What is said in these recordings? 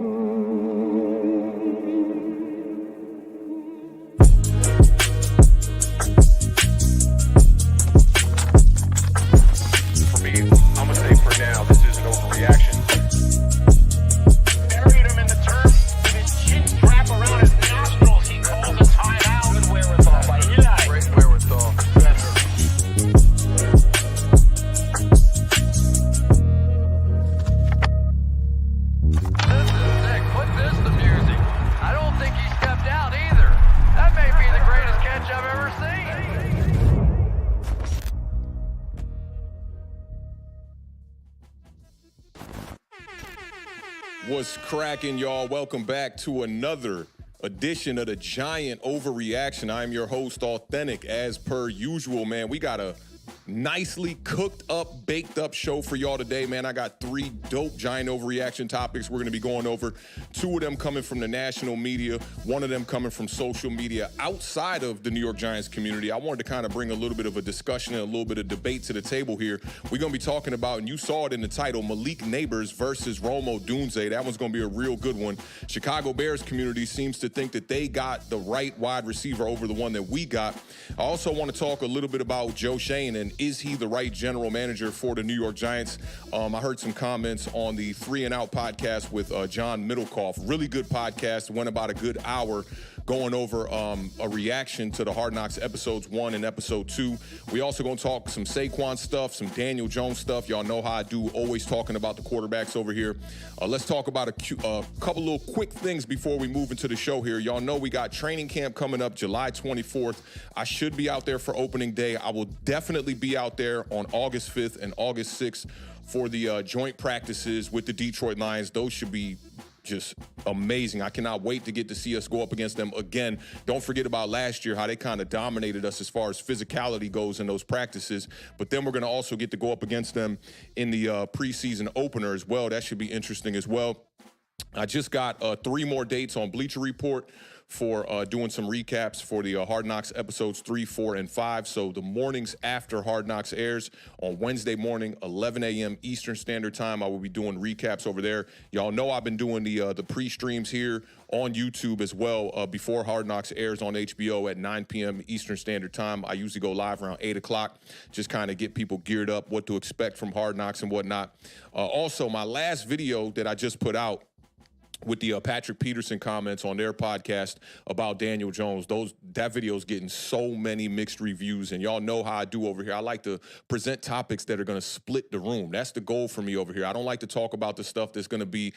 For me, I'm gonna say for now, this is an overreaction. Buried him in the turf with his chin wrapped around his nostrils. He called a timeout. Good wherewithal by Eli. Great wherewithal. Put this to music. I don't think he stepped out either. That may be the greatest catch I've ever seen. What's cracking, y'all? Welcome back to another edition of the Giant Overreaction. I'm your host, Awthentik. As per usual, man, we got a nicely cooked up, baked up show for y'all today, man. I got 3 dope Giant Overreaction topics we're going to be going over. 2 of them coming from the national media, 1 of them coming from social media outside of the New York Giants community. I wanted to kind of bring a little bit of a discussion and a little bit of debate to the table here. We're going to be talking about, and you saw it in the title, Malik Nabers versus Odunze. That one's going to be a real good one. Chicago Bears community seems to think that they got the right wide receiver over the one that we got. I also want to talk a little bit about Schoen and is he the right general manager for the New York Giants? I heard some comments on the 3 and Out podcast with John Middlecoff. Really good podcast. Went about a good hour going over a reaction to the Hard Knocks episodes 1 and episode 2. We also going to talk some Saquon stuff, some Daniel Jones stuff. Y'all know how I do, always talking about the quarterbacks over here. Let's talk about a couple little quick things before we move into the show here. Y'all know we got training camp coming up July 24th. I should be out there for opening day. I will definitely be out there on August 5th and August 6th for the joint practices with the Detroit Lions. Those should be just amazing. I cannot wait to get to see us go up against them again. Don't forget about last year, how they kind of dominated us as far as physicality goes in those practices. But then we're going to also get to go up against them in the preseason opener as well. That should be interesting as well. I just got 3 more dates on Bleacher Report for doing some recaps for the Hard Knocks episodes 3, 4, and 5. So the mornings after Hard Knocks airs on Wednesday morning, 11 a.m. Eastern Standard Time, I will be doing recaps over there. Y'all know I've been doing the pre-streams here on YouTube as well before Hard Knocks airs on HBO at 9 p.m. Eastern Standard Time. I usually go live around 8 o'clock, just kind of get people geared up, what to expect from Hard Knocks and whatnot. Also, my last video that I just put out with the Patrick Peterson comments on their podcast about Daniel Jones. That video is getting so many mixed reviews, and y'all know how I do over here. I like to present topics that are going to split the room. That's the goal for me over here. I don't like to talk about the stuff that's going to be,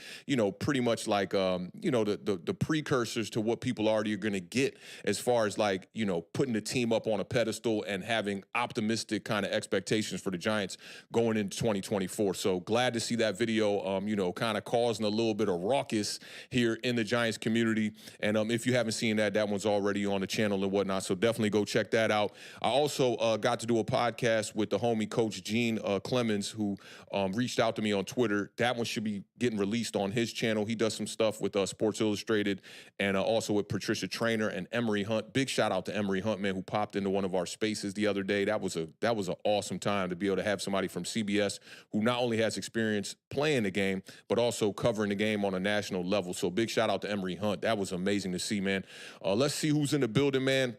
pretty much like, the precursors to what people already are going to get as far as like, putting the team up on a pedestal and having optimistic kind of expectations for the Giants going into 2024. So glad to see that video, kind of causing a little bit of raucous here in the Giants community. And if you haven't seen that one's already on the channel and whatnot, so definitely go check that out. I also got to do a podcast with the homie Coach Gene Clemens, who reached out to me on Twitter. That one should be getting released on his channel. He does some stuff with Sports Illustrated and also with Patricia Traynor and Emery Hunt. Big shout out to Emery Hunt, man, who popped into one of our spaces the other day. That was an awesome time to be able to have somebody from CBS who not only has experience playing the game, but also covering the game on a national level. So big shout out to Emery Hunt. That was amazing to see, man. Let's see who's in the building, man.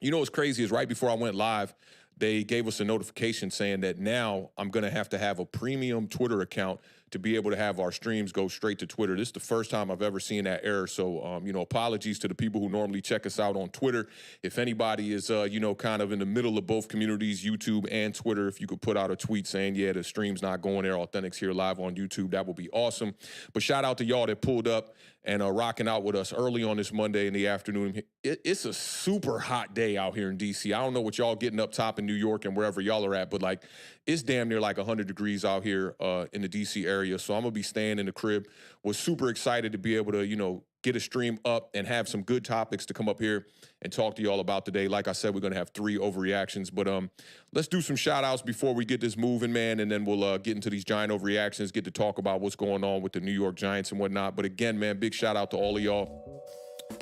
You know what's crazy is right before I went live, they gave us a notification saying that now I'm going to have a premium Twitter account to be able to have our streams go straight to Twitter. This is the first time I've ever seen that error. So, apologies to the people who normally check us out on Twitter. If anybody is, kind of in the middle of both communities, YouTube and Twitter, if you could put out a tweet saying, yeah, the stream's not going there, Awthentik's here live on YouTube, that would be awesome. But shout out to y'all that pulled up and rocking out with us early on this Monday in the afternoon. It's a super hot day out here in D.C. I don't know what y'all getting up top in New York and wherever y'all are at, but like it's damn near like 100 degrees out here in the D.C. area. So I'm going to be staying in the crib. Was super excited to be able to, get a stream up and have some good topics to come up here and talk to y'all about today. Like I said, we're going to have 3 overreactions, but let's do some shout outs before we get this moving, man. And then we'll get into these Giant overreactions, get to talk about what's going on with the New York Giants and whatnot. But again, man, big shout out to all of y'all.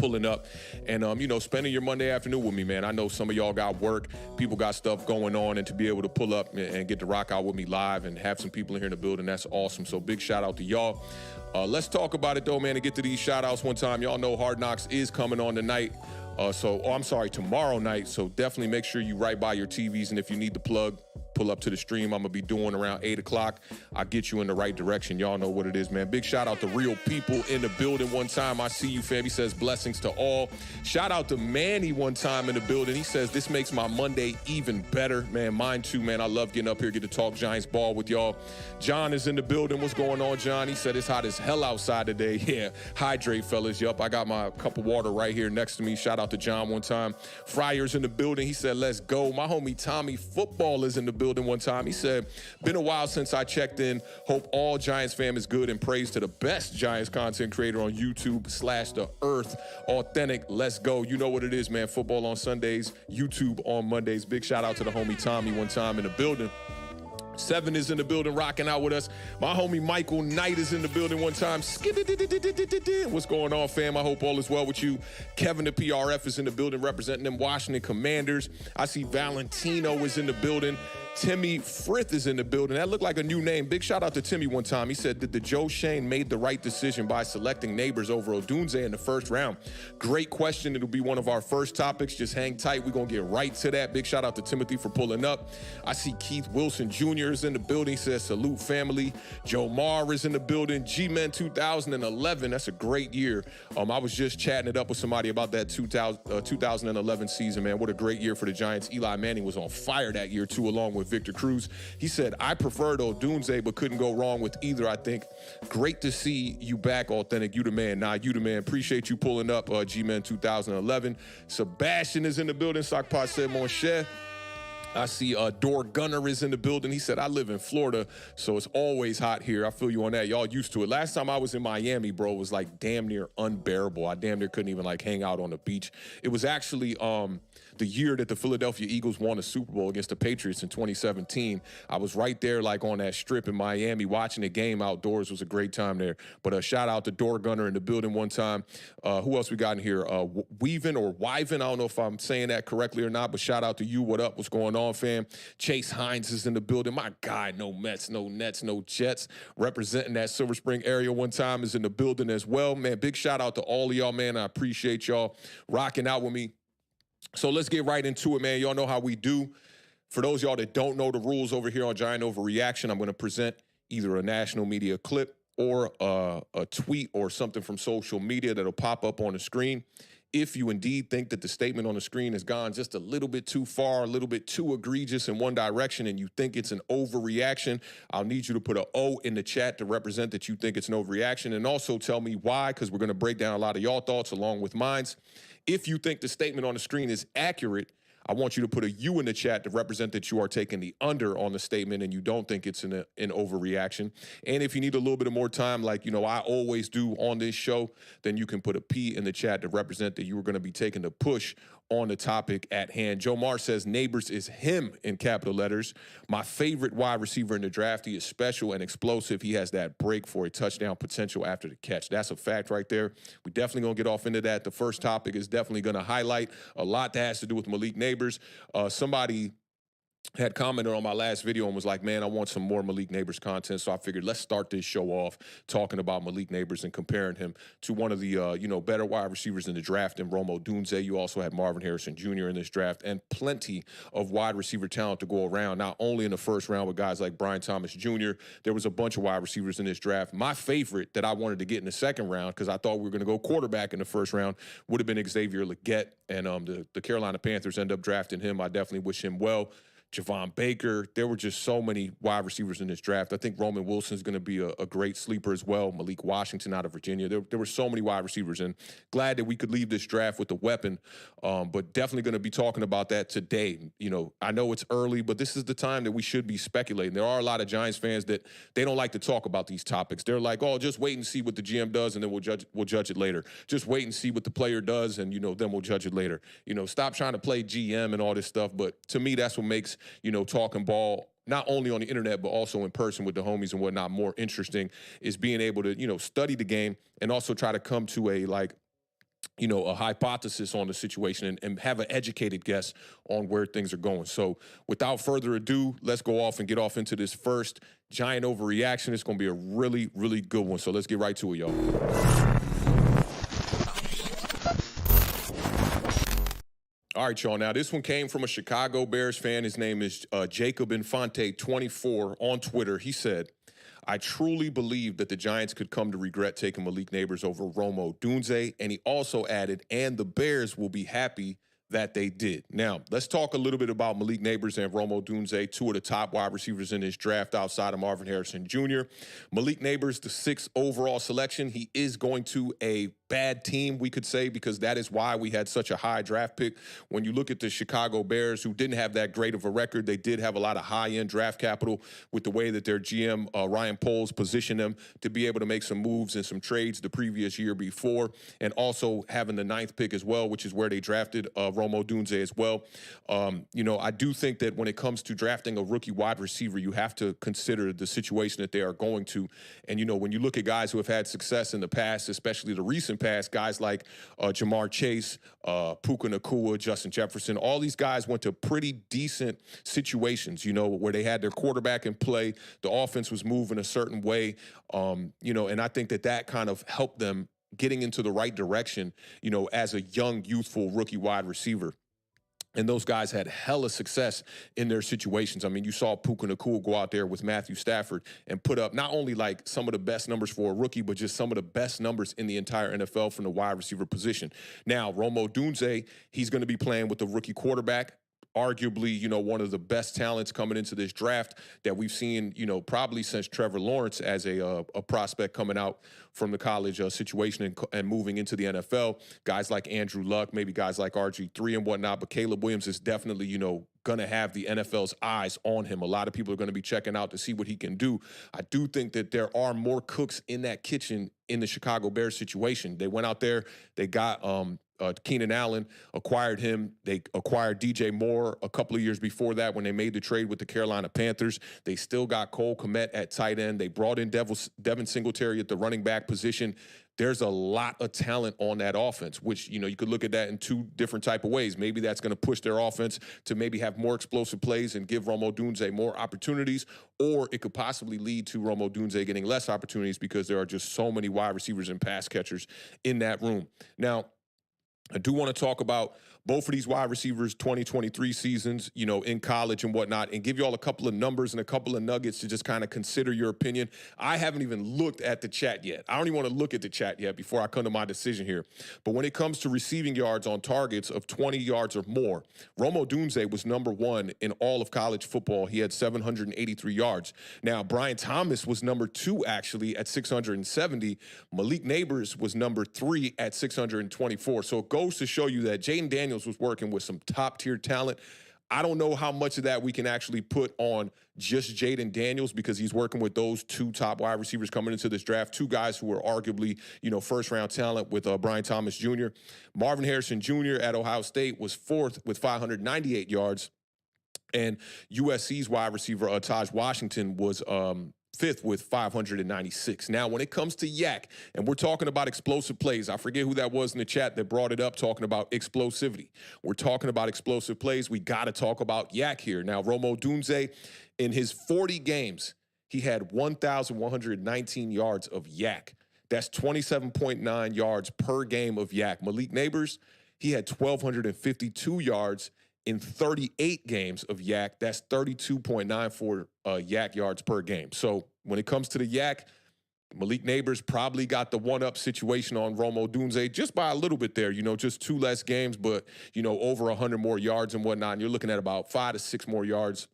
pulling up and, spending your Monday afternoon with me, man. I know some of y'all got work, people got stuff going on, and to be able to pull up and get to rock out with me live and have some people in here in the building, that's awesome. So big shout out to y'all. Let's talk about it, though, man, and get to these shout outs one time. Y'all know Hard Knocks is coming on tonight. Tomorrow night. So definitely make sure you right by your TVs. And if you need the plug, pull up to the stream. I'm going to be doing around 8 o'clock. I'll get you in the right direction. Y'all know what it is, man. Big shout out to Real People in the building one time. I see you, fam. He says blessings to all. Shout out to Manny one time in the building. He says this makes my Monday even better. Man, mine too, man. I love getting up here, get to talk Giants ball with y'all. John is in the building. What's going on, John? He said it's hot as hell outside today. Yeah, hydrate, fellas. Yup, I got my cup of water right here next to me. Shout out to John one time. Fryer's in the building. He said, let's go. My homie Tommy Football is in the building one time. He said, been a while since I checked in. Hope all Giants fam is good, and praise to the best Giants content creator on YouTube / the earth, Awthentik. Let's go. You know what it is, man. Football on Sundays, YouTube on Mondays. Big shout out to the homie Tommy one time in the building. Seven is in the building rocking out with us. My homie Michael Knight is in the building one time. What's going on, fam? I hope all is well with you. Kevin the PRF is in the building representing them Washington Commanders. I see Valentino is in the building. Timmy Frith is in the building. That looked like a new name. Big shout out to Timmy one time. He said, did the Joe Schoen made the right decision by selecting Nabers over Odunze in the first round? Great question. It'll be one of our first topics. Just hang tight. We're going to get right to that. Big shout out to Timothy for pulling up. I see Keith Wilson Jr. is in the building. He says, salute family. Joe Marr is in the building. G-Men 2011. That's a great year. I was just chatting it up with somebody about that 2011 season, man. What a great year for the Giants. Eli Manning was on fire that year, too, along with Victor Cruz. He said, I preferred Odunze, but couldn't go wrong with either, I think. Great to see you back, Awthentik. You the man. Nah, you the man. Appreciate you pulling up, G-Men 2011. Sebastian is in the building. Sakpa said, mon cher. I see Door Gunner is in the building. He said, I live in Florida, so it's always hot here. I feel you on that. Y'all used to it. Last time I was in Miami, bro, it was like damn near unbearable. I damn near couldn't even like hang out on the beach. It was actually the year that the Philadelphia Eagles won a Super Bowl against the Patriots in 2017. I was right there like on that strip in Miami watching the game outdoors. It was a great time there. But shout out to Door Gunner in the building one time. Who else we got in here? Weavin or Wyven. I don't know if I'm saying that correctly or not, but shout out to you. What up? What's going on, fam? Chase Hines is in the building. My guy, no Mets, no Nets, no Jets. Representing that Silver Spring area one time is in the building as well. Man, big shout out to all of y'all, man. I appreciate y'all rocking out with me. So let's get right into it, man. Y'all know how we do. For those of y'all that don't know the rules over here on Giant Overreaction, I'm going to present either a national media clip or a tweet or something from social media that'll pop up on the screen. If you indeed think that the statement on the screen has gone just a little bit too far, a little bit too egregious in one direction, and you think it's an overreaction, I'll need you to put an O in the chat to represent that you think it's an overreaction, and also tell me why, because we're going to break down a lot of y'all thoughts along with mine. If you think the statement on the screen is accurate, I want you to put a U in the chat to represent that you are taking the under on the statement and you don't think it's an overreaction. And if you need a little bit of more time, like, I always do on this show, then you can put a P in the chat to represent that you were going to be taking the push on the topic at hand. Joe Marr says Nabers is him in capital letters. My favorite wide receiver in the draft. He is special and explosive. He has that break for a touchdown potential after the catch. That's a fact right there. We definitely going to get off into that. The first topic is definitely going to highlight a lot that has to do with Malik Nabers. Somebody had commented on my last video and was like, man, I want some more Malik Nabers content. So I figured let's start this show off talking about Malik Nabers and comparing him to one of the, better wide receivers in the draft in Odunze. You also had Marvin Harrison Jr. in this draft and plenty of wide receiver talent to go around, not only in the first round with guys like Brian Thomas Jr. There was a bunch of wide receivers in this draft. My favorite that I wanted to get in the second round, because I thought we were going to go quarterback in the first round, would have been Xavier Legette. And the Carolina Panthers end up drafting him. I definitely wish him well. Javon Baker. There were just so many wide receivers in this draft. I think Roman Wilson is going to be a great sleeper as well. Malik Washington out of Virginia. There were so many wide receivers, and glad that we could leave this draft with a weapon, but definitely going to be talking about that today. I know it's early, but this is the time that we should be speculating. There are a lot of Giants fans that they don't like to talk about these topics. They're like, oh, just wait and see what the GM does, and then we'll judge it later. Just wait and see what the player does, and, then we'll judge it later. Stop trying to play GM and all this stuff, but to me, that's what makes talking ball, not only on the internet, but also in person with the homies and whatnot, more interesting, is being able to, study the game and also try to come to a, a hypothesis on the situation and have an educated guess on where things are going. So without further ado, let's go off and get off into this first Giant Overreaction. It's going to be a really, really good one. So let's get right to it, y'all. All right, y'all. Now, this one came from a Chicago Bears fan. His name is Jacob Infante, 24, on Twitter. He said, I truly believe that the Giants could come to regret taking Malik Nabers over Odunze. And he also added, and the Bears will be happy that they did. Now, let's talk a little bit about Malik Nabers and Odunze, two of the top wide receivers in this draft outside of Marvin Harrison Jr. Malik Nabers, the 6th overall selection. He is going to a bad team, we could say, because that is why we had such a high draft pick. When you look at the Chicago Bears, who didn't have that great of a record, they did have a lot of high-end draft capital with the way that their GM, Ryan Poles, positioned them to be able to make some moves and some trades the previous year before, and also having the 9th pick as well, which is where they drafted Odunze as well. I do think that when it comes to drafting a rookie wide receiver, you have to consider the situation that they are going to. And, when you look at guys who have had success in the past, especially the recent past, guys like Jamar Chase, Puka Nacua, Justin Jefferson, all these guys went to pretty decent situations, where they had their quarterback in play, the offense was moving a certain way, and I think that kind of helped them getting into the right direction, as a young, youthful rookie wide receiver. And those guys had hella success in their situations. I mean, you saw Puka Nacua go out there with Matthew Stafford and put up not only like some of the best numbers for a rookie, but just some of the best numbers in the entire NFL from the wide receiver position. Now, Odunze, he's going to be playing with the rookie quarterback. Arguably, one of the best talents coming into this draft that we've seen, probably since Trevor Lawrence as a prospect coming out from the college situation and moving into the NFL. Guys like Andrew Luck, maybe guys like RG3 and whatnot, but Caleb Williams is definitely, going to have the NFL's eyes on him. A lot of people are going to be checking out to see what he can do. I do think that there are more cooks in that kitchen in the Chicago Bears situation. They went out there, they got Keenan Allen, acquired him. They acquired DJ Moore a couple of years before that when they made the trade with the Carolina Panthers. They still got Cole Kmet at tight end. They brought in Devin Singletary at the running back position. There's a lot of talent on that offense, which, you could look at that in two different type of ways. Maybe that's going to push their offense to maybe have more explosive plays and give Odunze more opportunities, or it could possibly lead to Odunze getting less opportunities because there are just so many wide receivers and pass catchers in that room. Now, I do want to talk about both of these wide receivers' 2023 seasons, in college and whatnot, and give you all a couple of numbers and a couple of nuggets to just kind of consider your opinion. I haven't even looked at the chat yet. I don't even want to look at the chat yet before I come to my decision here. But when it comes to receiving yards on targets of 20 yards or more, Odunze was number 1 in all of college football. He had 783 yards. Now, Brian Thomas was number 2, actually, at 670. Malik Nabers was number 3 at 624. So it goes to show you that Jaden Daniels was working with some top-tier talent. I don't know how much of that we can actually put on just Jaden Daniels because he's working with those two top wide receivers coming into this draft, two guys who are arguably, first-round talent with Brian Thomas Jr. Marvin Harrison Jr. at Ohio State was 4th with 598 yards, and USC's wide receiver Taj Washington was 5th with 596. Now, when it comes to Yak, and we're talking about explosive plays, I forget who that was in the chat that brought it up, talking about explosivity. We're talking about explosive plays. We got to talk about Yak here. Now, Odunze, in his 40 games, he had 1,119 yards of Yak. That's 27.9 yards per game of Yak. Malik Nabers, he had 1,252 yards in 38 games of Yak. That's 32.94 Yak yards per game. So when it comes to the Yak, Malik Nabers probably got the one-up situation on Odunze just by a little bit there, just 2 less games, but, over 100 more yards and whatnot. And you're looking at about 5 to 6 more yards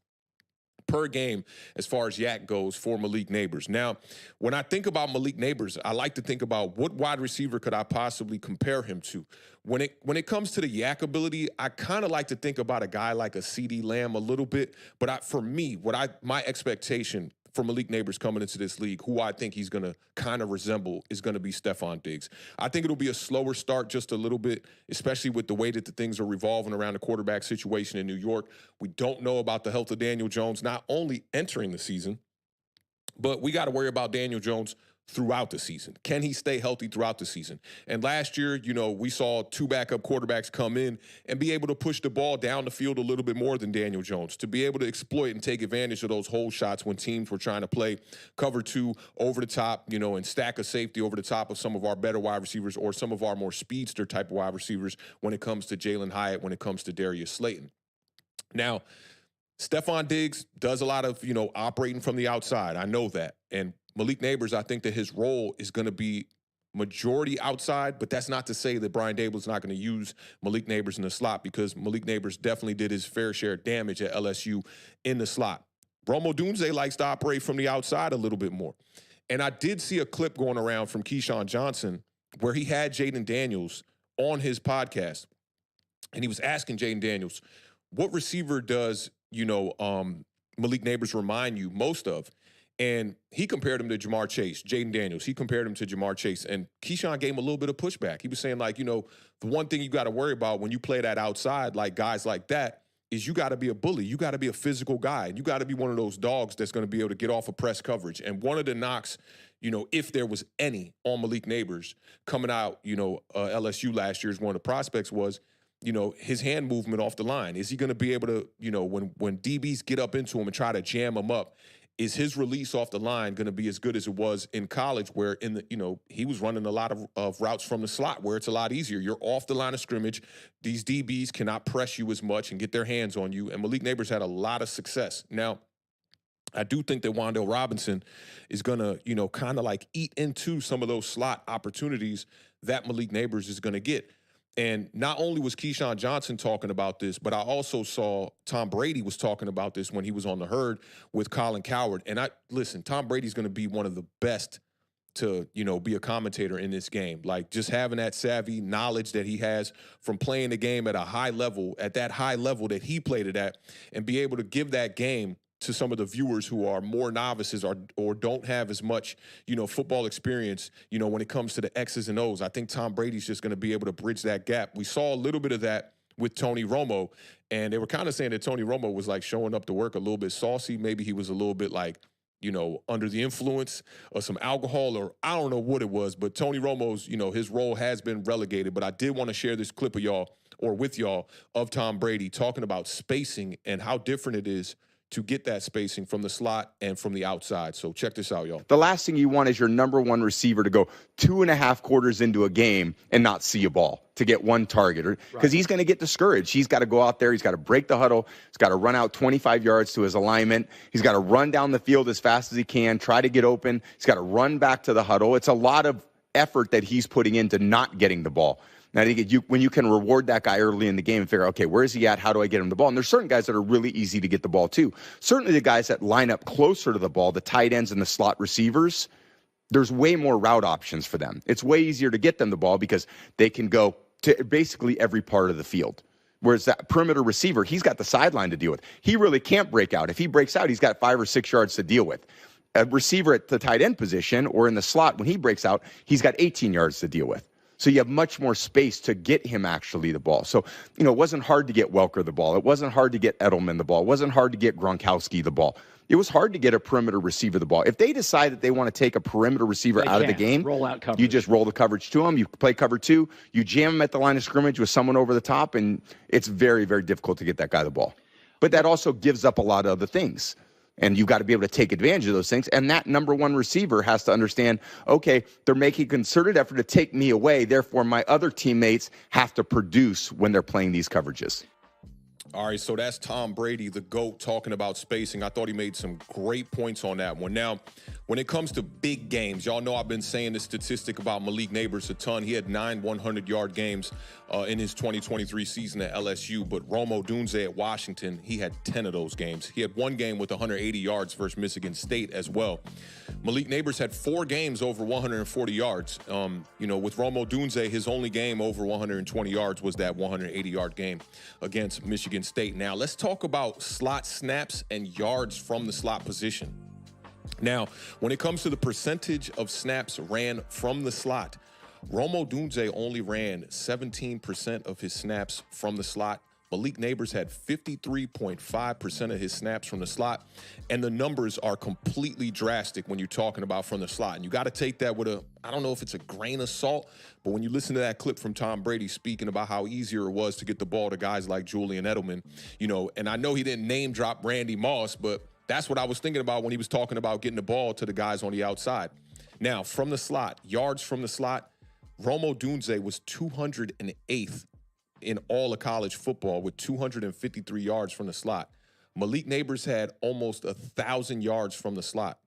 per game as far as Yak goes for Malik Nabers. Now, when I think about Malik Nabers, I like to think about what wide receiver could I possibly compare him to. When it comes to the Yak ability, I kind of like to think about a guy like a CeeDee Lamb a little bit. But for me, my expectation for Malik Nabers coming into this league, who I think he's going to kind of resemble, is going to be Stephon Diggs. I think it'll be a slower start just a little bit, especially with the way that the things are revolving around the quarterback situation in New York. We don't know about the health of Daniel Jones, not only entering the season, but we got to worry about Daniel Jones throughout the season? Can he stay healthy throughout the season? And last year, you know, we saw 2 backup quarterbacks come in and be able to push the ball down the field a little bit more than Daniel Jones, to be able to exploit and take advantage of those hole shots when teams were trying to play cover 2 over the top, you know, and stack a safety over the top of some of our better wide receivers or some of our more speedster type of wide receivers when it comes to Jalen Hyatt, when it comes to Darius Slayton. Now, Stephon Diggs does a lot of, you know, operating from the outside. I know that. And Malik Nabers, I think that his role is going to be majority outside, but that's not to say that Brian Daboll's not going to use Malik Nabers in the slot, because Malik Nabers definitely did his fair share of damage at LSU in the slot. Odunze likes to operate from the outside a little bit more. And I did see a clip going around from Keyshawn Johnson where he had Jaden Daniels on his podcast, and he was asking Jaden Daniels, what receiver does, you know, Malik Nabers remind you most of? And he compared him to Jamar Chase, Jaden Daniels. He compared him to Jamar Chase. And Keyshawn gave him a little bit of pushback. He was saying, like, you know, the one thing you got to worry about when you play that outside, like guys like that, is you got to be a bully. You got to be a physical guy. You got to be one of those dogs that's going to be able to get off of press coverage. And one of the knocks, you know, if there was any on Malik Nabers coming out, you know, LSU last year, as one of the prospects was, you know, his hand movement off the line. Is he going to be able to, you know, when DBs get up into him and try to jam him up, is his release off the line going to be as good as it was in college, where in the, you know, he was running a lot of routes from the slot where it's a lot easier. You're off the line of scrimmage. These DBs cannot press you as much and get their hands on you. And Malik Nabers had a lot of success. Now, I do think that Wan'Dale Robinson is going to, you know, kind of like eat into some of those slot opportunities that Malik Nabers is going to get. And not only was Keyshawn Johnson talking about this, but I also saw Tom Brady was talking about this when he was on the Herd with Colin Cowherd. And listen, Tom Brady's going to be one of the best to, you know, be a commentator in this game. Like, just having that savvy knowledge that he has from playing the game at a high level, at that high level that he played it at, and be able to give that game to some of the viewers who are more novices or don't have as much, you know, football experience, you know, when it comes to the X's and O's. I think Tom Brady's just going to be able to bridge that gap. We saw a little bit of that with Tony Romo, and they were kind of saying that Tony Romo was like showing up to work a little bit saucy. Maybe he was a little bit like, you know, under the influence of some alcohol, or I don't know what it was, but Tony Romo's, you know, his role has been relegated. But I did want to share this clip of y'all, or with y'all, of Tom Brady talking about spacing and how different it is to get that spacing from the slot and from the outside. So check this out, y'all. The last thing you want is your number one receiver to go 2.5 quarters into a game and not see a ball to get one target, because he's going to get discouraged. He's got to go out there. He's got to break the huddle. He's got to run out 25 yards to his alignment. He's got to run down the field as fast as he can, try to get open. He's got to run back to the huddle. It's a lot of effort that he's putting into not getting the ball. And I think when you can reward that guy early in the game and figure, okay, where is he at? How do I get him the ball? And there's certain guys that are really easy to get the ball to. Certainly the guys that line up closer to the ball, the tight ends and the slot receivers, there's way more route options for them. It's way easier to get them the ball because they can go to basically every part of the field. Whereas that perimeter receiver, he's got the sideline to deal with. He really can't break out. If he breaks out, he's got 5 or 6 yards to deal with. A receiver at the tight end position or in the slot, when he breaks out, he's got 18 yards to deal with. So you have much more space to get him actually the ball. So, you know, it wasn't hard to get Welker the ball. It wasn't hard to get Edelman the ball. It wasn't hard to get Gronkowski the ball. It was hard to get a perimeter receiver the ball. If they decide that they want to take a perimeter receiver out of the game, roll out coverage. You just roll the coverage to him. You play cover 2. You jam him at the line of scrimmage with someone over the top, and it's very, very difficult to get that guy the ball. But that also gives up a lot of other things. And you've got to be able to take advantage of those things. And that number one receiver has to understand, okay, they're making a concerted effort to take me away. Therefore, my other teammates have to produce when they're playing these coverages. All right, so that's Tom Brady, the GOAT, talking about spacing. I thought he made some great points on that one. Now, when it comes to big games, y'all know I've been saying this statistic about Malik Nabers a ton. He had 9 100-yard games in his 2023 season at LSU, but Odunze at Washington, he had 10 of those games. He had 1 game with 180 yards versus Michigan State as well. Malik Nabers had 4 games over 140 yards. You know, with Odunze, his only game over 120 yards was that 180-yard game against Michigan State. Now, let's talk about slot snaps and yards from the slot position. Now, when it comes to the percentage of snaps ran from the slot, Odunze only ran 17% of his snaps from the slot Malik Nabers had 53.5% of his snaps from the slot, and the numbers are completely drastic when you're talking about from the slot. And you got to take that with I don't know if it's a grain of salt, but when you listen to that clip from Tom Brady speaking about how easier it was to get the ball to guys like Julian Edelman, and I know he didn't name drop Randy Moss, but that's what I was thinking about when he was talking about getting the ball to the guys on the outside. Now, from the slot, yards from the slot, Odunze was 208th in all of college football with 253 yards from the slot. Malik Nabers had almost 1,000 yards from the slot,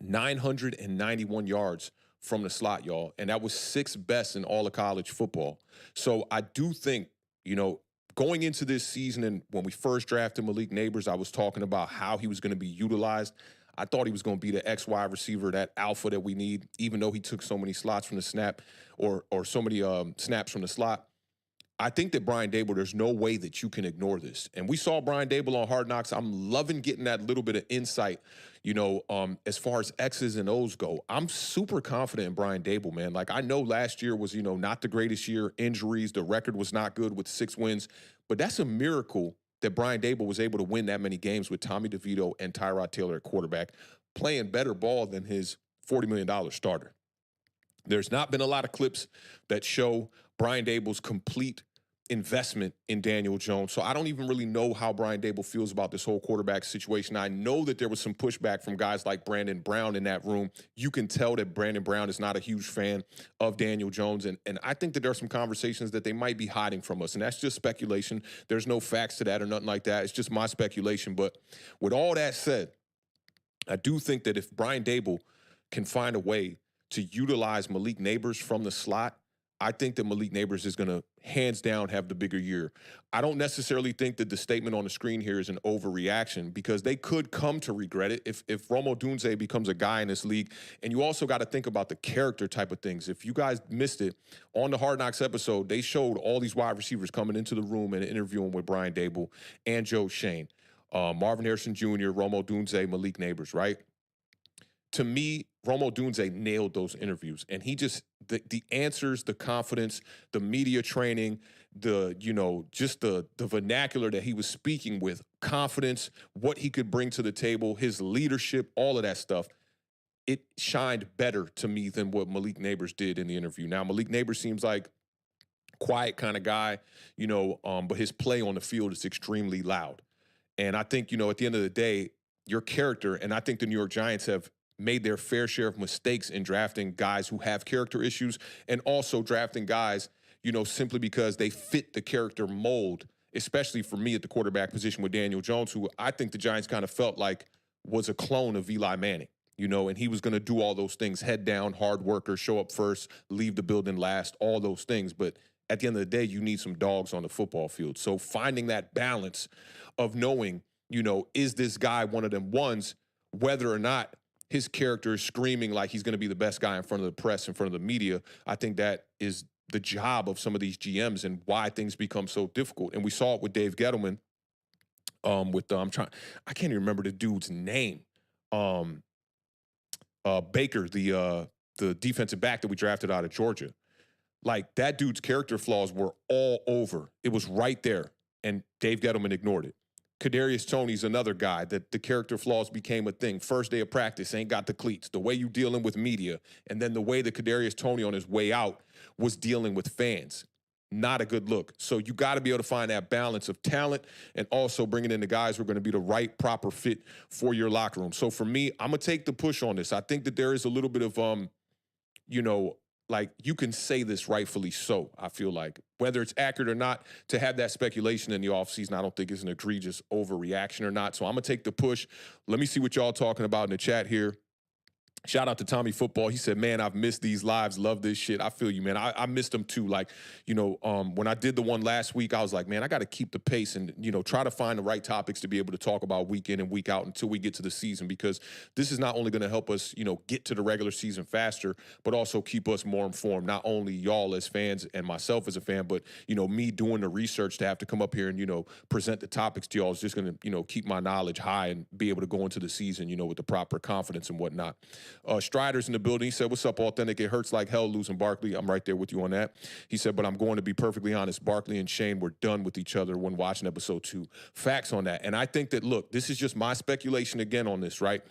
991 yards from the slot, y'all. And that was 6th best in all of college football. So I do think, going into this season and when we first drafted Malik Nabers, I was talking about how he was going to be utilized. I thought he was going to be the XY receiver, that alpha that we need, even though he took so many slots from the snap or so many snaps from the slot. I think that Brian Daboll, there's no way that you can ignore this. And we saw Brian Daboll on Hard Knocks. I'm loving getting that little bit of insight, as far as X's and O's go. I'm super confident in Brian Daboll, man. Like, I know last year was, not the greatest year. Injuries, the record was not good with 6 wins. But that's a miracle that Brian Daboll was able to win that many games with Tommy DeVito and Tyrod Taylor at quarterback, playing better ball than his $40 million starter. There's not been a lot of clips that show Brian Daboll's complete investment in Daniel Jones. So I don't even really know how Brian Daboll feels about this whole quarterback situation. I know that there was some pushback from guys like Brandon Brown in that room. You can tell that Brandon Brown is not a huge fan of Daniel Jones. And I think that there are some conversations that they might be hiding from us. And that's just speculation. There's no facts to that or nothing like that. It's just my speculation. But with all that said, I do think that if Brian Daboll can find a way to utilize Malik Nabers from the slot, I think that Malik Nabers is going to, hands down, have the bigger year. I don't necessarily think that the statement on the screen here is an overreaction, because they could come to regret it if Odunze becomes a guy in this league. And you also got to think about the character type of things. If you guys missed it, on the Hard Knocks episode, they showed all these wide receivers coming into the room and interviewing with Brian Daboll and Joe Schoen, Marvin Harrison Jr., Odunze, Malik Nabers, right? To me, Odunze nailed those interviews, and he just, the answers, the confidence, the media training, just the vernacular that he was speaking with, confidence, what he could bring to the table, his leadership, all of that stuff, it shined better to me than what Malik Nabers did in the interview. Now, Malik Nabers seems like quiet kind of guy, but his play on the field is extremely loud. And I think, at the end of the day, your character, and I think the New York Giants have made their fair share of mistakes in drafting guys who have character issues, and also drafting guys, simply because they fit the character mold, especially for me at the quarterback position with Daniel Jones, who I think the Giants kind of felt like was a clone of Eli Manning, and he was going to do all those things, head down, hard worker, show up first, leave the building last, all those things. But at the end of the day, you need some dogs on the football field. So finding that balance of knowing, is this guy one of them ones, whether or not his character is screaming like he's going to be the best guy in front of the press, in front of the media. I think that is the job of some of these GMs and why things become so difficult. And we saw it with Dave Gettleman. I can't even remember the dude's name. Baker, the defensive back that we drafted out of Georgia. Like, that dude's character flaws were all over. It was right there, and Dave Gettleman ignored it. Kadarius Toney's another guy that the character flaws became a thing. First day of practice, ain't got the cleats. The way you dealing with media, and then the way that Kadarius Toney on his way out was dealing with fans. Not a good look. So you got to be able to find that balance of talent and also bringing in the guys who are going to be the right, proper fit for your locker room. So for me, I'm going to take the push on this. I think that there is a little bit of, like, you can say this rightfully so, I feel like. Whether it's accurate or not, to have that speculation in the offseason, I don't think is an egregious overreaction or not. So I'm going to take the push. Let me see what y'all talking about in the chat here. Shout out to Tommy Football. He said, man, I've missed these lives. Love this shit. I feel you, man. I missed them too. Like, when I did the one last week, I was like, man, I got to keep the pace and, try to find the right topics to be able to talk about week in and week out until we get to the season, because this is not only going to help us, get to the regular season faster, but also keep us more informed. Not only y'all as fans and myself as a fan, but, me doing the research to have to come up here and, present the topics to y'all is just going to, keep my knowledge high and be able to go into the season, with the proper confidence and whatnot. Strider's in the building. He said, what's up, Awthentik? It hurts like hell losing Barkley. I'm right there with you on that. He said, but I'm going to be perfectly honest. Barkley and Shane were done with each other when watching episode 2. Facts on that. And I think that, look, this is just my speculation again on this, right?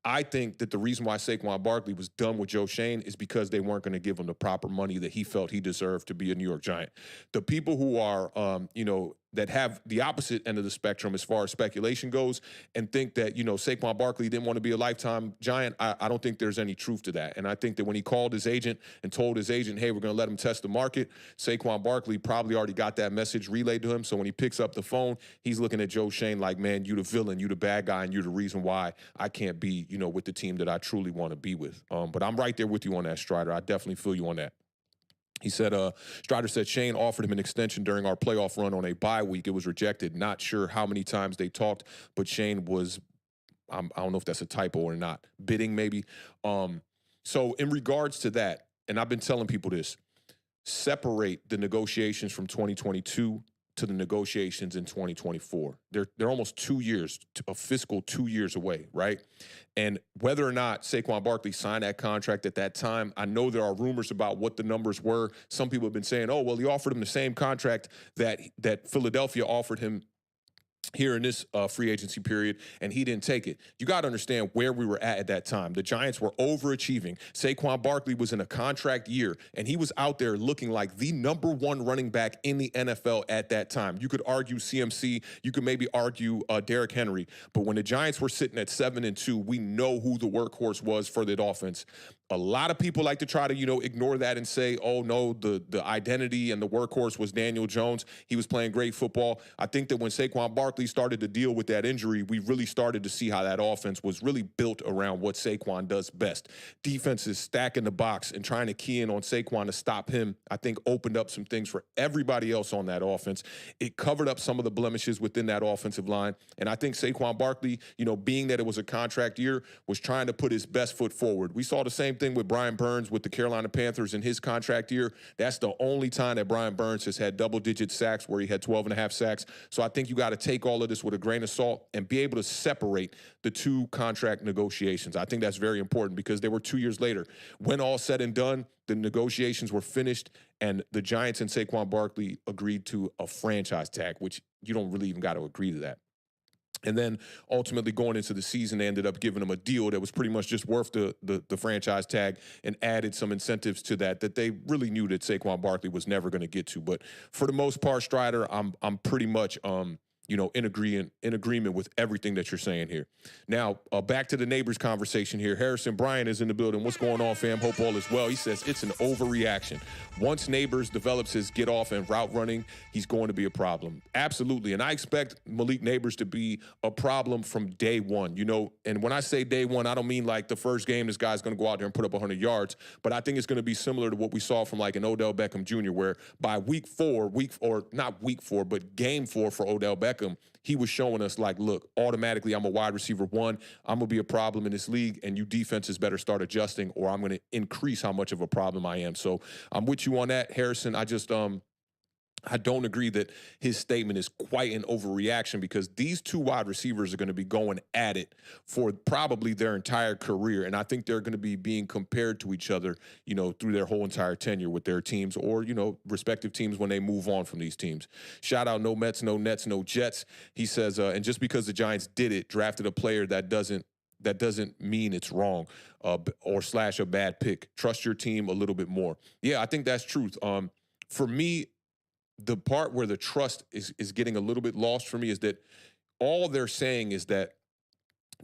I think that the reason why Saquon Barkley was done with Joe Schoen is because they weren't going to give him the proper money that he felt he deserved to be a New York Giant. The people who are, that have the opposite end of the spectrum as far as speculation goes and think that, Saquon Barkley didn't want to be a lifetime Giant, I don't think there's any truth to that. And I think that when he called his agent and told his agent, hey, we're going to let him test the market, Saquon Barkley probably already got that message relayed to him. So when he picks up the phone, he's looking at Joe Schoen like, man, you the villain, you the bad guy, and you're the reason why I can't be, with the team that I truly want to be with. But I'm right there with you on that, Strider. I definitely feel you on that. He said, Strider said Shane offered him an extension during our playoff run on a bye week. It was rejected. Not sure how many times they talked, but Shane was, I don't know if that's a typo or not, bidding maybe. So in regards to that, and I've been telling people this, separate the negotiations from 2022 to the negotiations in 2024. They're almost 2 years, a fiscal 2 years away, right? And whether or not Saquon Barkley signed that contract at that time, I know there are rumors about what the numbers were. Some people have been saying, oh, well, he offered him the same contract that Philadelphia offered him here in this free agency period, and he didn't take it. You got to understand where we were at that time. The Giants were overachieving. Saquon Barkley was in a contract year, and he was out there looking like the #1 running back in the NFL at that time. You could argue CMC. You could maybe argue Derrick Henry. But when the Giants were sitting at 7-2, we know who the workhorse was for that offense. A lot of people like to try to, ignore that and say, oh, no, the identity and the workhorse was Daniel Jones. He was playing great football. I think that when Saquon Barkley started to deal with that injury, we really started to see how that offense was really built around what Saquon does best. Defenses stacking the box and trying to key in on Saquon to stop him, I think opened up some things for everybody else on that offense. It covered up some of the blemishes within that offensive line. And I think Saquon Barkley, being that it was a contract year, was trying to put his best foot forward. We saw the same thing with Brian Burns with the Carolina Panthers in his contract year. That's the only time that Brian Burns has had double-digit sacks, where he had 12.5 sacks. So I think you got to take all of this with a grain of salt and be able to separate the two contract negotiations. I think that's very important because they were 2 years later. When all said and done, the negotiations were finished, and the Giants and Saquon Barkley agreed to a franchise tag, which you don't really even got to agree to that. And then ultimately going into the season, they ended up giving him a deal that was pretty much just worth the franchise tag, and added some incentives to that they really knew that Saquon Barkley was never going to get to. But for the most part, Strider, I'm pretty much in agreement with everything that you're saying here. Now, back to the Neighbors conversation here. Harrison Bryan is in the building. What's going on, fam? Hope all is well. He says it's an overreaction. Once Neighbors develops his get off and route running, he's going to be a problem. Absolutely. And I expect Malik Nabers to be a problem from day one. And when I say day one, I don't mean like the first game this guy's going to go out there and put up 100 yards, but I think it's going to be similar to what we saw from like an Odell Beckham Jr., where by game 4 for Odell Beckham, he was showing us like, look, automatically I'm a wide receiver 1. I'm going to be a problem in this league, and you defenses better start adjusting, or I'm going to increase how much of a problem I am. So I'm with you on that, Harrison. I don't agree that his statement is quite an overreaction, because these two wide receivers are going to be going at it for probably their entire career. And I think they're going to be being compared to each other, through their whole entire tenure with their teams, or, respective teams when they move on from these teams. Shout out, no Mets, no Nets, no Jets. He says, and just because the Giants did it, drafted a player, that doesn't mean it's wrong or / a bad pick. Trust your team a little bit more. Yeah, I think that's truth. For me, the part where the trust is getting a little bit lost for me is that all they're saying is that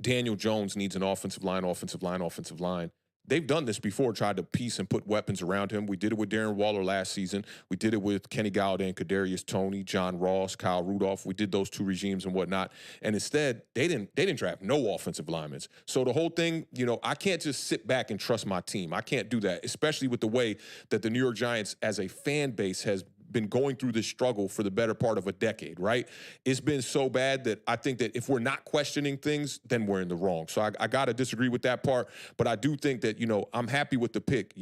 Daniel Jones needs an offensive line. They've done this before, tried to piece and put weapons around him. We did it with Darren Waller last season. We did it with Kenny Golladay and Kadarius Toney, John Ross, Kyle Rudolph. We did those two regimes and whatnot. And instead, they didn't draft no offensive linemen. So the whole thing, I can't just sit back and trust my team. I can't do that, especially with the way that the New York Giants as a fan base has been going through this struggle for the better part of a decade, right? It's been so bad that I think that if we're not questioning things, then we're in the wrong. So I got to disagree with that part. But I do think that, I'm happy with the pick.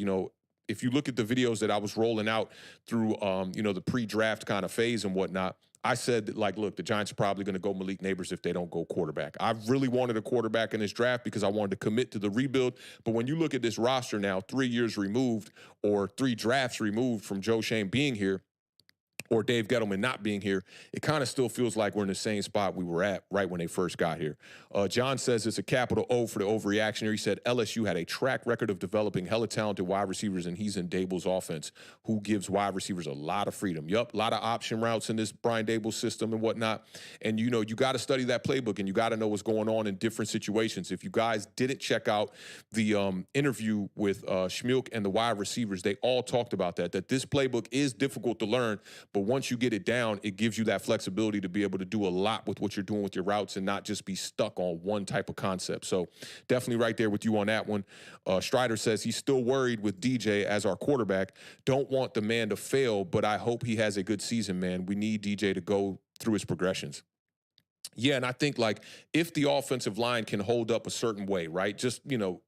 If you look at the videos that I was rolling out through, the pre-draft kind of phase and whatnot, I said that, like, look, the Giants are probably going to go Malik Nabers if they don't go quarterback. I really wanted a quarterback in this draft because I wanted to commit to the rebuild. But when you look at this roster now, 3 years removed or 3 drafts removed from Joe Schoen being here, or Dave Gettleman not being here, it kind of still feels like we're in the same spot we were at right when they first got here. John says it's a capital O for the overreaction here. He said LSU had a track record of developing hella talented wide receivers, and he's in Dable's offense, who gives wide receivers a lot of freedom. Yup, a lot of option routes in this Brian Dable system and whatnot. And, you know, you got to study that playbook, and you got to know what's going on in different situations. If you guys didn't check out the interview with Schmilk and the wide receivers, they all talked about that this playbook is difficult to learn, but once you get it down, it gives you that flexibility to be able to do a lot with what you're doing with your routes and not just be stuck on one type of concept. So definitely right there with you on that one. Strider says he's still worried with DJ as our quarterback. Don't want the man to fail, but I hope he has a good season, man. We need DJ to go through his progressions. Yeah, and I think, like, if the offensive line can hold up a certain way, right, just, you know,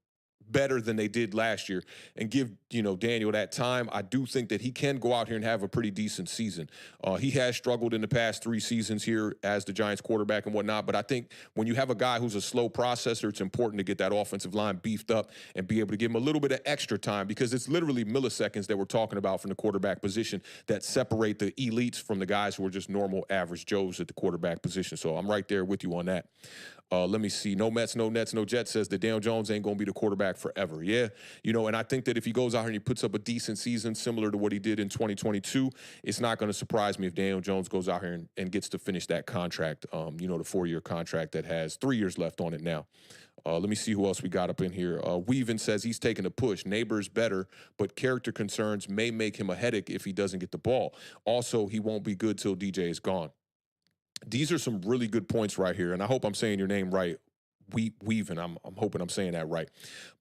better than they did last year and give, you know, Daniel that time, I do think that he can go out here and have a pretty decent season. He has struggled in the past 3 seasons here as the Giants quarterback and whatnot, but I think when you have a guy who's a slow processor, it's important to get that offensive line beefed up and be able to give him a little bit of extra time, because it's literally milliseconds that we're talking about from the quarterback position that separate the elites from the guys who are just normal average Joes at the quarterback position. So I'm right there with you on that. Let me see. No Mets, no Nets, no Jets says that Daniel Jones ain't going to be the quarterback forever. Yeah, you know, and I think that if he goes out here and he puts up a decent season similar to what he did in 2022, it's not going to surprise me if Daniel Jones goes out here and gets to finish that contract, you know, the 4-year contract that has 3 years left on it now. Let me see who else we got up in here. Weaven says he's taking a push. Neighbors better, but character concerns may make him a headache if he doesn't get the ball. Also, he won't be good till DJ is gone. These are some really good points right here, and I hope I'm saying your name right. Weaving, I'm hoping I'm saying that right.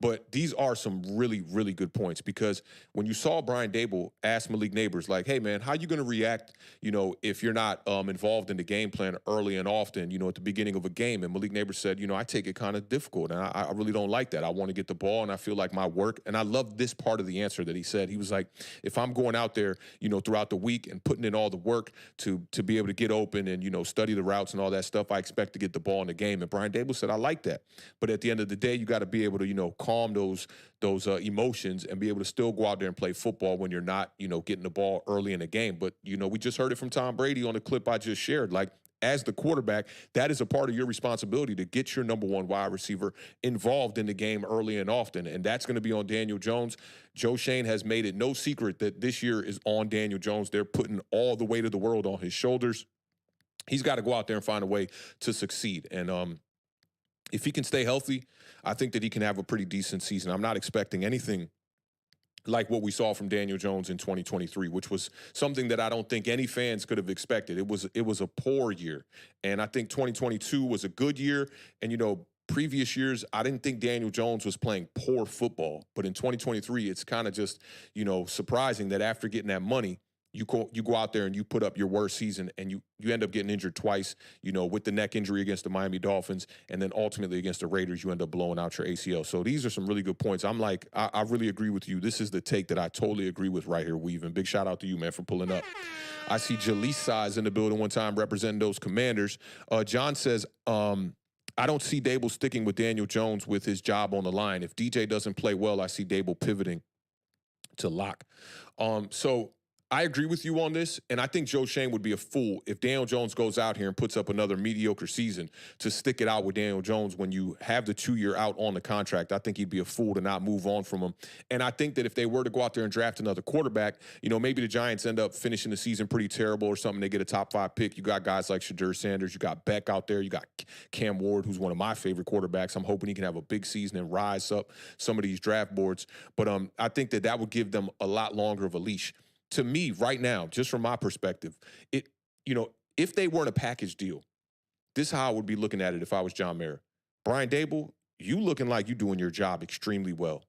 But these are some really, really good points, because when you saw Brian Dable ask Malik Nabers, like, hey, man, how you going to react, you know, if you're not involved in the game plan early and often, you know, at the beginning of a game? And Malik Nabers said, you know, I take it kind of difficult, and I really don't like that. I want to get the ball, and I feel like my work, and I love this part of the answer that he said. He was like, if I'm going out there, you know, throughout the week and putting in all the work to be able to get open and, you know, study the routes and all that stuff, I expect to get the ball in the game. And Brian Dable said, I like that. But at the end of the day, you got to be able to, you know, calm those emotions and be able to still go out there and play football when you're not, you know, getting the ball early in the game. But, you know, we just heard it from Tom Brady on the clip I just shared. Like, as the quarterback, that is a part of your responsibility to get your number one wide receiver involved in the game early and often. And that's going to be on Daniel Jones. Joe Schoen has made it no secret that this year is on Daniel Jones. They're putting all the weight of the world on his shoulders. He's got to go out there and find a way to succeed. And, if he can stay healthy, I think that he can have a pretty decent season. I'm not expecting anything like what we saw from Daniel Jones in 2023, which was something that I don't think any fans could have expected. It was a poor year. And I think 2022 was a good year. And, you know, previous years, I didn't think Daniel Jones was playing poor football. But in 2023, it's kind of just, you know, surprising that after getting that money, you go out there and you put up your worst season, and you end up getting injured twice, you know, with the neck injury against the Miami Dolphins, and then ultimately against the Raiders, you end up blowing out your ACL. So these are some really good points. I'm like, I really agree with you. This is the take that I totally agree with right here, Weave. And big shout out to you, man, for pulling up. I see Jalisa is in the building one time representing those Commanders. John says, I don't see Dable sticking with Daniel Jones with his job on the line. If DJ doesn't play well, I see Dable pivoting to lock. So I agree with you on this, and I think Joe Schoen would be a fool if Daniel Jones goes out here and puts up another mediocre season to stick it out with Daniel Jones when you have the 2-year out on the contract. I think he'd be a fool to not move on from him. And I think that if they were to go out there and draft another quarterback, you know, maybe the Giants end up finishing the season pretty terrible or something. They get a top 5 pick. You got guys like Shadur Sanders. You got Beck out there. You got Cam Ward, who's one of my favorite quarterbacks. I'm hoping he can have a big season and rise up some of these draft boards. But I think that would give them a lot longer of a leash. To me, right now, just from my perspective, you know, if they weren't a package deal, this is how I would be looking at it if I was John Mara. Brian Dable, you looking like you doing your job extremely well.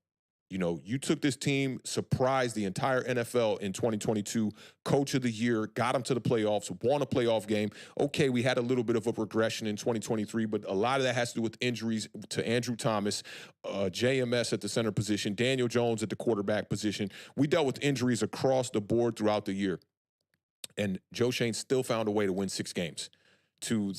You know, you took this team, surprised the entire NFL in 2022, coach of the year, got them to the playoffs, won a playoff game. Okay, we had a little bit of a regression in 2023, but a lot of that has to do with injuries to Andrew Thomas, JMS at the center position, Daniel Jones at the quarterback position. We dealt with injuries across the board throughout the year. And Joe Schoen still found a way to win 6 games to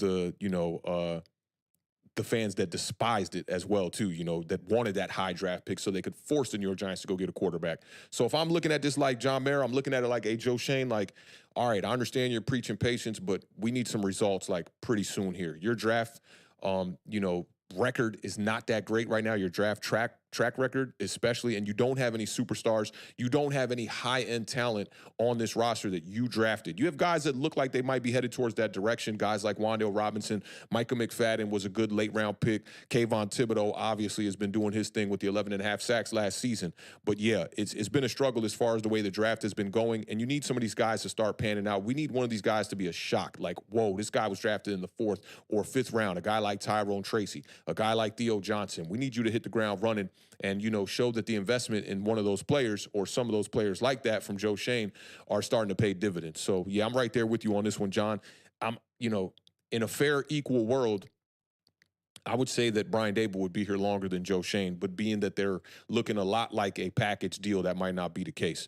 the fans that despised it as well, too, that wanted that high draft pick so they could force the New York Giants to go get a quarterback. So if I'm looking at this like John Mara, I'm looking at it like, hey, Joe Schoen, like, all right, I understand you're preaching patience, but we need some results like pretty soon here. Your draft, record is not that great right now. Your draft track record, especially, and you don't have any superstars. You don't have any high-end talent on this roster that you drafted. You have guys that look like they might be headed towards that direction. Guys like Wan'Dale Robinson, Micah McFadden was a good late-round pick. Kayvon Thibodeau obviously has been doing his thing with the 11.5 sacks last season. But yeah, it's been a struggle as far as the way the draft has been going, and you need some of these guys to start panning out. We need one of these guys to be a shock, like, whoa, this guy was drafted in the 4th or 5th round. A guy like Tyrone Tracy, a guy like Theo Johnson. We need you to hit the ground running and, show that the investment in one of those players or some of those players like that from Joe Schoen are starting to pay dividends. So, yeah, I'm right there with you on this one, John. I'm, in a fair, equal world, I would say that Brian Dable would be here longer than Joe Schoen, but being that they're looking a lot like a package deal, that might not be the case.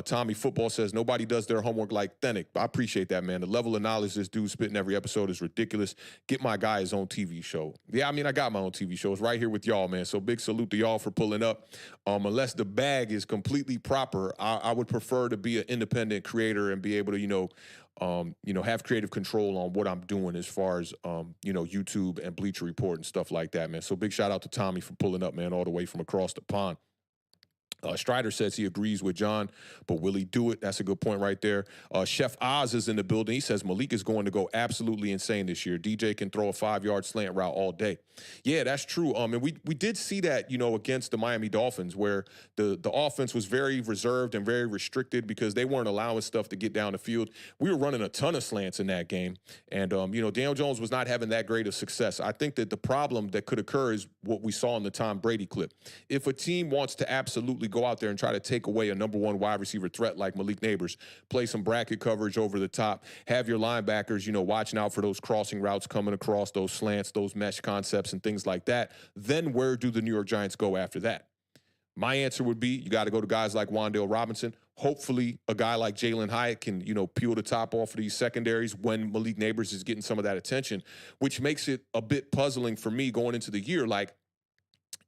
Tommy Football says, nobody does their homework like Awthentik. I appreciate that, man. The level of knowledge this dude spitting every episode is ridiculous. Get my guy his own TV show. Yeah, I got my own TV show. It's right here with y'all, man. So big salute to y'all for pulling up. Unless the bag is completely proper, I would prefer to be an independent creator and be able to, have creative control on what I'm doing as far as, YouTube and Bleacher Report and stuff like that, man. So big shout out to Tommy for pulling up, man, all the way from across the pond. Strider says he agrees with John, but will he do it? That's a good point right there. Chef Oz is in the building. He says Malik is going to go absolutely insane this year. DJ can throw a 5-yard slant route all day. Yeah, that's true. And we did see that, against the Miami Dolphins, where the offense was very reserved and very restricted because they weren't allowing stuff to get down the field. We were running a ton of slants in that game. And, Daniel Jones was not having that great of success. I think that the problem that could occur is what we saw in the Tom Brady clip. If a team wants to absolutely go out there and try to take away a #1 wide receiver threat like Malik Nabers, play some bracket coverage over the top, have your linebackers, watching out for those crossing routes coming across, those slants, those mesh concepts and things like that, then where do the New York Giants go after that? My answer would be you got to go to guys like Wan'Dale Robinson. Hopefully a guy like Jalen Hyatt can, peel the top off of these secondaries when Malik Nabers is getting some of that attention, which makes it a bit puzzling for me going into the year. Like,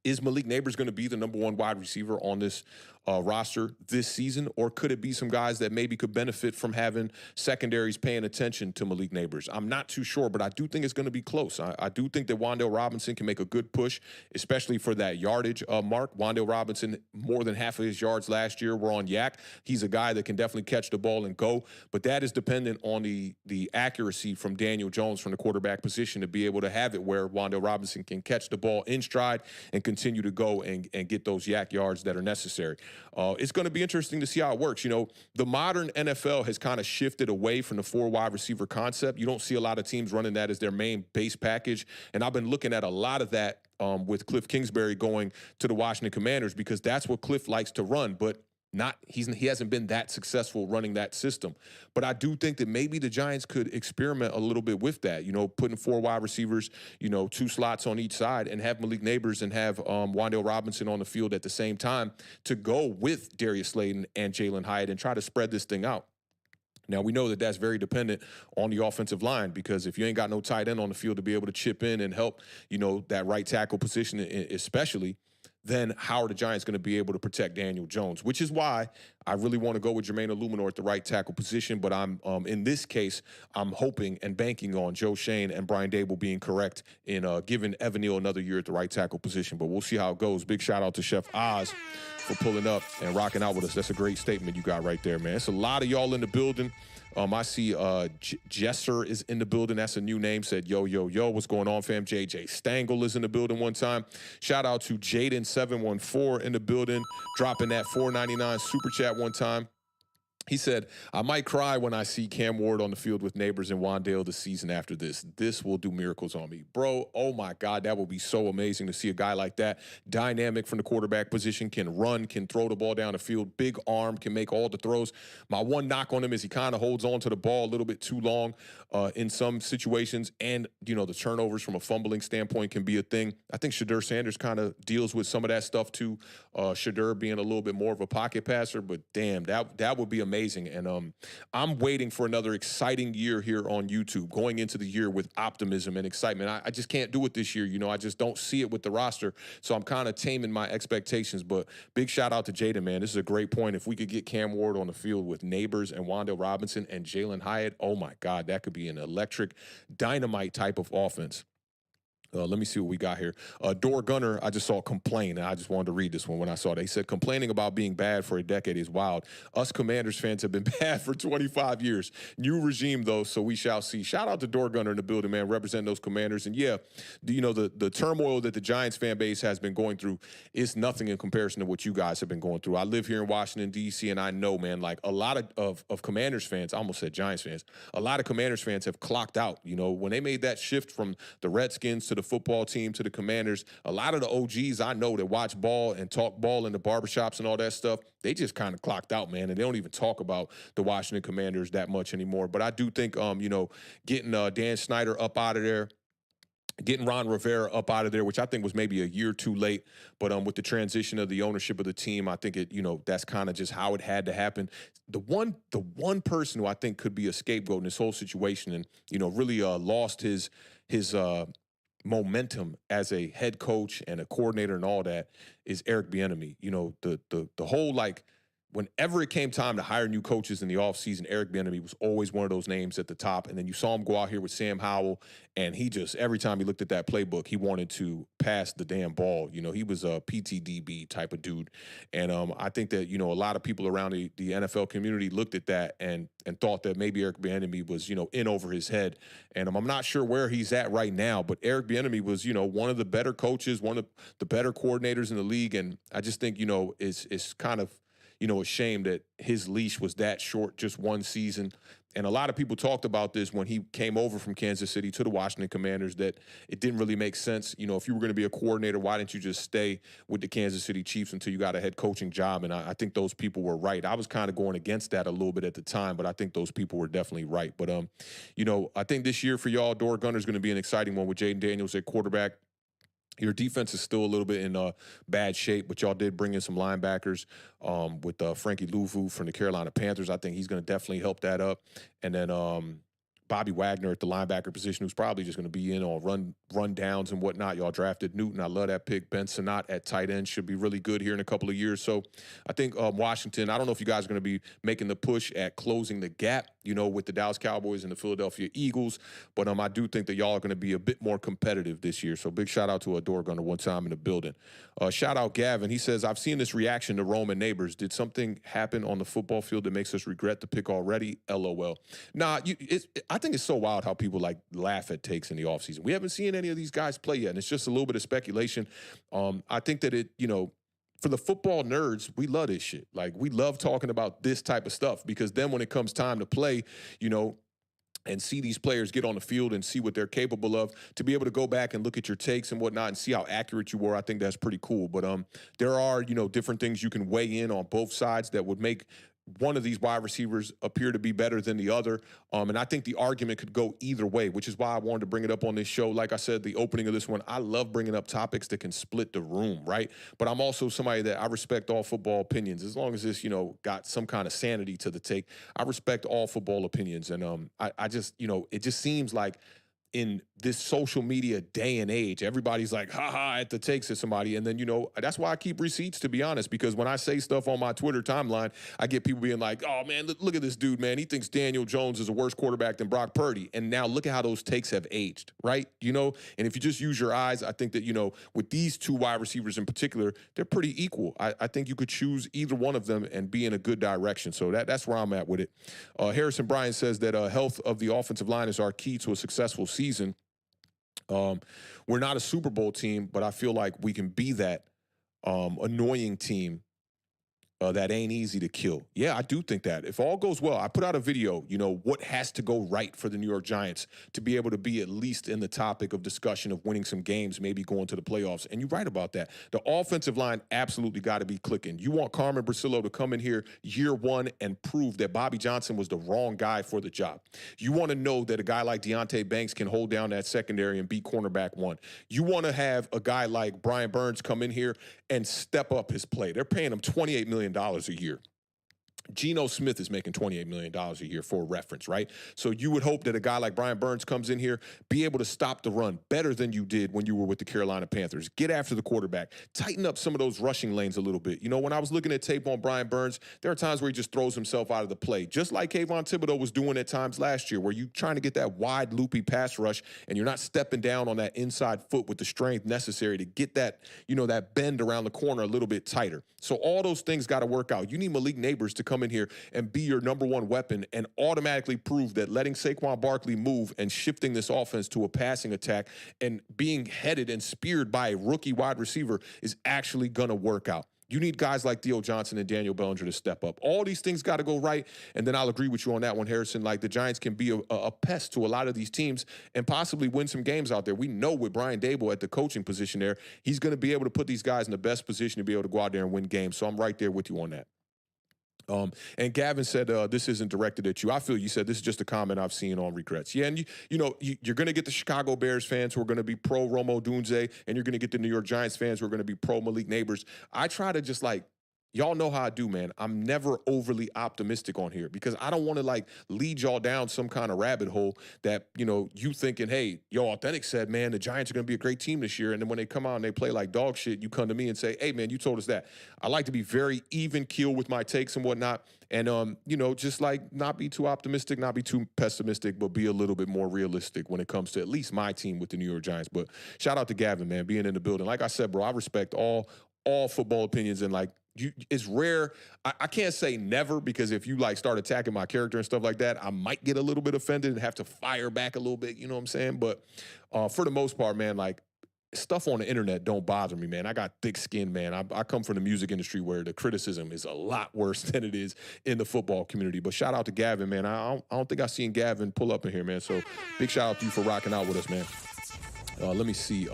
is Malik Nabers going to be the #1 wide receiver on this roster this season, or could it be some guys that maybe could benefit from having secondaries paying attention to Malik Nabers? I'm not too sure, but I do think it's going to be close. I do think that Wan'Dale Robinson can make a good push, especially for that yardage mark. Wan'Dale Robinson, more than half of his yards last year were on yak. He's a guy that can definitely catch the ball and go, but that is dependent on the accuracy from Daniel Jones from the quarterback position to be able to have it where Wan'Dale Robinson can catch the ball in stride and continue to go and get those yak yards that are necessary. It's going to be interesting to see how it works. The modern NFL has kind of shifted away from the 4 wide receiver concept. You don't see a lot of teams running that as their main base package. And I've been looking at a lot of that with Cliff Kingsbury going to the Washington Commanders because that's what Cliff likes to run. But he hasn't been that successful running that system. But I do think that maybe the Giants could experiment a little bit with that, putting 4 wide receivers, 2 slots on each side and have Malik Nabers and have Wan'Dale Robinson on the field at the same time to go with Darius Slayton and Jalen Hyatt and try to spread this thing out. Now, we know that that's very dependent on the offensive line because if you ain't got no tight end on the field to be able to chip in and help, that right tackle position especially, then how are the Giants going to be able to protect Daniel Jones? Which is why I really want to go with Jermaine Illuminor at the right tackle position, but I'm in this case, I'm hoping and banking on Joe Schoen and Brian Dable being correct in giving Evan Neal another year at the right tackle position, but we'll see how it goes. Big shout out to Chef Oz for pulling up and rocking out with us. That's a great statement you got right there, man. It's a lot of y'all in the building. I see Jesser is in the building. That's a new name. Said, yo, what's going on, fam? JJ Stangle is in the building one time. Shout out to Jaden714 in the building, dropping that $4.99 super chat one time. He said, I might cry when I see Cam Ward on the field with Nabers and Wan'Dale the season after this. This will do miracles on me. Bro, oh my God, that will be so amazing to see a guy like that. Dynamic from the quarterback position, can run, can throw the ball down the field, big arm, can make all the throws. My one knock on him is he kind of holds on to the ball a little bit too long in some situations. And, the turnovers from a fumbling standpoint can be a thing. I think Shadur Sanders kind of deals with some of that stuff too. Shadur being a little bit more of a pocket passer, but damn, that would be amazing amazing. And I'm waiting for another exciting year here on YouTube, going into the year with optimism and excitement. I just can't do it this year. You know, I just don't see it with the roster. So I'm kind of taming my expectations. But big shout out to Jaden, man. This is a great point. If we could get Cam Ward on the field with Nabers and Wan'Dale Robinson and Jalen Hyatt, oh my God, that could be an electric dynamite type of offense. Let me see what we got here. Door Gunner, I just saw complain, and I just wanted to read this one when I saw it. He said, complaining about being bad for a decade is wild. Us Commanders fans have been bad for 25 years. New regime, though, so we shall see. Shout out to Door Gunner in the building, man, representing those Commanders. And, yeah, the turmoil that the Giants fan base has been going through is nothing in comparison to what you guys have been going through. I live here in Washington, D.C., and I know, man, like a lot of Commanders fans, I almost said Giants fans, a lot of Commanders fans have clocked out. You know, when they made that shift from the Redskins to the football team to the Commanders, a lot of the OGs I know that watch ball and talk ball in the barbershops and all that stuff, they just kind of clocked out, man, and they don't even talk about the Washington Commanders that much anymore. But I do think, getting Dan Snyder up out of there, getting Ron Rivera up out of there, which I think was maybe a year too late, but with the transition of the ownership of the team, I think that's kind of just how it had to happen. The one person who I think could be a scapegoat in this whole situation and really lost his momentum as a head coach and a coordinator and all that is Eric Bieniemy. The whole, like, whenever it came time to hire new coaches in the offseason, Eric Bieniemy was always one of those names at the top. And then you saw him go out here with Sam Howell, and he just, every time he looked at that playbook, he wanted to pass the damn ball. He was a PTDB type of dude. And I think that, a lot of people around the NFL community looked at that and thought that maybe Eric Bieniemy was, in over his head. And I'm not sure where he's at right now, but Eric Bieniemy was, one of the better coaches, one of the better coordinators in the league. And I just think, it's kind of, a shame that his leash was that short, just one season. And a lot of people talked about this when he came over from Kansas City to the Washington Commanders, that it didn't really make sense. If you were going to be a coordinator, why didn't you just stay with the Kansas City Chiefs until you got a head coaching job? And I think those people were right. I was kind of going against that a little bit at the time, but I think those people were definitely right. But, I think this year for y'all, Door Gunner is going to be an exciting one with Jaden Daniels at quarterback. Your defense is still a little bit in bad shape, but y'all did bring in some linebackers with Frankie Louvu from the Carolina Panthers. I think he's going to definitely help that up. And then Bobby Wagner at the linebacker position, who's probably just going to be in on run downs and whatnot. Y'all drafted Newton. I love that pick. Ben Sinnott at tight end should be really good here in a couple of years. So I think Washington, I don't know if you guys are going to be making the push at closing the gap, with the Dallas Cowboys and the Philadelphia Eagles. But I do think that y'all are going to be a bit more competitive this year. So big shout out to a Door Gunner one time in the building. Shout out Gavin. He says, I've seen this reaction to Roman Nabers. Did something happen on the football field that makes us regret the pick already? LOL. Nah, I think it's so wild how people laugh at takes in the offseason. We haven't seen any of these guys play yet, and it's just a little bit of speculation. I think that for the football nerds, we love this shit. Like, we love talking about this type of stuff because then when it comes time to play, and see these players get on the field and see what they're capable of, to be able to go back and look at your takes and whatnot and see how accurate you were, I think that's pretty cool. But there are, different things you can weigh in on both sides that would make one of these wide receivers appear to be better than the other. And I think the argument could go either way, which is why I wanted to bring it up on this show. Like I said, the opening of this one, I love bringing up topics that can split the room, right? But I'm also somebody that I respect all football opinions. As long as this, got some kind of sanity to the take, I respect all football opinions. And I just, it just seems like in this social media day and age, everybody's like, ha at the takes of somebody. And then, that's why I keep receipts, to be honest, because when I say stuff on my Twitter timeline, I get people being like, oh, man, look at this dude, man. He thinks Daniel Jones is a worse quarterback than Brock Purdy. And now look at how those takes have aged, right? And if you just use your eyes, I think that, with these two wide receivers in particular, they're pretty equal. I think you could choose either one of them and be in a good direction. So that's where I'm at with it. Harrison Bryan says that health of the offensive line is our key to a successful season. We're not a Super Bowl team, but I feel like we can be that annoying team that ain't easy to kill. Yeah, I do think that. If all goes well, I put out a video, what has to go right for the New York Giants to be able to be at least in the topic of discussion of winning some games, maybe going to the playoffs. And you're right about that. The offensive line absolutely got to be clicking. You want Carmen Brasillo to come in here year one and prove that Bobby Johnson was the wrong guy for the job. You want to know that a guy like Deonte Banks can hold down that secondary and be cornerback one. You want to have a guy like Brian Burns come in here and step up his play. They're paying him $28 million a year. Geno Smith is making $28 million a year for reference, right? So you would hope that a guy like Brian Burns comes in here, be able to stop the run better than you did when you were with the Carolina Panthers. Get after the quarterback. Tighten up some of those rushing lanes a little bit. You know, when I was looking at tape on Brian Burns, there are times where he just throws himself out of the play, just like Kayvon Thibodeau was doing at times last year, where you're trying to get that wide, loopy pass rush, and you're not stepping down on that inside foot with the strength necessary to get that, you know, that bend around the corner a little bit tighter. So all those things got to work out. You need Malik Nabers to come in here and be your number one weapon and automatically prove that letting Saquon Barkley move and shifting this offense to a passing attack and being headed and speared by a rookie wide receiver is actually going to work out. You need guys like Theo Johnson and Daniel Bellinger to step up. All these things got to go right, and then I'll agree with you on that one, Harrison. Like, the Giants can be a pest to a lot of these teams and possibly win some games out there. We know with Brian Daboll at the coaching position there, he's going to be able to put these guys in the best position to be able to go out there and win games. So I'm right there with you on that. And Gavin said, this isn't directed at you. I feel you said this is just a comment I've seen on regrets. Yeah, and you're going to get the Chicago Bears fans who are going to be pro Odunze, and you're going to get the New York Giants fans who are going to be pro Malik Nabers. I try to just y'all know how I do, man. I'm never overly optimistic on here because I don't want to lead y'all down some kind of rabbit hole that, you thinking, hey, Awthentik said, man, the Giants are going to be a great team this year. And then when they come out and they play like dog shit, you come to me and say, hey, man, you told us that. I like to be very even keel with my takes and whatnot. And, just not be too optimistic, not be too pessimistic, but be a little bit more realistic when it comes to at least my team with the New York Giants. But shout out to Gavin, man, being in the building. Like I said, bro, I respect all football opinions, and it's rare. I can't say never, because if you start attacking my character and stuff like that, I might get a little bit offended and have to fire back a little bit. You know what I'm saying? But for the most part, man, stuff on the internet don't bother me, man. I got thick skin, man. I come from the music industry where the criticism is a lot worse than it is in the football community. But shout out to Gavin, man. I don't think I've seen Gavin pull up in here, man. So big shout out to you for rocking out with us, man. Let me see.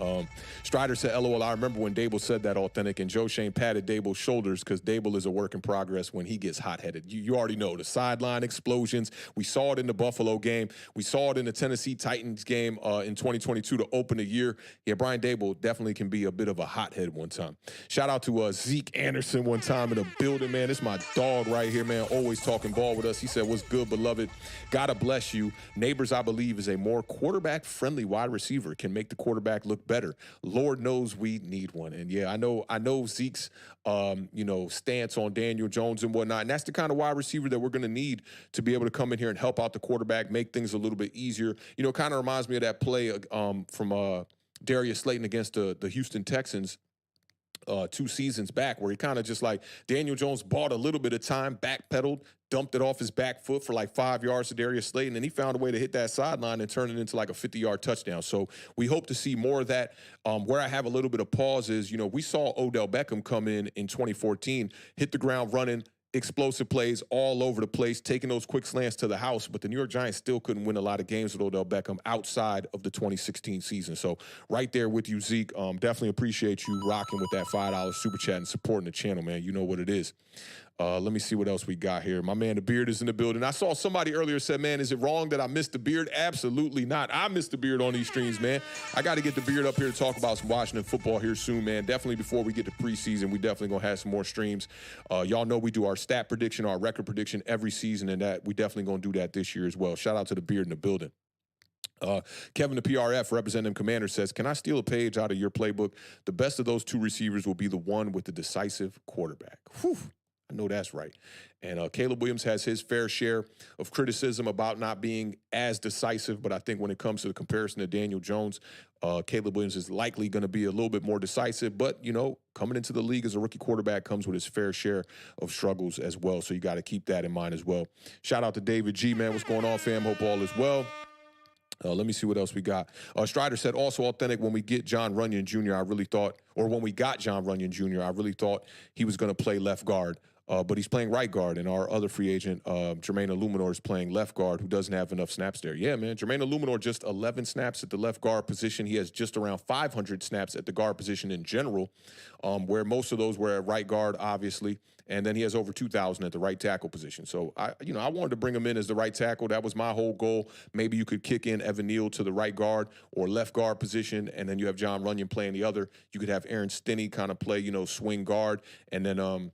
Strider said, LOL, I remember when Daboll said that, Awthentik, and Joe Shane patted Daboll's shoulders because Daboll is a work in progress when he gets hot-headed. You already know the sideline explosions. We saw it in the Buffalo game. We saw it in the Tennessee Titans game in 2022 to open the year. Yeah, Brian Daboll definitely can be a bit of a hothead one time. Shout out to Zeke Anderson one time in the building, man. This is my dog right here, man. Always talking ball with us. He said, what's good, beloved? Gotta bless you. Nabers, I believe, is a more quarterback-friendly wide receiver, can make the quarterback look better. Lord knows we need one. And yeah, I know Zeke's stance on Daniel Jones and whatnot, and that's the kind of wide receiver that we're going to need to be able to come in here and help out the quarterback, make things a little bit easier. Kind of reminds me of that play from Darius Slayton against the Houston Texans 2 seasons back, where he kind of just Daniel Jones bought a little bit of time, backpedaled, dumped it off his back foot for 5 yards to Darius Slayton, and he found a way to hit that sideline and turn it into a 50-yard touchdown. So we hope to see more of that. Where I have a little bit of pause is, we saw Odell Beckham come in 2014, hit the ground running, explosive plays all over the place, taking those quick slants to the house, but the New York Giants still couldn't win a lot of games with Odell Beckham outside of the 2016 season. So right there with you, Zeke. Definitely appreciate you rocking with that $5 super chat and supporting the channel, man. You know what it is. Let me see what else we got here. My man, the beard is in the building. I saw somebody earlier said, man, is it wrong that I missed the beard? Absolutely not. I missed the beard on these streams, man. I got to get the beard up here to talk about some Washington football here soon, man. Definitely before we get to preseason, we definitely going to have some more streams. Y'all know we do our stat prediction, our record prediction every season, and that we definitely going to do that this year as well. Shout out to the beard in the building. Kevin, the PRF, Representative Commander, says, can I steal a page out of your playbook? The best of those 2 receivers will be the one with the decisive quarterback. Whew. I know that's right. And Caleb Williams has his fair share of criticism about not being as decisive, but I think when it comes to the comparison to Daniel Jones, Caleb Williams is likely going to be a little bit more decisive, but, coming into the league as a rookie quarterback comes with his fair share of struggles as well, so you got to keep that in mind as well. Shout out to David G, man. What's going on, fam? Hope all is well. Let me see what else we got. Strider said, also Awthentik, when we get John Runyon Jr., when we got John Runyon Jr., I really thought he was going to play left guard. But he's playing right guard, and our other free agent, Jermaine Illuminor, is playing left guard, who doesn't have enough snaps there. Yeah, man, Jermaine Illuminor just 11 snaps at the left guard position. He has just around 500 snaps at the guard position in general, where most of those were at right guard, obviously, and then he has over 2,000 at the right tackle position. So, I wanted to bring him in as the right tackle. That was my whole goal. Maybe you could kick in Evan Neal to the right guard or left guard position, and then you have John Runyon playing the other. You could have Aaron Stinney kind of play, swing guard, and then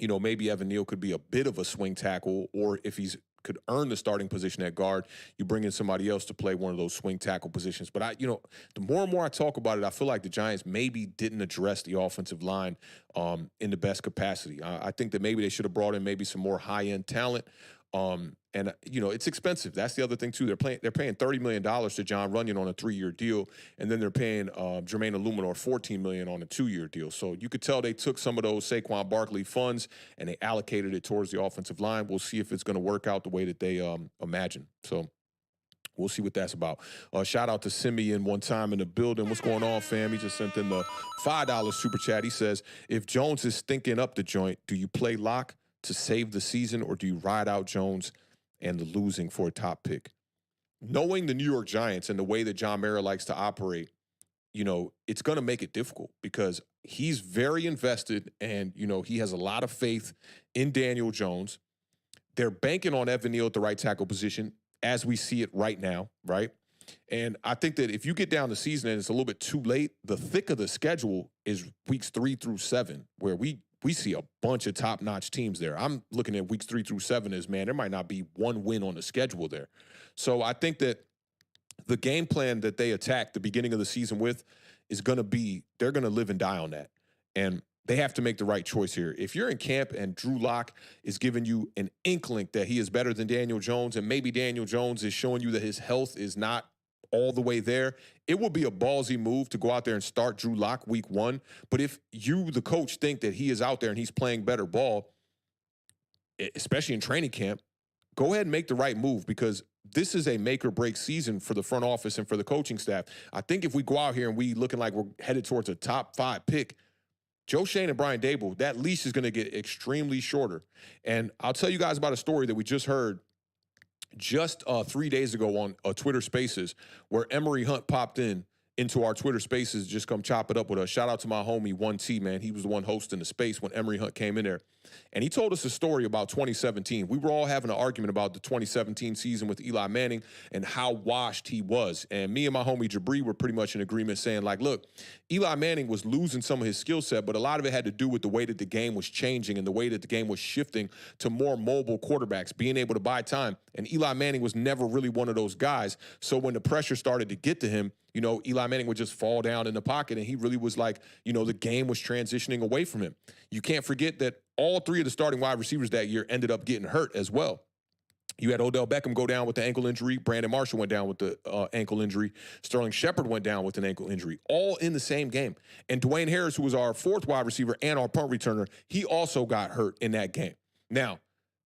maybe Evan Neal could be a bit of a swing tackle, or if he's could earn the starting position at guard, you bring in somebody else to play one of those swing tackle positions. But the more and more I talk about it, I feel like the Giants maybe didn't address the offensive line in the best capacity. I think that maybe they should have brought in maybe some more high-end talent. And it's expensive. That's the other thing too. They're paying $30 million to John Runyon on a 3-year deal, and then they're paying Jermaine Illuminor $14 million on a 2-year deal. So you could tell they took some of those Saquon Barkley funds and they allocated it towards the offensive line. We'll see if it's going to work out the way that they imagine. So we'll see what that's about. Shout out to Simeon one time in the building. What's going on, fam? He just sent in the $5 super chat. He says, if Jones is stinking up the joint, do you play lock to save the season, or do you ride out Jones and the losing for a top pick? Knowing the New York Giants and the way that John Mara likes to operate, it's going to make it difficult because he's very invested and, he has a lot of faith in Daniel Jones. They're banking on Evan Neal at the right tackle position as we see it right now, right? And I think that if you get down the season and it's a little bit too late, the thick of the schedule is weeks 3 through 7, where we see a bunch of top-notch teams there. I'm looking at weeks 3 through 7 as, man, there might not be one win on the schedule there. So I think that the game plan that they attack the beginning of the season with is going to be, they're going to live and die on that. And they have to make the right choice here. If you're in camp and Drew Lock is giving you an inkling that he is better than Daniel Jones, and maybe Daniel Jones is showing you that his health is not all the way there, it would be a ballsy move to go out there and start Drew Lock week 1. But if you, the coach, think that he is out there and he's playing better ball, especially in training camp, go ahead and make the right move, because this is a make or break season for the front office and for the coaching staff. I think if we go out here and we looking like we're headed towards a top 5 pick, Joe Schoen and Brian Dable, that leash is going to get extremely shorter. And I'll tell you guys about a story that we just heard just 3 days ago on Twitter Spaces, where Emory Hunt popped into our Twitter Spaces, just come chop it up with us. Shout out to my homie 1T, man. He was the one hosting the space when Emory Hunt came in there. And he told us a story about 2017. We were all having an argument about the 2017 season with Eli Manning and how washed he was. And me and my homie Jabri were pretty much in agreement saying, like, look, Eli Manning was losing some of his skill set, but a lot of it had to do with the way that the game was changing and the way that the game was shifting to more mobile quarterbacks, being able to buy time. And Eli Manning was never really one of those guys. So when the pressure started to get to him, Eli Manning would just fall down in the pocket, and he really was like, the game was transitioning away from him. You can't forget that all 3 of the starting wide receivers that year ended up getting hurt as well. You had Odell Beckham go down with the ankle injury. Brandon Marshall went down with the ankle injury. Sterling Shepard went down with an ankle injury, all in the same game. And Dwayne Harris, who was our 4th wide receiver and our punt returner, he also got hurt in that game. Now,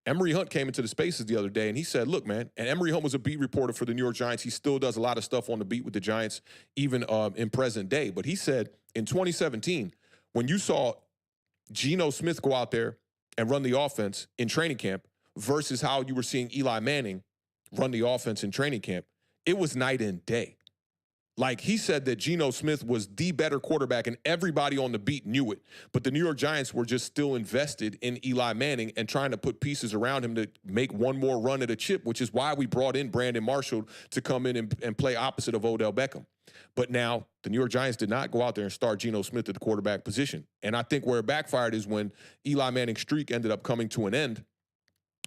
Emory Hunt came into the Spaces the other day, and he said, look, man, and Emory Hunt was a beat reporter for the New York Giants. He still does a lot of stuff on the beat with the Giants, even in present day. But he said in 2017, when you saw Geno Smith go out there and run the offense in training camp versus how you were seeing Eli Manning run the offense in training camp, it was night and day. Like, he said that Geno Smith was the better quarterback, and everybody on the beat knew it. But the New York Giants were just still invested in Eli Manning and trying to put pieces around him to make one more run at a chip, which is why we brought in Brandon Marshall to come in and play opposite of Odell Beckham. But now the New York Giants did not go out there and start Geno Smith at the quarterback position. And I think where it backfired is when Eli Manning's streak ended up coming to an end.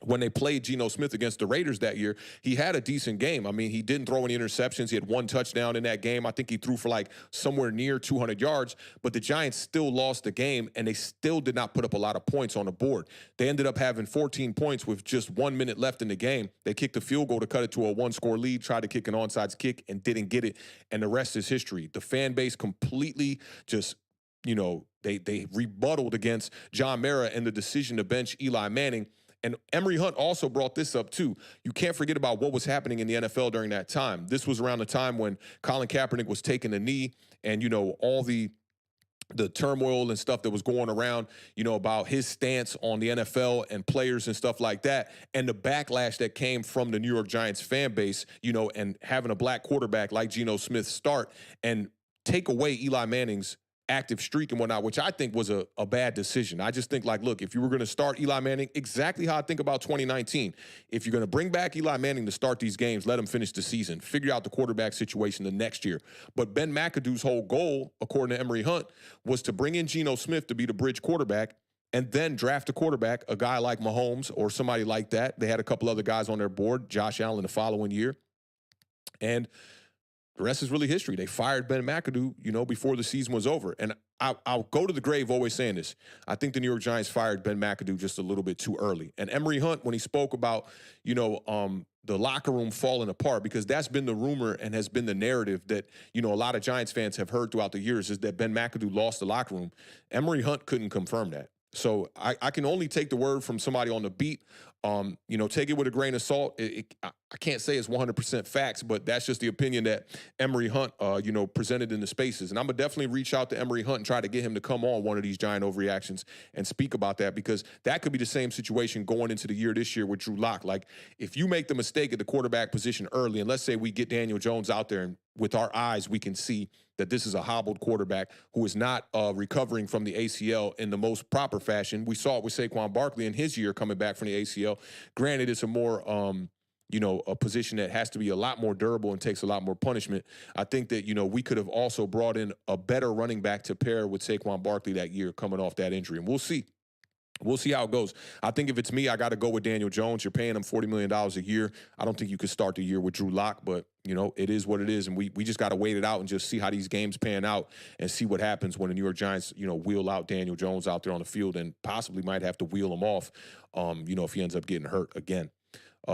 When they played Geno Smith against the Raiders that year, he had a decent game. I mean, he didn't throw any interceptions. He had 1 touchdown in that game. I think he threw for like somewhere near 200 yards, but the Giants still lost the game, and they still did not put up a lot of points on the board. They ended up having 14 points with just 1 minute left in the game. They kicked a field goal to cut it to a 1-score lead, tried to kick an onside kick, and didn't get it, and the rest is history. The fan base completely just they rebutted against John Mara and the decision to bench Eli Manning. And Emory Hunt also brought this up, too. You can't forget about what was happening in the NFL during that time. This was around the time when Colin Kaepernick was taking a knee, and, all the turmoil and stuff that was going around, about his stance on the NFL and players and stuff like that, and the backlash that came from the New York Giants fan base, and having a black quarterback like Geno Smith start and take away Eli Manning's active streak and whatnot, which I think was a bad decision. I just think, like, look, if you were going to start Eli Manning, exactly how I think about 2019, if you're going to bring back Eli Manning to start these games, let him finish the season, figure out the quarterback situation the next year. But Ben McAdoo's whole goal, according to Emory Hunt, was to bring in Geno Smith to be the bridge quarterback and then draft a quarterback, a guy like Mahomes or somebody like that. They had a couple other guys on their board, Josh Allen the following year. And the rest is really history. They fired Ben McAdoo, before the season was over. And I'll go to the grave always saying this. I think the New York Giants fired Ben McAdoo just a little bit too early. And Emory Hunt, when he spoke about, the locker room falling apart, because that's been the rumor and has been the narrative that, a lot of Giants fans have heard throughout the years, is that Ben McAdoo lost the locker room. Emory Hunt couldn't confirm that. So I can only take the word from somebody on the beat. Take it with a grain of salt. I can't say it's 100% facts, but that's just the opinion that Emory Hunt, presented in the spaces. And I'm going to definitely reach out to Emory Hunt and try to get him to come on one of these Giant Overreactions and speak about that, because that could be the same situation going into the year this year with Drew Lock. Like, if you make the mistake at the quarterback position early, and let's say we get Daniel Jones out there and with our eyes we can see that this is a hobbled quarterback who is not recovering from the ACL in the most proper fashion. We saw it with Saquon Barkley in his year coming back from the ACL. Granted, it's a more, a position that has to be a lot more durable and takes a lot more punishment. I think that, we could have also brought in a better running back to pair with Saquon Barkley that year coming off that injury. And we'll see. We'll see how it goes. I think if it's me, I got to go with Daniel Jones. You're paying him $40 million a year. I don't think you could start the year with Drew Lock, but, it is what it is. And we just got to wait it out and just see how these games pan out and see what happens when the New York Giants, wheel out Daniel Jones out there on the field, and possibly might have to wheel him off, if he ends up getting hurt again.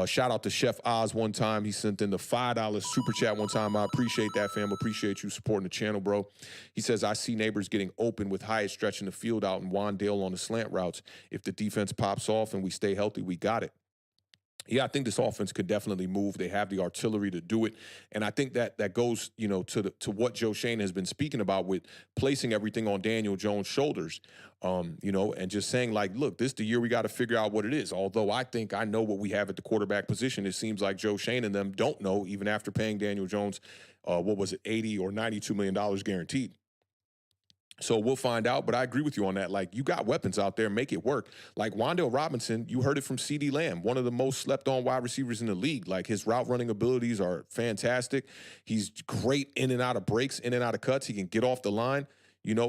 Shout out to Chef Oz one time. He sent in the $5 super chat one time. I appreciate that, fam. Appreciate you supporting the channel, bro. He says, I see Nabers getting open with Hyatt stretching the field out and Wandale on the slant routes. If the defense pops off and we stay healthy, we got it. Yeah, I think this offense could definitely move. They have the artillery to do it. And I think that goes, to what Joe Schoen has been speaking about with placing everything on Daniel Jones' shoulders, and just saying, like, look, this is the year we got to figure out what it is. Although I think I know what we have at the quarterback position. It seems like Joe Schoen and them don't know, even after paying Daniel Jones, $80 or $92 million guaranteed. So we'll find out, but I agree with you on that. Like, you got weapons out there, make it work. Like Wandale Robinson, you heard it from CeeDee Lamb, one of the most slept-on wide receivers in the league. Like, his route running abilities are fantastic. He's great in and out of breaks, in and out of cuts. He can get off the line.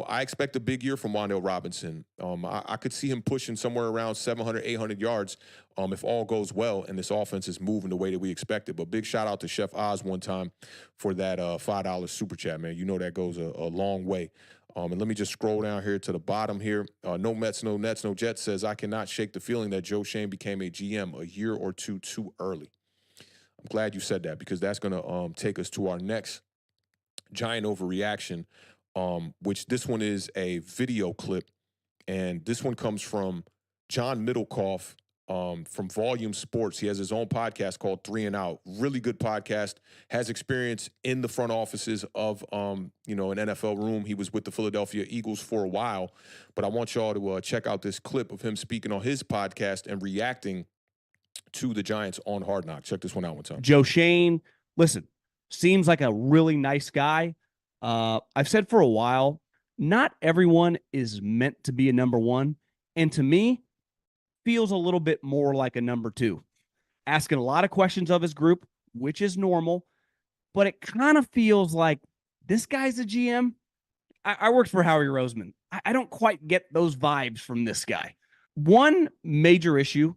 I expect a big year from Wandale Robinson. I could see him pushing somewhere around 700, 800 yards if all goes well and this offense is moving the way that we expected. But big shout out to Chef Oz one time for that $5 super chat, man. That goes a long way. And let me just scroll down here to the bottom here. No Mets, no Nets, no Jets says, I cannot shake the feeling that Joe Schoen became a GM a year or two too early. I'm glad you said that, because that's going to take us to our next Giant Overreaction, which this one is a video clip. And this one comes from John Middlecoff from Volume Sports. He has his own podcast called 3 and Out. Really good podcast. Has experience in the front offices of, an NFL room. He was with the Philadelphia Eagles for a while. But I want y'all to check out this clip of him speaking on his podcast and reacting to the Giants on Hard Knocks. Check this one out one time. Joe Schoen, listen, seems like a really nice guy. I've said for a while, not everyone is meant to be a number one. And to me, feels a little bit more like a number two. Asking a lot of questions of his group, which is normal, but it kind of feels like this guy's a GM. I worked for Howie Roseman. I don't quite get those vibes from this guy. One major issue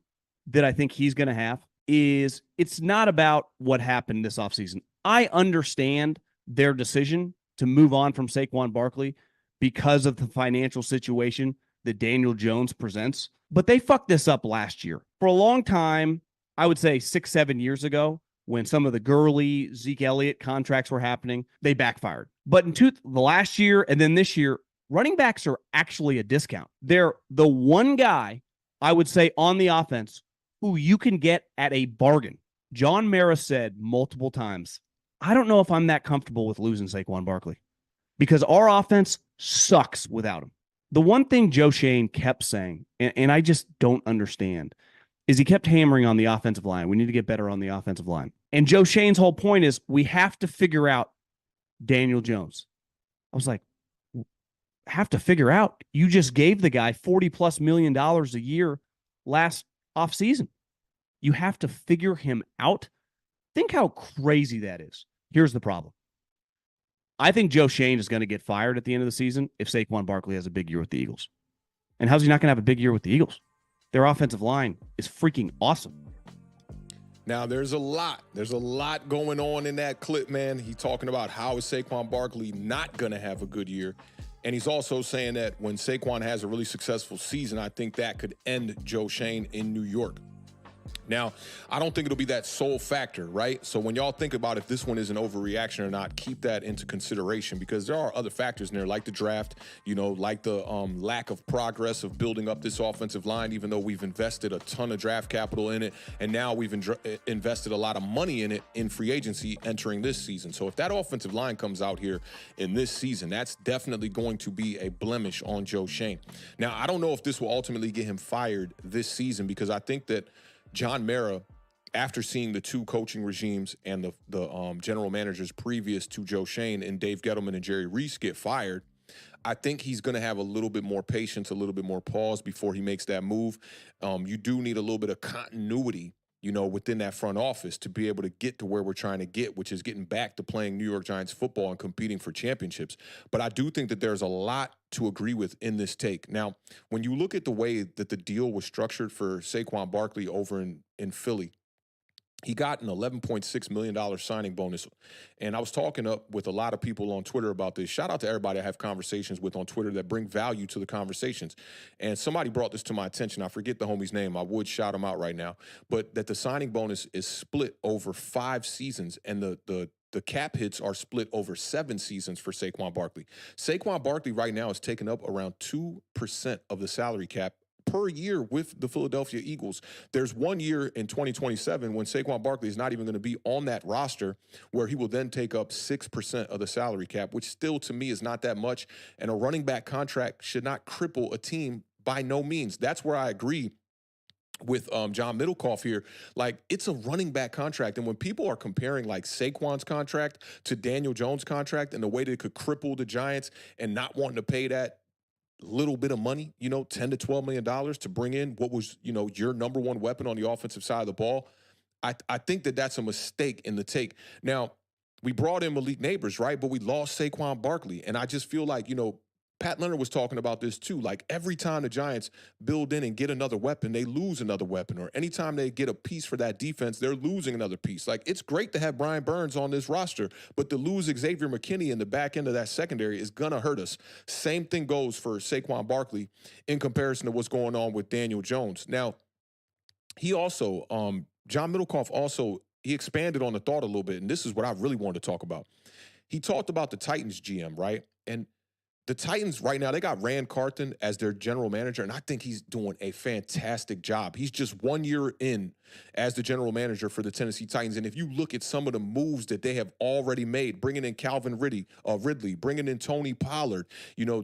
that I think he's going to have is it's not about what happened this offseason. I understand their decision to move on from Saquon Barkley because of the financial situation that Daniel Jones presents. But they fucked this up last year. For a long time, I would say 6-7 years ago, when some of the Gurley, Zeke Elliott contracts were happening, they backfired. But in the last year and then this year, running backs are actually a discount. They're the one guy, I would say, on the offense who you can get at a bargain. John Mara said multiple times, I don't know if I'm that comfortable with losing Saquon Barkley because our offense sucks without him. The one thing Joe Schoen kept saying, and I just don't understand, is he kept hammering on the offensive line. We need to get better on the offensive line. And Joe Schoen's whole point is we have to figure out Daniel Jones. I was like, have to figure out? You just gave the guy $40+ million a year last offseason. You have to figure him out. Think how crazy that is. Here's the problem. I think Joe Schoen is going to get fired at the end of the season if Saquon Barkley has a big year with the Eagles. And how's he not going to have a big year with the Eagles? Their offensive line is freaking awesome. Now, there's a lot going on in that clip, man. He's talking about how is Saquon Barkley not going to have a good year. And he's also saying that when Saquon has a really successful season, I think that could end Joe Schoen in New York. Now, I don't think it'll be that sole factor, right? So when y'all think about if this one is an overreaction or not, keep that into consideration because there are other factors in there like the draft, like the lack of progress of building up this offensive line, even though we've invested a ton of draft capital in it. And now we've invested a lot of money in it in free agency entering this season. So if that offensive line comes out here in this season, that's definitely going to be a blemish on Joe Schoen. Now, I don't know if this will ultimately get him fired this season because I think that John Mara, after seeing the two coaching regimes and the general managers previous to Joe Schoen and Dave Gettleman and Jerry Reese get fired, I think he's going to have a little bit more patience, a little bit more pause before he makes that move. You do need a little bit of continuity, within that front office to be able to get to where we're trying to get, which is getting back to playing New York Giants football and competing for championships. But I do think that there's a lot to agree with in this take. Now, when you look at the way that the deal was structured for Saquon Barkley over in Philly, he got an $11.6 million signing bonus. And I was talking up with a lot of people on Twitter about this. Shout out to everybody I have conversations with on Twitter that bring value to the conversations. And somebody brought this to my attention. I forget the homie's name. I would shout him out right now. But that the signing bonus is split over 5 seasons and the cap hits are split over 7 seasons for Saquon Barkley. Saquon Barkley right now is taking up around 2% of the salary cap per year with the Philadelphia Eagles. There's 1 year in 2027 when Saquon Barkley is not even going to be on that roster where he will then take up 6% of the salary cap, which still to me is not that much. And a running back contract should not cripple a team by no means. That's where I agree with John Middlecoff here. Like, it's a running back contract. And when people are comparing like Saquon's contract to Daniel Jones' contract and the way that it could cripple the Giants and not wanting to pay that little bit of money, $10 to $12 million to bring in what was, your number one weapon on the offensive side of the ball. I think that that's a mistake in the take. Now, we brought in Malik Nabers, right? But we lost Saquon Barkley. And I just feel like, Pat Leonard was talking about this too. Like every time the Giants build in and get another weapon, they lose another weapon. Or anytime they get a piece for that defense, they're losing another piece. Like it's great to have Brian Burns on this roster, but to lose Xavier McKinney in the back end of that secondary is going to hurt us. Same thing goes for Saquon Barkley in comparison to what's going on with Daniel Jones. Now, he also, John Middlecoff also, he expanded on the thought a little bit, and this is what I really wanted to talk about. He talked about the Titans GM, right? And the Titans right now, they got Rand Carthon as their general manager, and I think he's doing a fantastic job. He's just 1 year in as the general manager for the Tennessee Titans, and if you look at some of the moves that they have already made, bringing in Calvin Ridley, bringing in Tony Pollard,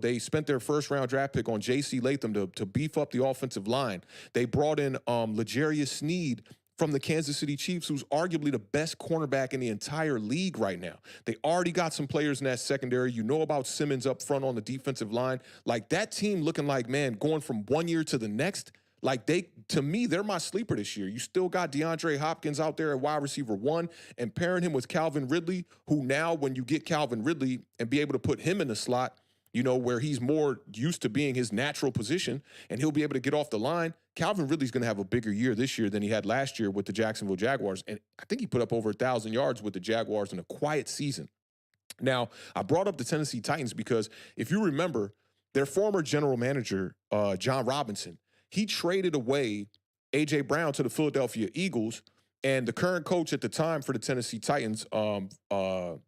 they spent their first-round draft pick on J.C. Latham to beef up the offensive line. They brought in L'Jarius Sneed from the Kansas City Chiefs, who's arguably the best cornerback in the entire league right now. They already got some players in that secondary. You know about Simmons up front on the defensive line. Like that team looking like, man, going from 1 year to the next, like to me, they're my sleeper this year. You still got DeAndre Hopkins out there at wide receiver 1 and pairing him with Calvin Ridley, who now when you get Calvin Ridley and be able to put him in the slot, where he's more used to being his natural position and he'll be able to get off the line. Calvin Ridley's going to have a bigger year this year than he had last year with the Jacksonville Jaguars. And I think he put up over 1,000 yards with the Jaguars in a quiet season. Now, I brought up the Tennessee Titans because if you remember, their former general manager, John Robinson, he traded away A.J. Brown to the Philadelphia Eagles. And the current coach at the time for the Tennessee Titans, Vrabel,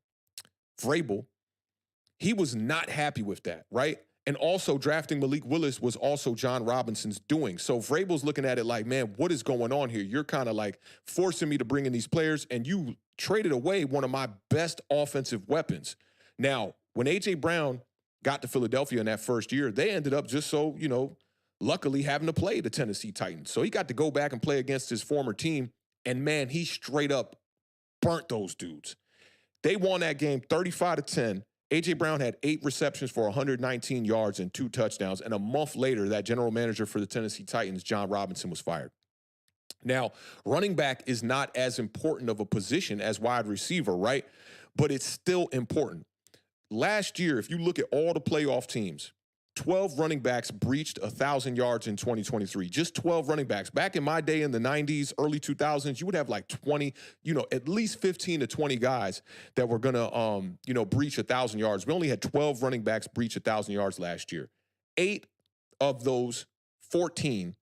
he was not happy with that, right? And also drafting Malik Willis was also John Robinson's doing. So Vrabel's looking at it like, man, what is going on here? You're kind of like forcing me to bring in these players, and you traded away one of my best offensive weapons. Now, when A.J. Brown got to Philadelphia in that first year, they ended up just so, luckily having to play the Tennessee Titans. So he got to go back and play against his former team, and man, he straight up burnt those dudes. They won that game 35-10. A.J. Brown had 8 receptions for 119 yards and 2 touchdowns. And a month later, that general manager for the Tennessee Titans, John Robinson, was fired. Now, running back is not as important of a position as wide receiver, right? But it's still important. Last year, if you look at all the playoff teams, 12 running backs breached 1,000 yards in 2023. Just 12 running backs. Back in my day in the 90s, early 2000s, you would have like 20, at least 15 to 20 guys that were going to, breach 1,000 yards. We only had 12 running backs breach 1,000 yards last year. 8 of those 14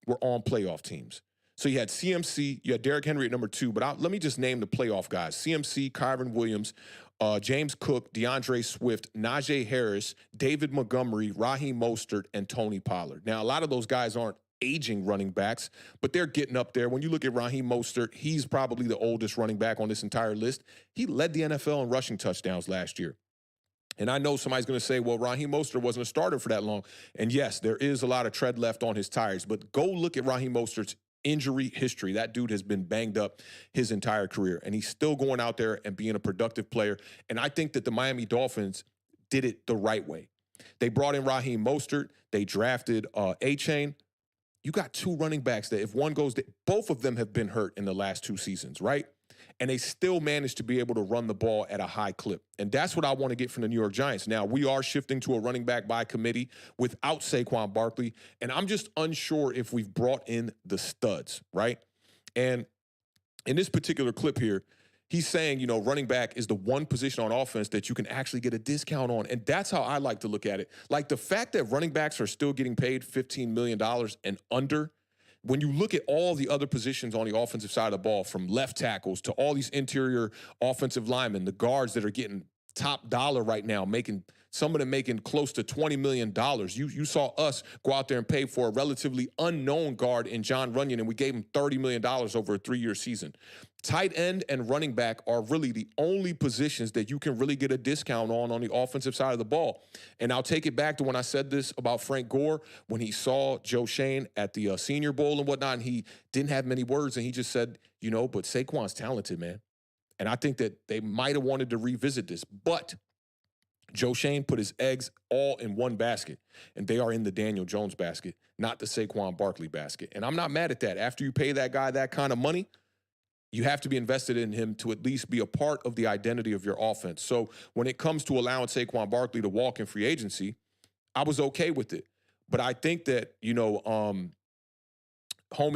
were on playoff teams. So you had CMC, you had Derrick Henry at number 2, but let me just name the playoff guys. CMC, Kyron Williams, James Cook, DeAndre Swift, Najee Harris, David Montgomery, Raheem Mostert, and Tony Pollard. Now, a lot of those guys aren't aging running backs, but they're getting up there. When you look at Raheem Mostert, he's probably the oldest running back on this entire list. He led the NFL in rushing touchdowns last year. And I know somebody's going to say, well, Raheem Mostert wasn't a starter for that long. And yes, there is a lot of tread left on his tires, but go look at Raheem Mostert's injury history. That dude has been banged up his entire career, and he's still going out there and being a productive player. And I think that the Miami Dolphins did it the right way. They brought in Raheem Mostert. They drafted A-Chain. You got 2 running backs that if one goes, both of them have been hurt in the last 2 seasons, right? And they still managed to be able to run the ball at a high clip. And that's what I want to get from the New York Giants. Now, we are shifting to a running back by committee without Saquon Barkley. And I'm just unsure if we've brought in the studs, right? And in this particular clip here, he's saying, running back is the one position on offense that you can actually get a discount on. And that's how I like to look at it. Like the fact that running backs are still getting paid $15 million and under, when you look at all the other positions on the offensive side of the ball, from left tackles to all these interior offensive linemen, the guards that are getting top dollar right now, some of them making close to $20 million. You saw us go out there and pay for a relatively unknown guard in John Runyon, and we gave him $30 million over a 3-year season. Tight end and running back are really the only positions that you can really get a discount on the offensive side of the ball. And I'll take it back to when I said this about Frank Gore, when he saw Joe Schoen at the Senior Bowl and whatnot, and he didn't have many words, and he just said, but Saquon's talented, man. And I think that they might have wanted to revisit this, but Joe Schoen put his eggs all in one basket, and they are in the Daniel Jones basket, not the Saquon Barkley basket. And I'm not mad at that. After you pay that guy that kind of money, you have to be invested in him to at least be a part of the identity of your offense. So when it comes to allowing Saquon Barkley to walk in free agency, I was okay with it. But I think that, homie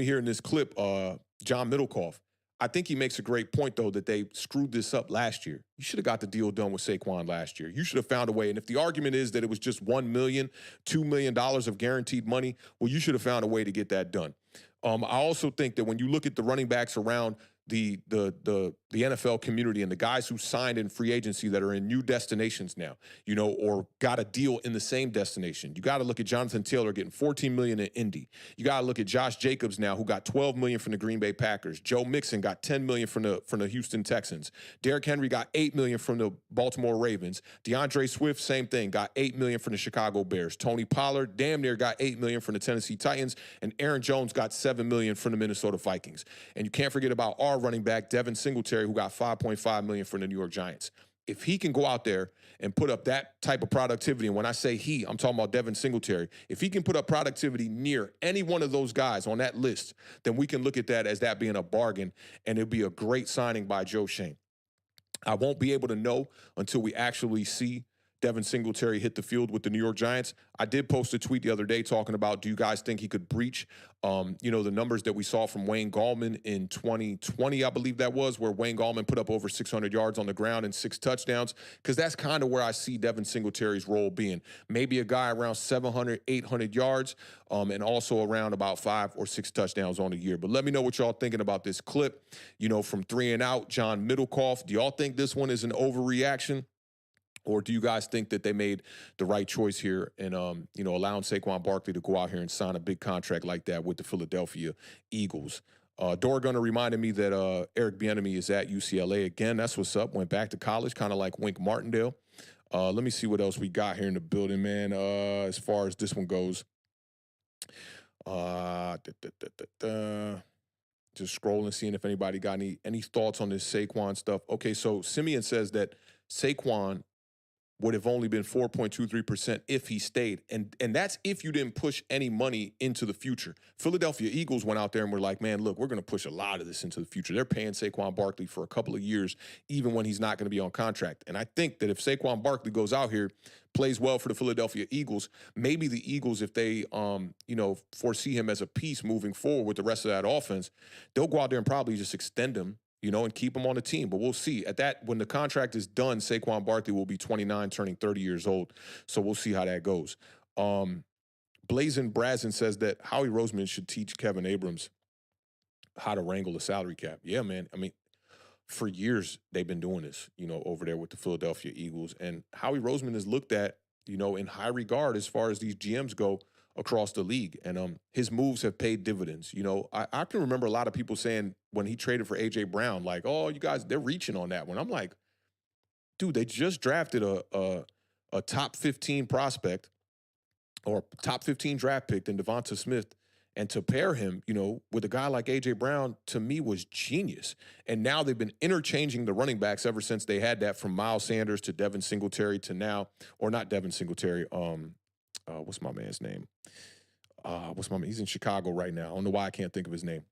here in this clip, John Middlecoff, I think he makes a great point, though, that they screwed this up last year. You should have got the deal done with Saquon last year. You should have found a way. And if the argument is that it was just $1 million, $2 million of guaranteed money, well, you should have found a way to get that done. I also think that when you look at the running backs around the NFL community and the guys who signed in free agency that are in new destinations now, or got a deal in the same destination. You got to look at Jonathan Taylor getting $14 million in Indy. You got to look at Josh Jacobs now, who got $12 million from the Green Bay Packers. Joe Mixon got $10 million from the Houston Texans. Derrick Henry got $8 million from the Baltimore Ravens. DeAndre Swift, same thing, got $8 million from the Chicago Bears. Tony Pollard damn near got $8 million from the Tennessee Titans, and Aaron Jones got $7 million from the Minnesota Vikings. And you can't forget about our running back, Devin Singletary, who got $5.5 million from the New York Giants. If he can go out there and put up that type of productivity, and when I say he, I'm talking about Devin Singletary, if he can put up productivity near any one of those guys on that list, then we can look at that as that being a bargain, and it'll be a great signing by Joe Schoen. I won't be able to know until we actually see Devin Singletary hit the field with the New York Giants. I did post a tweet the other day talking about, do you guys think he could breach, the numbers that we saw from Wayne Gallman in 2020, I believe that was, where Wayne Gallman put up over 600 yards on the ground and 6 touchdowns? Because that's kind of where I see Devin Singletary's role being. Maybe a guy around 700, 800 yards, and also around about 5 or 6 touchdowns on the year. But let me know what y'all thinking about this clip, from 3 and Out, John Middlecoff. Do y'all think this one is an overreaction? Or do you guys think that they made the right choice here and, allowing Saquon Barkley to go out here and sign a big contract like that with the Philadelphia Eagles? Dorgunner reminded me that Eric Bieniemy is at UCLA again. That's what's up. Went back to college, kind of like Wink Martindale. Let me see what else we got here in the building, man, as far as this one goes. Just scrolling, seeing if anybody got any thoughts on this Saquon stuff. Okay, so Simeon says that Saquon would have only been 4.23% if he stayed. And that's if you didn't push any money into the future. Philadelphia Eagles went out there and were like, man, look, we're going to push a lot of this into the future. They're paying Saquon Barkley for a couple of years, even when he's not going to be on contract. And I think that if Saquon Barkley goes out here, plays well for the Philadelphia Eagles, maybe the Eagles, if they, foresee him as a piece moving forward with the rest of that offense, they'll go out there and probably just extend him, and keep him on the team. But we'll see. At that, when the contract is done, Saquon Barkley will be 29, turning 30 years old. So we'll see how that goes. Blazin Brazen says that Howie Roseman should teach Kevin Abrams how to wrangle the salary cap. Yeah, man. I mean, for years they've been doing this, over there with the Philadelphia Eagles. And Howie Roseman is looked at, in high regard as far as these GMs go across the league. And his moves have paid dividends. I can remember a lot of people saying when he traded for A.J. Brown, like, oh, you guys, they're reaching on that one. I'm like, dude, they just drafted a top 15 prospect or top 15 draft pick in Devonta Smith. And to pair him, with a guy like A.J. Brown, to me, was genius. And now they've been interchanging the running backs ever since they had that, from Miles Sanders to Devin Singletary to now, or not Devin Singletary, what's my man's name? He's in Chicago right now. I don't know why I can't think of his name.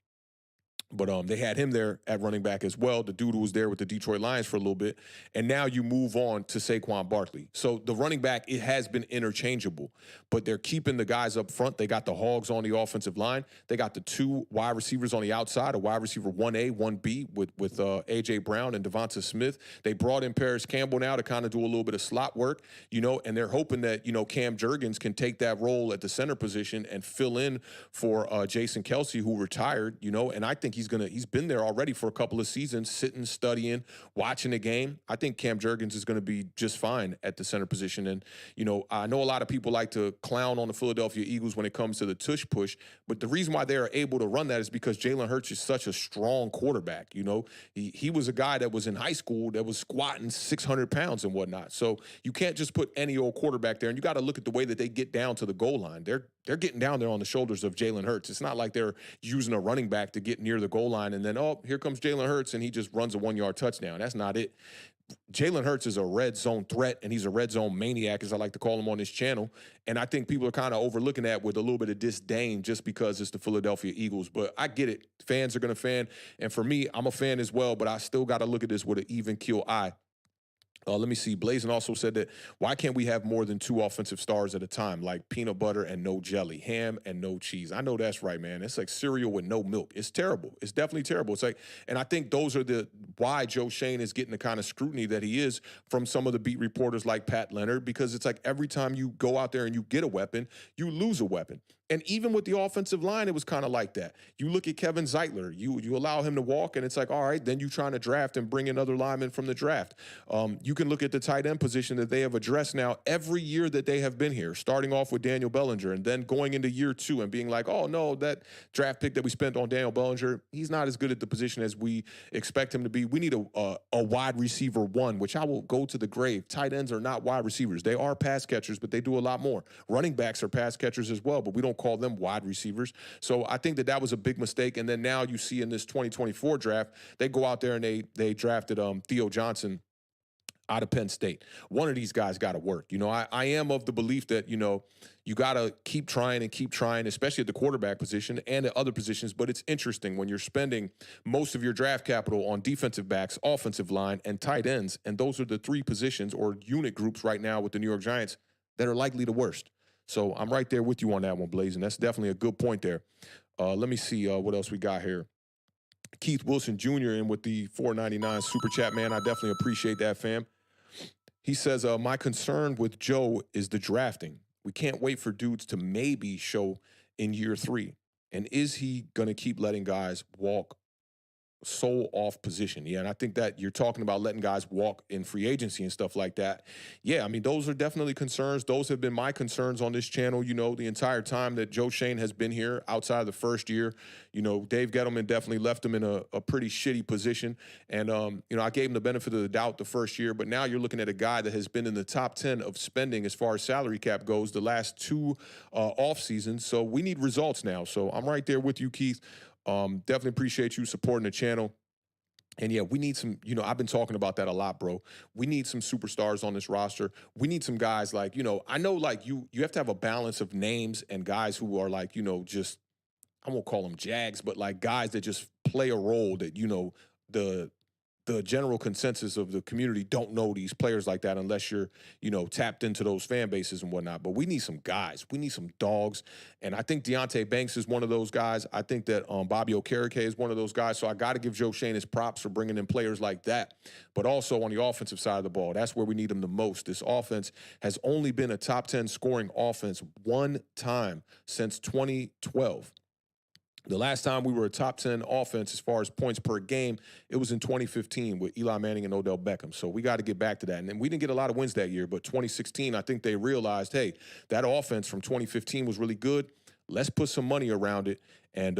But they had him there at running back as well, the dude who was there with the Detroit Lions for a little bit. And now you move on to Saquon Barkley. So the running back, it has been interchangeable. But they're keeping the guys up front. They got the Hogs on the offensive line. They got the two wide receivers on the outside, a wide receiver 1A, 1B with A.J. Brown and Devonta Smith. They brought in Paris Campbell now to kind of do a little bit of slot work, and they're hoping that, Cam Jurgens can take that role at the center position and fill in for Jason Kelce, who retired, and I think he's been there already for a couple of seasons, sitting, studying, watching the game. I think Cam Jurgens is going to be just fine at the center position. And, I know a lot of people like to clown on the Philadelphia Eagles when it comes to the tush push, but the reason why they are able to run that is because Jalen Hurts is such a strong quarterback. He was a guy that was in high school that was squatting 600 pounds and whatnot. So you can't just put any old quarterback there, and you got to look at the way that they get down to the goal line. They're getting down there on the shoulders of Jalen Hurts. It's not like they're using a running back to get near the goal line and then, oh, here comes Jalen Hurts and he just runs a 1-yard touchdown. That's not it. Jalen Hurts is a red zone threat, and he's a red zone maniac, as I like to call him on this channel. And I think people are kind of overlooking that with a little bit of disdain just because it's the Philadelphia Eagles. But I get it. Fans are going to fan. And for me, I'm a fan as well, but I still got to look at this with an even keel eye. Let me see. Blazin also said that, why can't we have more than 2 offensive stars at a time, like peanut butter and no jelly, ham and no cheese? I know that's right, man. It's like cereal with no milk. It's terrible. It's definitely terrible. It's like, and I think those are why Joe Schoen is getting the kind of scrutiny that he is from some of the beat reporters like Pat Leonard, because it's like every time you go out there and you get a weapon, you lose a weapon. And even with the offensive line, it was kind of like that. You look at Kevin Zeitler, you allow him to walk, and it's like, all right, then you're trying to draft and bring in other linemen from the draft. You can look at the tight end position that they have addressed now every year that they have been here, starting off with Daniel Bellinger and then going into year 2 and being like, oh, no, that draft pick that we spent on Daniel Bellinger, he's not as good at the position as we expect him to be. We need a wide receiver 1, which I will go to the grave. Tight ends are not wide receivers. They are pass catchers, but they do a lot more. Running backs are pass catchers as well, but we don't call them wide receivers. So I think that was a big mistake. And then now you see in this 2024 draft, they go out there and they drafted Theo Johnson out of Penn State. One of these guys got to work. I am of the belief that, you got to keep trying, especially at the quarterback position and at other positions. But it's interesting when you're spending most of your draft capital on defensive backs, offensive line, and tight ends. And those are the 3 positions or unit groups right now with the New York Giants that are likely the worst. So I'm right there with you on that one, Blazin. That's definitely a good point there. Let me see what else we got here. Keith Wilson Jr. in with the $4.99 super chat, man. I definitely appreciate that, fam. He says, my concern with Joe is the drafting. We can't wait for dudes to maybe show in year 3. And is he going to keep letting guys walk so off position? Yeah, and I think that you're talking about letting guys walk in free agency and stuff like that. Yeah, I mean, those are definitely concerns. Those have been my concerns on this channel, the entire time that Joe Schoen has been here outside of the first year. Dave Gettleman definitely left him in a pretty shitty position. And, I gave him the benefit of the doubt the first year, but now you're looking at a guy that has been in the top 10 of spending as far as salary cap goes the last 2 off seasons. So we need results now. So I'm right there with you, Keith. Definitely appreciate you supporting the channel. And yeah, we need some, I've been talking about that a lot, bro. We need some superstars on this roster. We need some guys like, I know like you have to have a balance of names and guys who are like, just, I won't call them jags, but like guys that just play a role that, the general consensus of the community don't know these players like that unless you're, tapped into those fan bases and whatnot. But we need some guys. We need some dogs. And I think Deonte Banks is one of those guys. I think that Bobby Okereke is one of those guys. So I got to give Joe Schoen his props for bringing in players like that. But also on the offensive side of the ball, that's where we need them the most. This offense has only been a top 10 scoring offense one time since 2012. The last time we were a top 10 offense as far as points per game, it was in 2015 with Eli Manning and Odell Beckham. So we got to get back to that. And then we didn't get a lot of wins that year, but 2016, I think they realized, hey, that offense from 2015 was really good. Let's put some money around it and,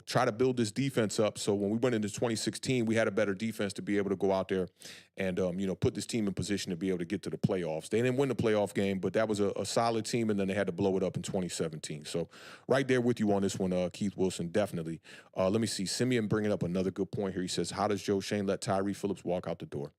try to build this defense up. So when we went into 2016, we had a better defense to be able to go out there and, put this team in position to be able to get to the playoffs. They didn't win the playoff game, but that was a solid team, and then they had to blow it up in 2017. So right there with you on this one, Keith Wilson, definitely. Let me see. Simeon bringing up another good point here. He says, how does Joe Schoen let Tyree Phillips walk out the door?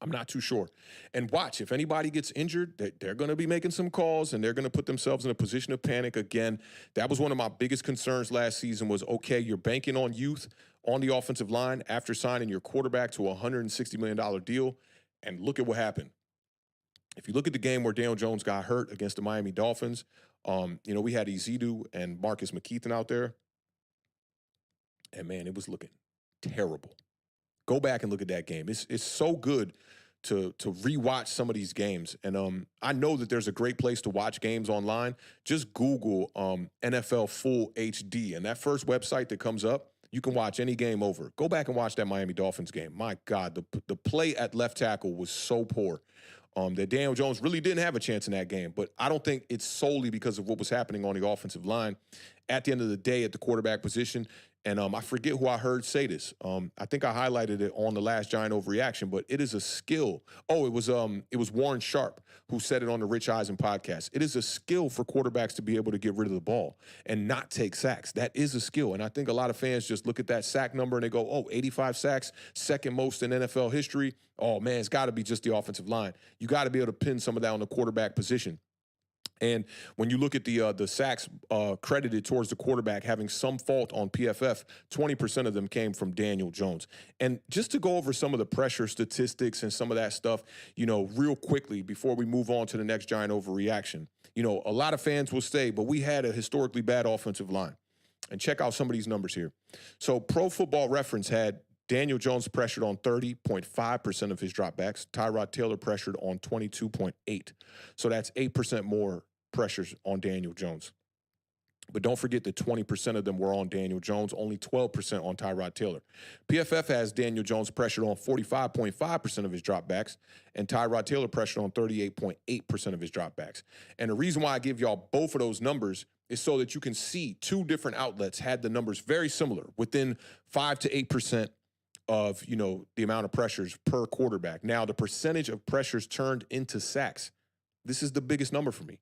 I'm not too sure. And watch, if anybody gets injured, they're going to be making some calls, and they're going to put themselves in a position of panic again. That was one of my biggest concerns last season was, okay, you're banking on youth on the offensive line after signing your quarterback to a $160 million deal, and look at what happened. If you look at the game where Daniel Jones got hurt against the Miami Dolphins, we had Ezedu and Marcus McKeithen out there, and, man, it was looking terrible. Go back and look at that game. It's so good to rewatch some of these games. And I know that there's a great place to watch games online. Just Google NFL Full HD. And that first website that comes up, you can watch any game over. Go back and watch that Miami Dolphins game. My God, the play at left tackle was so poor that Daniel Jones really didn't have a chance in that game. But I don't think it's solely because of what was happening on the offensive line. At the end of the day, at the quarterback position, and I forget who I heard say this. I think I highlighted it on the last Giant Overreaction, but it is a skill. Oh, it was Warren Sharp who said it on the Rich Eisen podcast. It is a skill for quarterbacks to be able to get rid of the ball and not take sacks. That is a skill. And I think a lot of fans just look at that sack number and they go, oh, 85 sacks, second most in NFL history. Oh, man, it's got to be just the offensive line. You got to be able to pin some of that on the quarterback position. And when you look at the sacks credited towards the quarterback having some fault on PFF, 20% of them came from Daniel Jones. And just to go over some of the pressure statistics and some of that stuff, real quickly before we move on to the next Giant Overreaction, a lot of fans will say, but we had a historically bad offensive line. And check out some of these numbers here. So Pro Football Reference had Daniel Jones pressured on 30.5% of his dropbacks. Tyrod Taylor pressured on 22.8%. So that's 8% more pressures on Daniel Jones. But don't forget that 20% of them were on Daniel Jones, only 12% on Tyrod Taylor. PFF has Daniel Jones pressured on 45.5% of his dropbacks, and Tyrod Taylor pressured on 38.8% of his dropbacks. And the reason why I give y'all both of those numbers is so that you can see two different outlets had the numbers very similar, within 5 to 8% of, the amount of pressures per quarterback. Now, the percentage of pressures turned into sacks, this is the biggest number for me.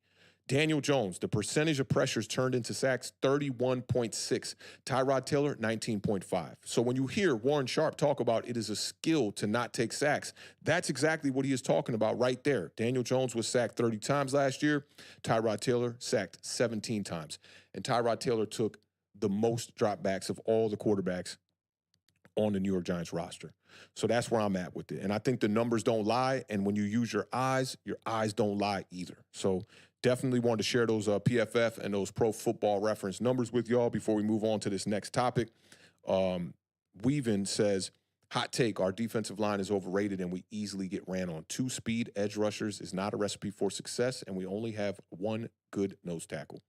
Daniel Jones, the percentage of pressures turned into sacks, 31.6. Tyrod Taylor, 19.5. So when you hear Warren Sharp talk about it is a skill to not take sacks, that's exactly what he is talking about right there. Daniel Jones was sacked 30 times last year. Tyrod Taylor sacked 17 times. And Tyrod Taylor took the most dropbacks of all the quarterbacks on the New York Giants roster. So that's where I'm at with it. And I think the numbers don't lie. And when you use your eyes don't lie either. So definitely wanted to share those PFF and those Pro Football Reference numbers with y'all before we move on to this next topic. Weavin says, hot take, our defensive line is overrated and we easily get ran on. 2 speed edge rushers is not a recipe for success, and we only have 1 good nose tackle.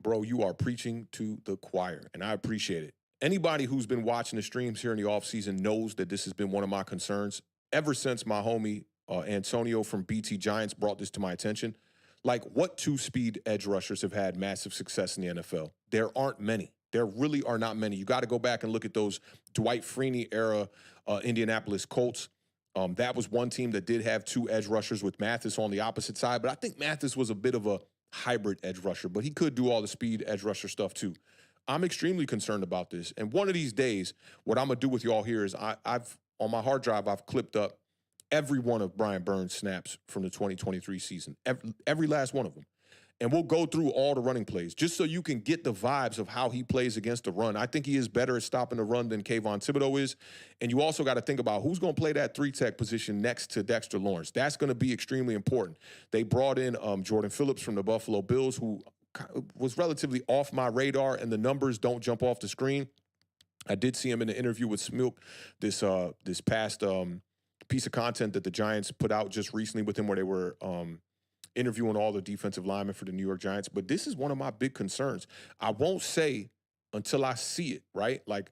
Bro, you are preaching to the choir, and I appreciate it. Anybody who's been watching the streams here in the offseason knows that this has been one of my concerns ever since my homie Antonio from BT Giants brought this to my attention. Like, what 2-speed edge rushers have had massive success in the NFL? There aren't many. There really are not many. You got to go back and look at those Dwight Freeney era Indianapolis Colts. That was one team that did have 2 edge rushers with Mathis on the opposite side, but I think Mathis was a bit of a hybrid edge rusher, but he could do all the speed edge rusher stuff too. I'm extremely concerned about this. And one of these days, what I'm going to do with y'all here is I've on my hard drive, I've clipped up every one of Brian Burns' snaps from the 2023 season, every last one of them. And we'll go through all the running plays just so you can get the vibes of how he plays against the run. I think he is better at stopping the run than Kayvon Thibodeau is. And you also got to think about who's going to play that 3-tech position next to Dexter Lawrence. That's going to be extremely important. They brought in Jordan Phillips from the Buffalo Bills, who was relatively off my radar, and the numbers don't jump off the screen. I did see him in an interview with Smilk this past piece of content that the Giants put out just recently with him, where they were interviewing all the defensive linemen for the New York Giants. But this is one of my big concerns. I won't say until I see it, right? Like,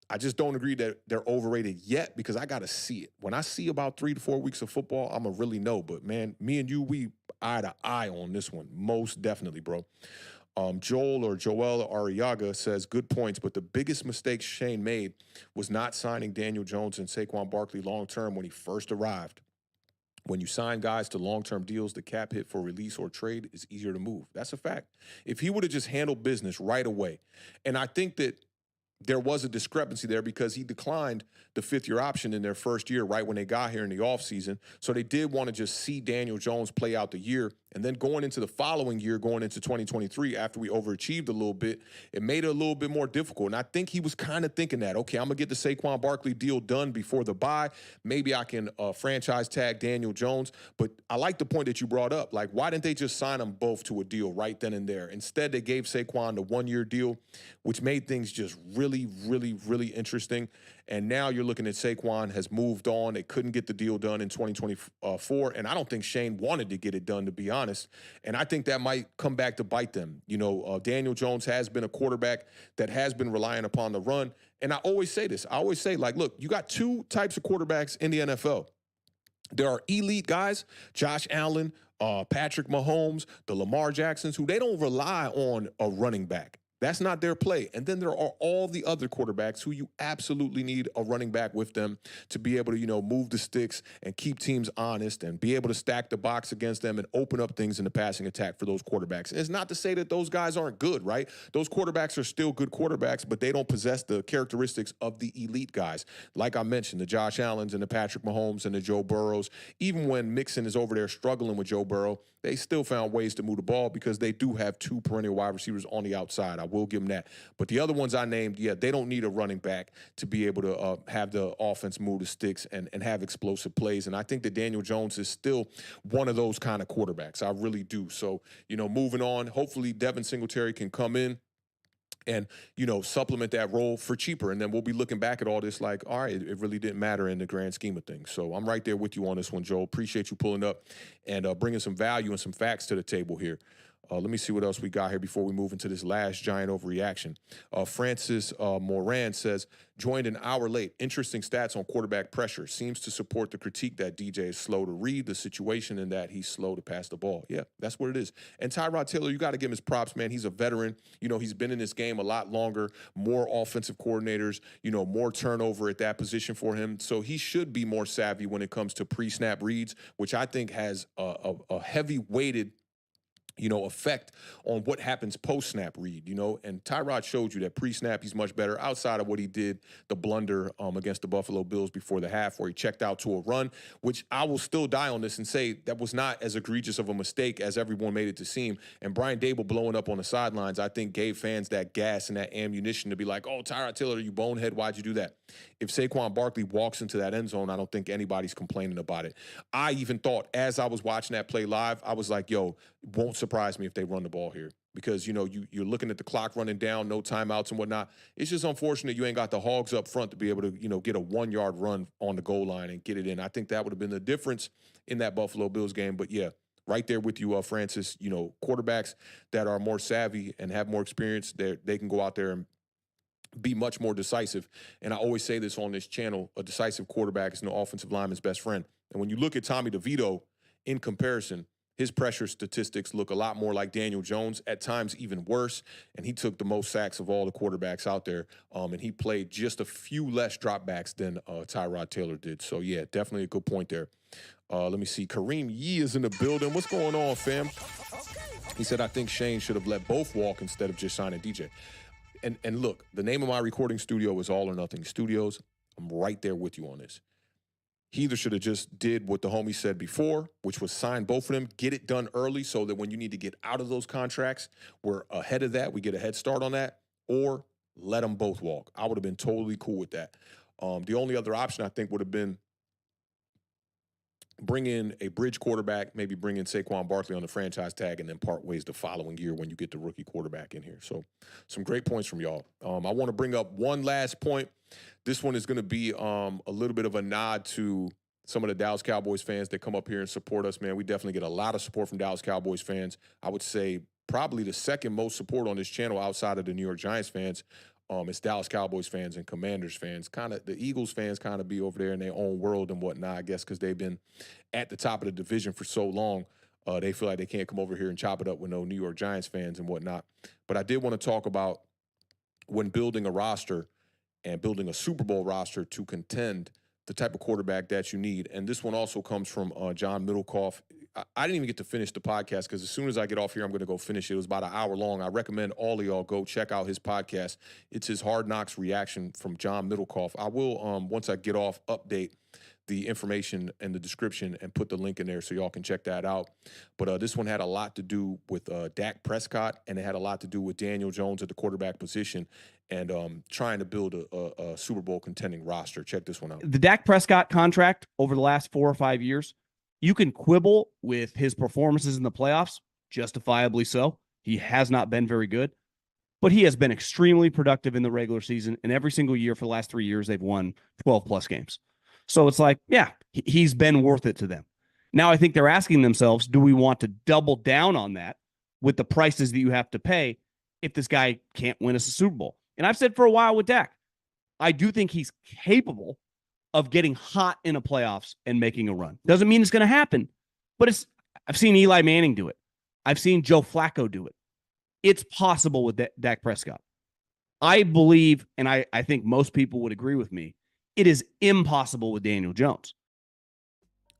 I just don't agree that they're overrated yet because I got to see it. When I see about 3 to 4 weeks of football, I'm going to really know. But, man, me and you, we eye to eye on this one. Most definitely, bro. Joel Arriaga says, good points, but the biggest mistake Schoen made was not signing Daniel Jones and Saquon Barkley long-term when he first arrived. When you sign guys to long-term deals, the cap hit for release or trade is easier to move. That's a fact. If he would have just handled business right away, and I think that there was a discrepancy there because he declined the 5th-year option in their first year right when they got here in the offseason. So they did want to just see Daniel Jones play out the year. And then going into the following year, going into 2023, after we overachieved a little bit, it made it a little bit more difficult. And I think he was kind of thinking that, okay, I'm going to get the Saquon Barkley deal done before the bye. Maybe I can franchise tag Daniel Jones. But I like the point that you brought up. Like, why didn't they just sign them both to a deal right then and there? Instead, they gave Saquon the 1-year deal, which made things just really, really, really interesting. And now you're looking at Saquon has moved on. They couldn't get the deal done in 2024. And I don't think Schoen wanted to get it done, to be honest. And I think that might come back to bite them. You know, Daniel Jones has been a quarterback that has been relying upon the run. And I always say this. I always say, like, look, you got 2 types of quarterbacks in the NFL. There are elite guys, Josh Allen, Patrick Mahomes, the Lamar Jacksons, who they don't rely on a running back. That's not their play. And then there are all the other quarterbacks who you absolutely need a running back with them to be able to, you know, move the sticks and keep teams honest and be able to stack the box against them and open up things in the passing attack for those quarterbacks. And it's not to say that those guys aren't good, right? Those quarterbacks are still good quarterbacks, but they don't possess the characteristics of the elite guys. Like I mentioned, the Josh Allens and the Patrick Mahomes and the Joe Burrows. Even when Mixon is over there struggling with Joe Burrow, they still found ways to move the ball because they do have 2 perennial wide receivers on the outside. I will give them that. But the other ones I named, yeah, they don't need a running back to be able to have the offense move the sticks and have explosive plays. And I think that Daniel Jones is still one of those kind of quarterbacks. I really do. So, you know, moving on, hopefully Devin Singletary can come in and, you know, supplement that role for cheaper. And then we'll be looking back at all this like, all right, it really didn't matter in the grand scheme of things. So I'm right there with you on this one, Joe. Appreciate you pulling up and bringing some value and some facts to the table here. Let me see what else we got here before we move into this last giant overreaction. Francis Moran says, joined an hour late. Interesting stats on quarterback pressure. Seems to support the critique that DJ is slow to read the situation and that he's slow to pass the ball. Yeah, that's what it is. And Tyrod Taylor, you got to give him his props, man. He's a veteran. You know, he's been in this game a lot longer, more offensive coordinators, you know, more turnover at that position for him. So he should be more savvy when it comes to pre-snap reads, which I think has a heavy weighted, you know, effect on what happens post-snap read, you know. And Tyrod showed you that pre-snap he's much better outside of what he did, the blunder against the Buffalo Bills before the half where he checked out to a run, which I will still die on this and say that was not as egregious of a mistake as everyone made it to seem. And Brian Dable blowing up on the sidelines, I think gave fans that gas and that ammunition to be like, oh, Tyrod Taylor, you bonehead, why'd you do that? If Saquon Barkley walks into that end zone, I don't think anybody's complaining about it. I even thought as I was watching that play live, I was like, yo, it won't surprise me if they run the ball here because, you know, you're looking at the clock running down, no timeouts and whatnot. It's just unfortunate you ain't got the Hogs up front to be able to, you know, get a 1-yard run on the goal line and get it in. I think that would have been the difference in that Buffalo Bills game. But, yeah, right there with you, Francis. You know, quarterbacks that are more savvy and have more experience, they can go out there and be much more decisive. And I always say this on this channel, a decisive quarterback is an offensive lineman's best friend. And when you look at Tommy DeVito in comparison, his pressure statistics look a lot more like Daniel Jones, at times even worse. And he took the most sacks of all the quarterbacks out there. And he played just a few less dropbacks than Tyrod Taylor did. So, yeah, definitely a good point there. Let me see. Kareem Yee is in the building. What's going on, fam? He said, I think Schoen should have let both walk instead of just signing DJ. And look, the name of my recording studio is All or Nothing Studios. I'm right there with you on this. He either should have just did what the homie said before, which was sign both of them, get it done early so that when you need to get out of those contracts, we're ahead of that. We get a head start on that, or let them both walk. I would have been totally cool with that. The only other option I think would have been bring in a bridge quarterback, maybe bring in Saquon Barkley on the franchise tag, and then part ways the following year when you get the rookie quarterback in here. So some great points from y'all. I want to bring up one last point. This one is going to be a little bit of a nod to some of the Dallas Cowboys fans that come up here and support us, man. We definitely get a lot of support from Dallas Cowboys fans. I would say probably the second most support on this channel outside of the New York Giants fans. It's Dallas Cowboys fans and Commanders fans. Kind of the Eagles fans kind of be over there in their own world and whatnot, I guess, because they've been at the top of the division for so long. They feel like they can't come over here and chop it up with no New York Giants fans and whatnot. But I did want to talk about when building a roster and building a Super Bowl roster to contend, the type of quarterback that you need. And this one also comes from John Middlecoff. I didn't even get to finish the podcast because as soon as I get off here, I'm going to go finish it. It was about an hour long. I recommend all of y'all go check out his podcast. It's his Hard Knocks reaction from John Middlecoff. I will, once I get off, update the information and the description and put the link in there so y'all can check that out. But this one had a lot to do with Dak Prescott, and it had a lot to do with Daniel Jones at the quarterback position and trying to build a Super Bowl contending roster. Check this one out. The Dak Prescott contract over the last 4 or 5 years, you can quibble with his performances in the playoffs, justifiably so. He has not been very good, but he has been extremely productive in the regular season, and every single year for the last 3 years, they've won 12-plus games. So it's like, yeah, he's been worth it to them. Now I think they're asking themselves, do we want to double down on that with the prices that you have to pay if this guy can't win us a Super Bowl? And I've said for a while with Dak, I do think he's capable of getting hot in a playoffs and making a run. Doesn't mean it's going to happen, but I've seen Eli Manning do it. I've seen Joe Flacco do it. It's possible with Dak Prescott. I believe, and I think most people would agree with me, it is impossible with Daniel Jones.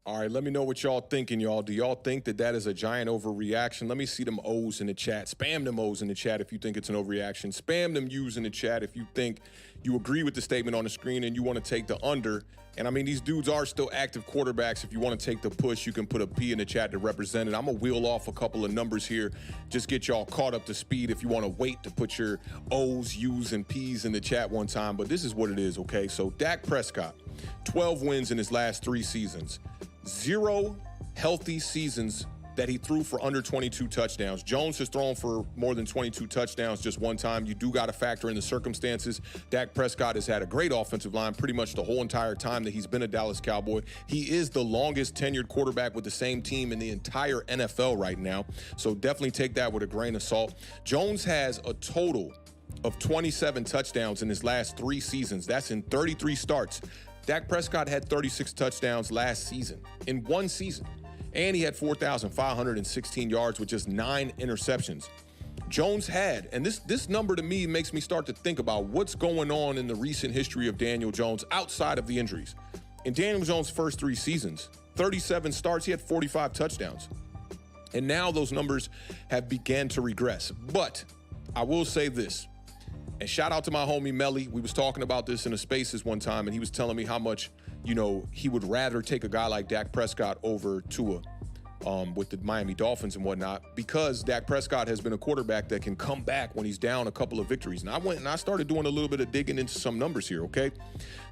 All right, let me know what y'all thinking, y'all. Do y'all think that is a giant overreaction? Let me see them O's in the chat. Spam them O's in the chat if you think it's an overreaction. Spam them U's in the chat if you think you agree with the statement on the screen and you want to take the under. And, I mean, these dudes are still active quarterbacks. If you want to take the push, you can put a P in the chat to represent it. I'm going to wheel off a couple of numbers here. Just get y'all caught up to speed if you want to wait to put your O's, U's, and P's in the chat one time. But this is what it is, okay? So Dak Prescott, 12 wins in his last 3 seasons. 0 healthy seasons that he threw for under 22 touchdowns. Jones has thrown for more than 22 touchdowns just one time. You do got to factor in the circumstances. Dak Prescott has had a great offensive line pretty much the whole entire time that he's been a Dallas Cowboy. He is the longest tenured quarterback with the same team in the entire NFL right now. So definitely take that with a grain of salt. Jones has a total of 27 touchdowns in his last 3 seasons. That's in 33 starts. Dak Prescott had 36 touchdowns last season, in 1 season. And he had 4,516 yards with just 9 interceptions. Jones had, and this number to me makes me start to think about what's going on in the recent history of Daniel Jones outside of the injuries. In Daniel Jones' first 3 seasons, 37 starts, he had 45 touchdowns. And now those numbers have begun to regress. But I will say this. And shout out to my homie Melly. We was talking about this in the spaces one time, and he was telling me how much, he would rather take a guy like Dak Prescott over Tua with the Miami Dolphins and whatnot, because Dak Prescott has been a quarterback that can come back when he's down a couple of victories. And I went and I started doing a little bit of digging into some numbers here, okay?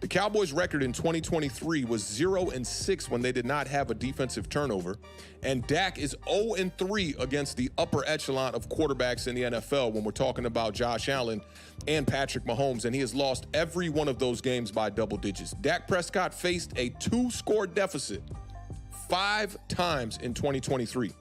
The Cowboys' record in 2023 was 0-6 when they did not have a defensive turnover. And Dak is 0-3 against the upper echelon of quarterbacks in the NFL when we're talking about Josh Allen and Patrick Mahomes. And he has lost every one of those games by double digits. Dak Prescott faced a 2-score deficit 5 times in 2023.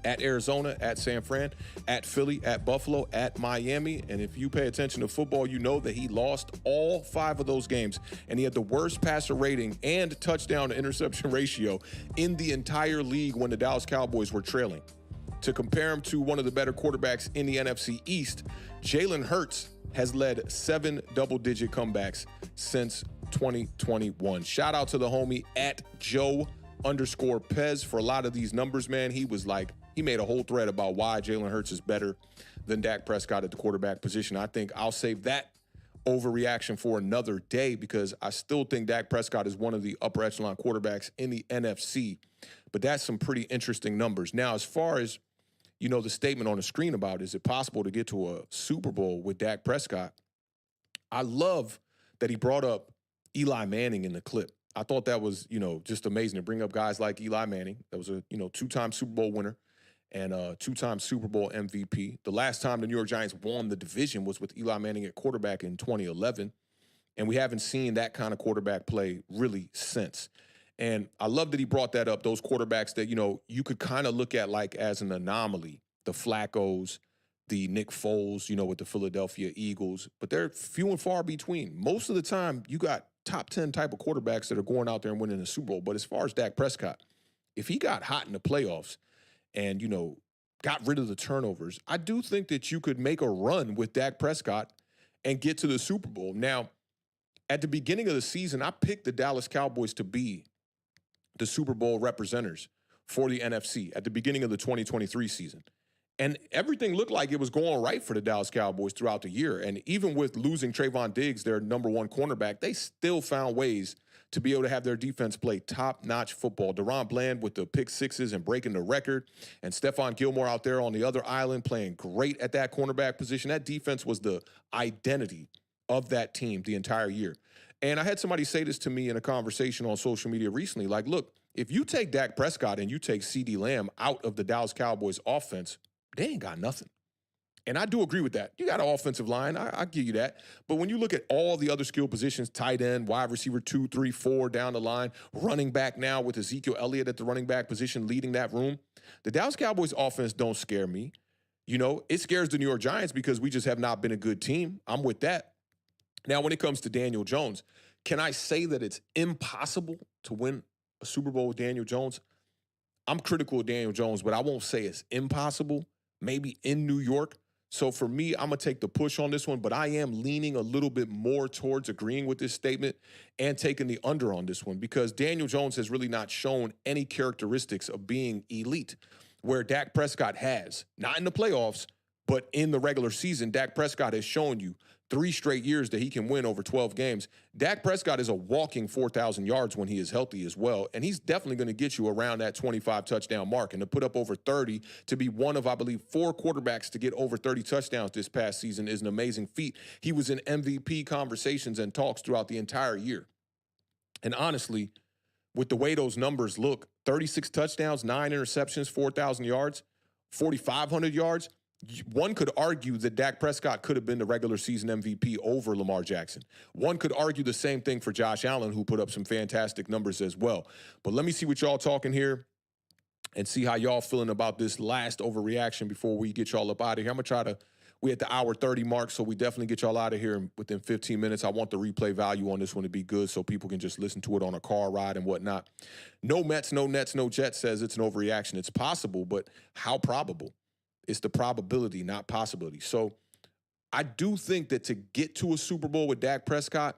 At Arizona, at San Fran, at Philly, at Buffalo, at Miami. And if you pay attention to football, you know that he lost all 5 of those games. And he had the worst passer rating and touchdown to interception ratio in the entire league when the Dallas Cowboys were trailing. To compare him to one of the better quarterbacks in the NFC East, Jalen Hurts has led 7 double-digit comebacks since 2021. Shout out to the homie at Joe_Pez for a lot of these numbers, man. He was like, he made a whole thread about why Jalen Hurts is better than Dak Prescott at the quarterback position. I think I'll save that overreaction for another day because I still think Dak Prescott is one of the upper echelon quarterbacks in the NFC. But that's some pretty interesting numbers. Now, as far as, you know, the statement on the screen about is it possible to get to a Super Bowl with Dak Prescott, I love that he brought up Eli Manning in the clip. I thought that was, you know, just amazing to bring up guys like Eli Manning. That was a, you know, two-time Super Bowl winner and a two-time Super Bowl MVP. The last time the New York Giants won the division was with Eli Manning at quarterback in 2011. And we haven't seen that kind of quarterback play really since. And I love that he brought that up, those quarterbacks that, you know, you could kind of look at like as an anomaly, the Flaccos, the Nick Foles, you know, with the Philadelphia Eagles, but they're few and far between. Most of the time, you got top 10 type of quarterbacks that are going out there and winning the Super Bowl. But as far as Dak Prescott, if he got hot in the playoffs and, you know, got rid of the turnovers, I do think that you could make a run with Dak Prescott and get to the Super Bowl. Now, at the beginning of the season, I picked the Dallas Cowboys to be the Super Bowl representatives for the NFC at the beginning of the 2023 season. And everything looked like it was going right for the Dallas Cowboys throughout the year. And even with losing Trayvon Diggs, their number one cornerback, they still found ways to be able to have their defense play top-notch football. Deron Bland with the pick sixes and breaking the record, and Stephon Gilmore out there on the other island playing great at that cornerback position. That defense was the identity of that team the entire year. And I had somebody say this to me in a conversation on social media recently, like, look, if you take Dak Prescott and you take CeeDee Lamb out of the Dallas Cowboys offense, they ain't got nothing. And I do agree with that. You got an offensive line. I give you that. But when you look at all the other skill positions, tight end, wide receiver 2, 3, 4 down the line, running back now with Ezekiel Elliott at the running back position leading that room, the Dallas Cowboys offense don't scare me. You know, it scares the New York Giants because we just have not been a good team. I'm with that. Now, when it comes to Daniel Jones, can I say that it's impossible to win a Super Bowl with Daniel Jones? I'm critical of Daniel Jones, but I won't say it's impossible. Maybe in New York. So for me, I'm going to take the push on this one, but I am leaning a little bit more towards agreeing with this statement and taking the under on this one because Daniel Jones has really not shown any characteristics of being elite, where Dak Prescott has. Not in the playoffs, but in the regular season, Dak Prescott has shown you 3 straight years that he can win over 12 games. Dak Prescott is a walking 4,000 yards when he is healthy as well, and he's definitely going to get you around that 25 touchdown mark. And to put up over 30, to be one of, I believe, 4 quarterbacks to get over 30 touchdowns this past season is an amazing feat. He was in MVP conversations and talks throughout the entire year. And honestly, with the way those numbers look, 36 touchdowns, 9 interceptions, 4,000 yards, 4,500 yards, one could argue that Dak Prescott could have been the regular season MVP over Lamar Jackson. One could argue the same thing for Josh Allen, who put up some fantastic numbers as well. But let me see what y'all talking here and see how y'all feeling about this last overreaction before we get y'all up out of here. I'm going to try to, we at the hour 30 mark, so we definitely get y'all out of here within 15 minutes. I want the replay value on this one to be good so people can just listen to it on a car ride and whatnot. No Mets, no Nets, no Jets says it's an overreaction. It's possible, but how probable? It's the probability, not possibility. So I do think that to get to a Super Bowl with Dak Prescott,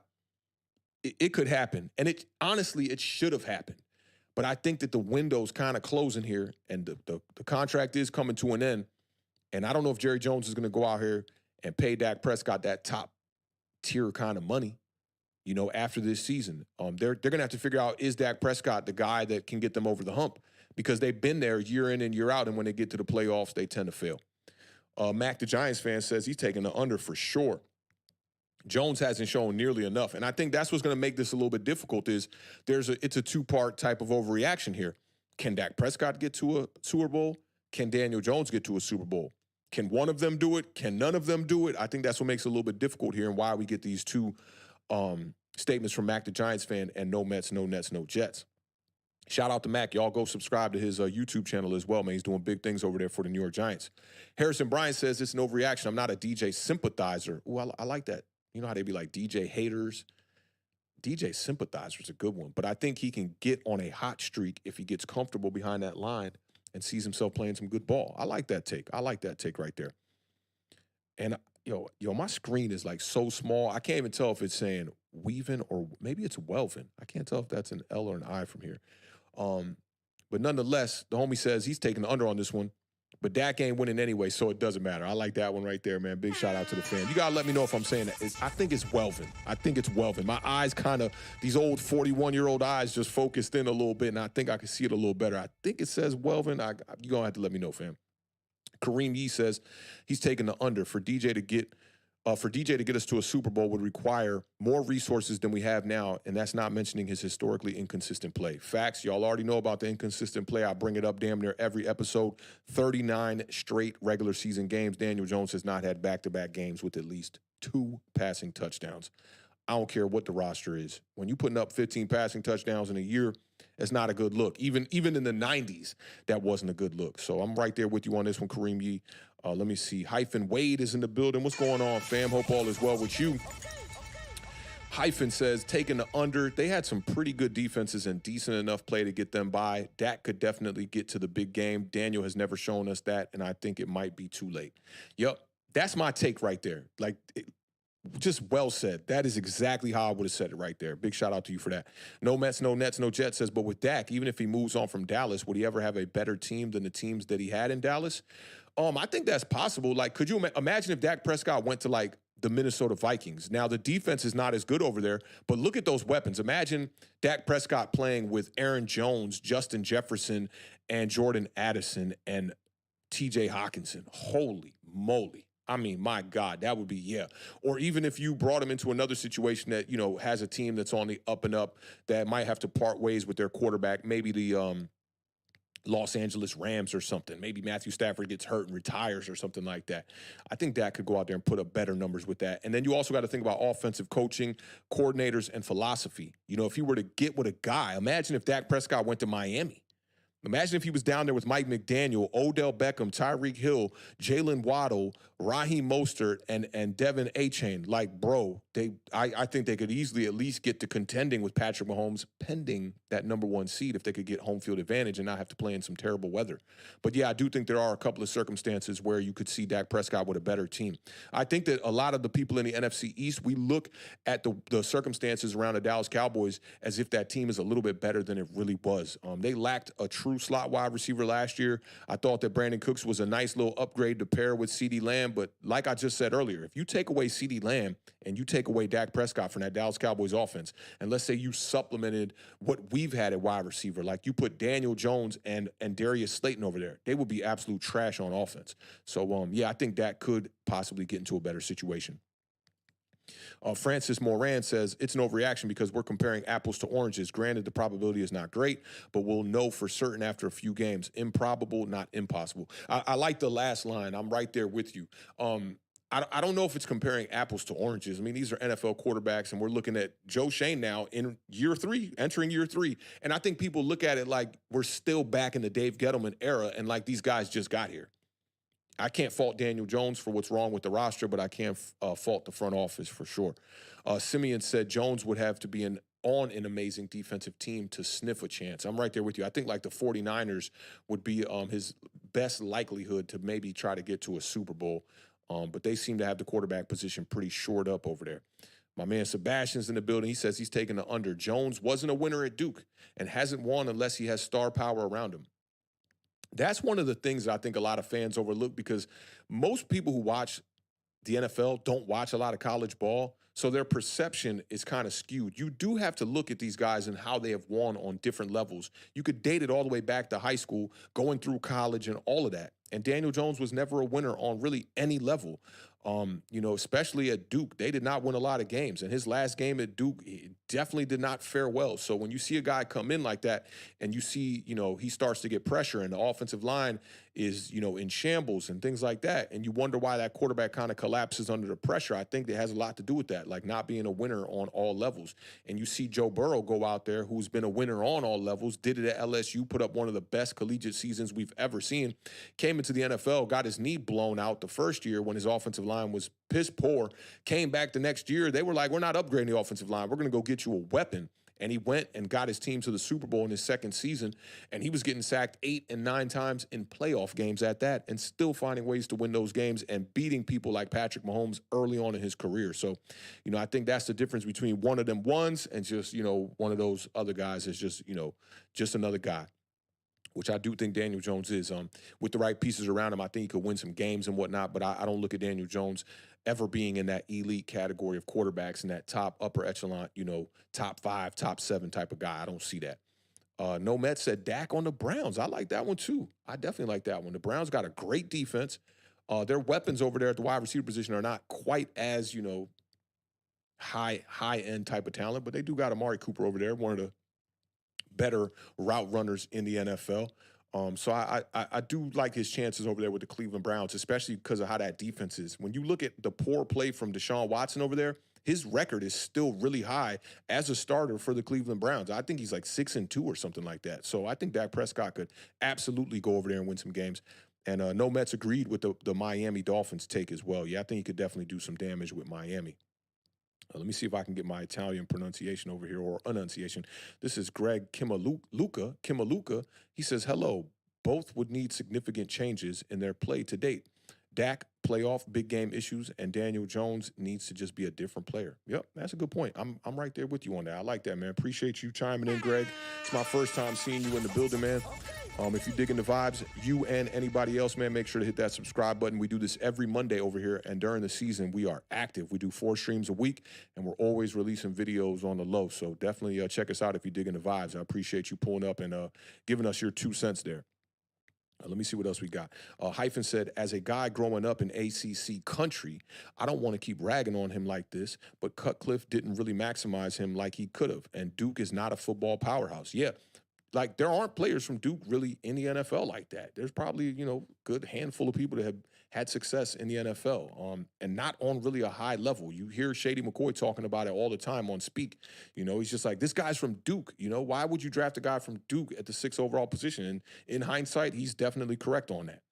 it could happen. And it honestly, it should have happened. But I think that the window's kind of closing here and the contract is coming to an end. And I don't know if Jerry Jones is going to go out here and pay Dak Prescott that top tier kind of money, you know, after this season. They're going to have to figure out, is Dak Prescott the guy that can get them over the hump? Because they've been there year in and year out, and when they get to the playoffs, they tend to fail. Mac, the Giants fan, says he's taking the under for sure. Jones hasn't shown nearly enough, and I think that's what's going to make this a little bit difficult is it's a two-part type of overreaction here. Can Dak Prescott get to a Super Bowl? Can Daniel Jones get to a Super Bowl? Can one of them do it? Can none of them do it? I think that's what makes it a little bit difficult here and why we get these two statements from Mac, the Giants fan, and no Mets, no Nets, no Jets. Shout out to Mac. Y'all go subscribe to his YouTube channel as well, man. He's doing big things over there for the New York Giants. Harrison Bryan says it's an overreaction. I'm not a DJ sympathizer. Ooh, I like that. You know how they be like DJ haters? DJ sympathizer is a good one. But I think he can get on a hot streak if he gets comfortable behind that line and sees himself playing some good ball. I like that take. I like that take right there. And, yo, my screen is like so small. I can't even tell if it's saying weaving or maybe it's welving. I can't tell if that's an L or an I from here. But nonetheless, the homie says he's taking the under on this one. But Dak ain't winning anyway, so it doesn't matter. I like that one right there, man. Big shout out to the fan. You got to let me know if I'm saying that. I think it's Welvin. I think it's Welvin. My eyes kind of, these old 41-year-old eyes just focused in a little bit, and I think I can see it a little better. I think it says Welvin. You're going to have to let me know, fam. Kareem Yee says he's taking the under. For DJ to get us to a Super Bowl would require more resources than we have now, and that's not mentioning his historically inconsistent play. Facts, y'all already know about the inconsistent play. I bring it up damn near every episode. 39 straight regular season games. Daniel Jones has not had back-to-back games with at least 2 passing touchdowns. I don't care what the roster is. When you're putting up 15 passing touchdowns in a year, it's not a good look. Even in the 90s, that wasn't a good look. So I'm right there with you on this one, Kareem Yee. Let me see. Hyphen Wade is in the building. What's going on, fam? Hope all is well with you. Hyphen says, taking the under. They had some pretty good defenses and decent enough play to get them by. Dak could definitely get to the big game. Daniel has never shown us that, and I think it might be too late. Yep, that's my take right there. Like, just well said. That is exactly how I would have said it right there. Big shout out to you for that. No Mets, no Nets, no Jets says, but with Dak, even if he moves on from Dallas, would he ever have a better team than the teams that he had in Dallas? I think that's possible. Like, could you imagine if Dak Prescott went to, like, the Minnesota Vikings? Now, the defense is not as good over there, but look at those weapons. Imagine Dak Prescott playing with Aaron Jones, Justin Jefferson, and Jordan Addison, and T.J. Hawkinson. Holy moly. I mean, my God, that would be, yeah. Or even if you brought him into another situation that, you know, has a team that's on the up and up that might have to part ways with their quarterback, maybe the Los Angeles Rams or something. Maybe Matthew Stafford gets hurt and retires or something like that. I think Dak could go out there and put up better numbers with that. And then you also got to think about offensive coaching, coordinators, and philosophy. You know, if you were to get with a guy, imagine if Dak Prescott went to Miami. Imagine if he was down there with Mike McDaniel, Odell Beckham, Tyreek Hill, Jalen Waddle, Raheem Mostert, and Devin Achane. Like, bro, I think they could easily at least get to contending with Patrick Mahomes, pending that #1 seed if they could get home field advantage and not have to play in some terrible weather. But, yeah, I do think there are a couple of circumstances where you could see Dak Prescott with a better team. I think that a lot of the people in the NFC East, we look at the circumstances around the Dallas Cowboys as if that team is a little bit better than it really was. They lacked a true slot wide receiver last year. I thought that Brandon Cooks was a nice little upgrade to pair with CeeDee Lamb, but like I just said earlier, if you take away CeeDee Lamb and you take away Dak Prescott from that Dallas Cowboys offense, and let's say you supplemented what we've had at wide receiver, like you put Daniel Jones and Darius Slayton over there, they would be absolute trash on offense. So, yeah, I think Dak could possibly get into a better situation. Francis Moran says, it's an overreaction because we're comparing apples to oranges. Granted, the probability is not great, but we'll know for certain after a few games. Improbable, not impossible. I like the last line. I'm right there with you. I don't know if it's comparing apples to oranges. I mean, these are NFL quarterbacks, and we're looking at Joe Schoen now in year 3, entering year 3. And I think people look at it like we're still back in the Dave Gettleman era, and like these guys just got here. I can't fault Daniel Jones for what's wrong with the roster, but I can fault the front office for sure. Simeon said Jones would have to be on an amazing defensive team to sniff a chance. I'm right there with you. I think like the 49ers would be his best likelihood to maybe try to get to a Super Bowl, but they seem to have the quarterback position pretty shored up over there. My man Sebastian's in the building. He says he's taking the under. Jones wasn't a winner at Duke and hasn't won unless he has star power around him. That's one of the things that I think a lot of fans overlook because most people who watch the NFL don't watch a lot of college ball, so their perception is kind of skewed. You do have to look at these guys and how they have won on different levels. You could date it all the way back to high school, going through college and all of that. And Daniel Jones was never a winner on really any level. You know, especially at Duke, they did not win a lot of games. And his last game at Duke, he definitely did not fare well. So when you see a guy come in like that and you see, you know, he starts to get pressure and the offensive line is, you know, in shambles and things like that, and you wonder why that quarterback kind of collapses under the pressure, I think it has a lot to do with that, like not being a winner on all levels. And you see Joe Burrow go out there, who's been a winner on all levels, did it at LSU, put up one of the best collegiate seasons we've ever seen, came into the NFL, got his knee blown out the first year when his offensive line was piss poor, came back the next year. They were like, we're not upgrading the offensive line. We're going to go get you a weapon. And he went and got his team to the Super Bowl in his second season, and he was getting sacked 8 and 9 times in playoff games at that, and still finding ways to win those games and beating people like Patrick Mahomes early on in his career. So, you know, I think that's the difference between one of them ones and just, you know, one of those other guys is just, you know, just another guy. which I do think Daniel Jones is. With the right pieces around him, I think he could win some games and whatnot, but I don't look at Daniel Jones ever being in that elite category of quarterbacks in that top upper echelon, top 5, top 7 type of guy. I don't see that. No Met said Dak on the Browns. I like that one too. I definitely like that one. The Browns got a great defense. Their weapons over there at the wide receiver position are not quite as, high end type of talent, but they do got Amari Cooper over there, one of the better route runners in the NFL. So I do like his chances over there with the Cleveland Browns, especially because of how that defense is. When you look at the poor play from Deshaun Watson over there, his record is still really high as a starter for the Cleveland Browns. I think he's like 6-2 or something like that. So I think Dak Prescott could absolutely go over there and win some games. And No Mets agreed with the Miami Dolphins take as well. Yeah, I think he could definitely do some damage with Miami. Let me see if I can get my Italian pronunciation over here, or enunciation. This is Greg Kimaluka. He says, hello. Both would need significant changes in their play to date. Dak, playoff big game issues, and Daniel Jones needs to just be a different player. Yep, that's a good point. I'm right there with you on that. I like that, man. Appreciate you chiming in, Greg. It's my first time seeing you in the building, man. If you're digging the vibes, you and anybody else, man, make sure to hit that subscribe button. We do this every Monday over here, and during the season, we are active. We do 4 streams a week, and we're always releasing videos on the low. So definitely check us out if you're digging the vibes. I appreciate you pulling up and giving us your 2 cents there. Let me see what else we got. Hyphen said, as a guy growing up in ACC country, I don't want to keep ragging on him like this, but Cutcliffe didn't really maximize him like he could have, and Duke is not a football powerhouse. Yeah. Like, there aren't players from Duke really in the NFL like that. There's probably, good handful of people that have had success in the NFL, and not on really a high level. You hear Shady McCoy talking about it all the time on Speak. He's just like, this guy's from Duke. Why would you draft a guy from Duke at the 6th overall position? And in hindsight, he's definitely correct on that.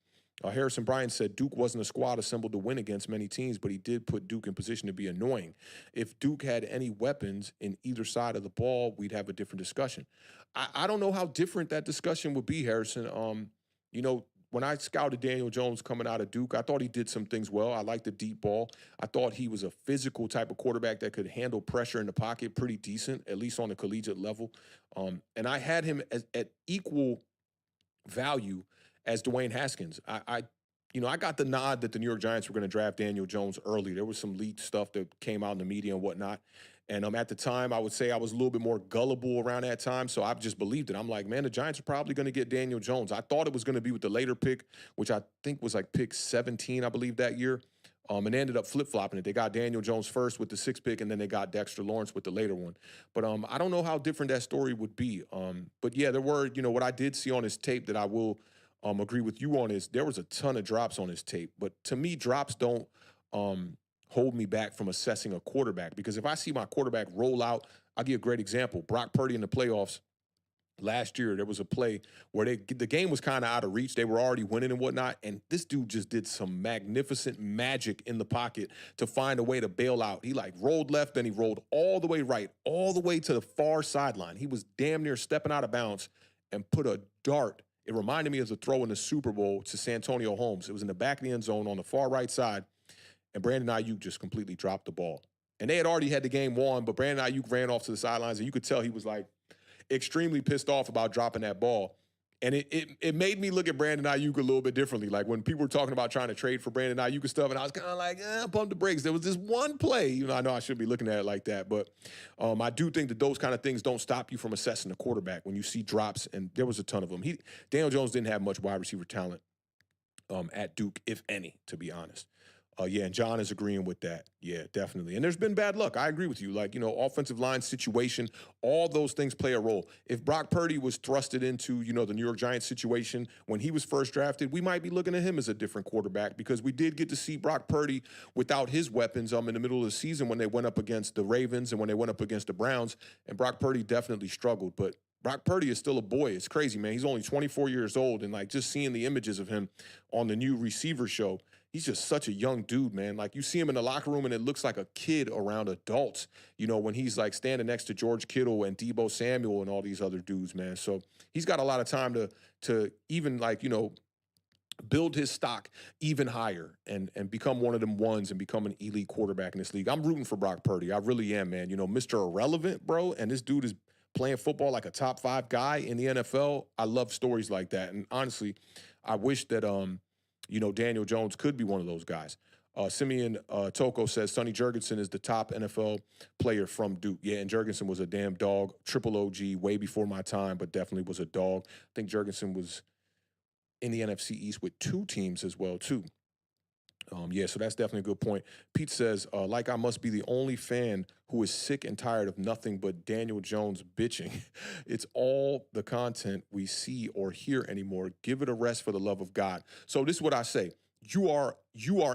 Harrison Bryan said Duke wasn't a squad assembled to win against many teams, but he did put Duke in position to be annoying. If Duke had any weapons in either side of the ball, we'd have a different discussion. I don't know how different that discussion would be, Harrison. When I scouted Daniel Jones coming out of Duke, I thought he did some things well. I liked the deep ball. I thought he was a physical type of quarterback that could handle pressure in the pocket pretty decent, at least on the collegiate level. And I had him at equal value as Dwayne Haskins. I got the nod that the New York Giants were going to draft Daniel Jones early. There was some leaked stuff that came out in the media and whatnot. And at the time, I would say I was a little bit more gullible around that time, so I just believed it. I'm like, man, the Giants are probably going to get Daniel Jones. I thought it was going to be with the later pick, which I think was like pick 17, I believe, that year. And they ended up flip-flopping it. They got Daniel Jones first with the 6th pick, and then they got Dexter Lawrence with the later one. But I don't know how different that story would be. But, yeah, there were, what I did see on his tape that I will agree with you on is there was a ton of drops on his tape. But to me, drops don't hold me back from assessing a quarterback, because if I see my quarterback roll out, I'll give you a great example. Brock Purdy in the playoffs last year, there was a play where the game was kind of out of reach. They were already winning and whatnot, and this dude just did some magnificent magic in the pocket to find a way to bail out. He rolled left, then he rolled all the way right, all the way to the far sideline. He was damn near stepping out of bounds and put a dart. It reminded me of the throw in the Super Bowl to Santonio Holmes. It was in the back of the end zone on the far right side, and Brandon Ayuk just completely dropped the ball. And they had already had the game won, but Brandon Ayuk ran off to the sidelines, and you could tell he was extremely pissed off about dropping that ball. And it made me look at Brandon Ayuk a little bit differently. Like when people were talking about trying to trade for Brandon Ayuk and stuff, and I was kind of like, pump the brakes. There was this one play. I know I shouldn't be looking at it like that, but I do think that those kind of things don't stop you from assessing the quarterback when you see drops, and there was a ton of them. Daniel Jones didn't have much wide receiver talent at Duke, if any, to be honest. And John is agreeing with that. Yeah, definitely. And there's been bad luck. I agree with you. Offensive line situation, all those things play a role. If Brock Purdy was thrusted into, the New York Giants situation when he was first drafted, we might be looking at him as a different quarterback, because we did get to see Brock Purdy without his weapons in the middle of the season when they went up against the Ravens and when they went up against the Browns, and Brock Purdy definitely struggled. But Brock Purdy is still a boy. It's crazy, man. He's only 24 years old, and just seeing the images of him on the new receiver show, he's just such a young dude, man. You see him in the locker room, and it looks like a kid around adults, when he's standing next to George Kittle and Deebo Samuel and all these other dudes, man. So he's got a lot of time to even build his stock even higher and become one of them ones and become an elite quarterback in this league. I'm rooting for Brock Purdy. I really am, man. Mr. Irrelevant, bro, and this dude is playing football like a top 5 guy in the NFL. I love stories like that. And honestly, I wish that, Daniel Jones could be one of those guys. Simeon Toko says Sonny Jurgensen is the top NFL player from Duke. Yeah, and Jurgensen was a damn dog. Triple OG, way before my time, but definitely was a dog. I think Jurgensen was in the NFC East with 2 teams as well, too. So that's definitely a good point. Pete says, like I must be the only fan who is sick and tired of nothing but Daniel Jones bitching. It's all the content we see or hear anymore. Give it a rest for the love of God. So this is what I say. You are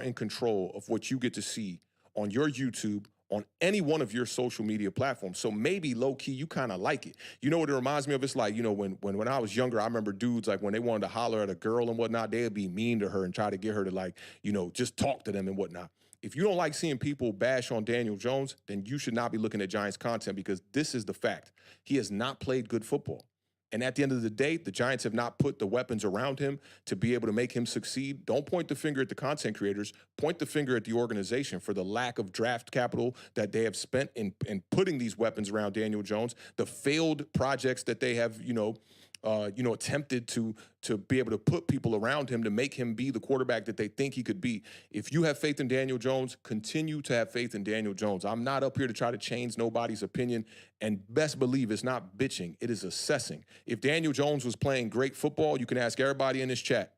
in control of what you get to see on your YouTube, on any one of your social media platforms. So maybe low-key, you kind of like it. You know what it reminds me of? It's like, when I was younger, I remember dudes, like when they wanted to holler at a girl and whatnot, they'd be mean to her and try to get her to just talk to them and whatnot. If you don't like seeing people bash on Daniel Jones, then you should not be looking at Giants content, because this is the fact. He has not played good football. And at the end of the day, the Giants have not put the weapons around him to be able to make him succeed. Don't point the finger at the content creators. Point the finger at the organization for the lack of draft capital that they have spent in putting these weapons around Daniel Jones, the failed projects that they have, attempted to be able to put people around him to make him be the quarterback that they think he could be. If you have faith in Daniel Jones, continue to have faith in Daniel Jones. I'm not up here to try to change nobody's opinion, and best believe it's not bitching. It is assessing. If Daniel Jones was playing great football, you can ask everybody in this chat.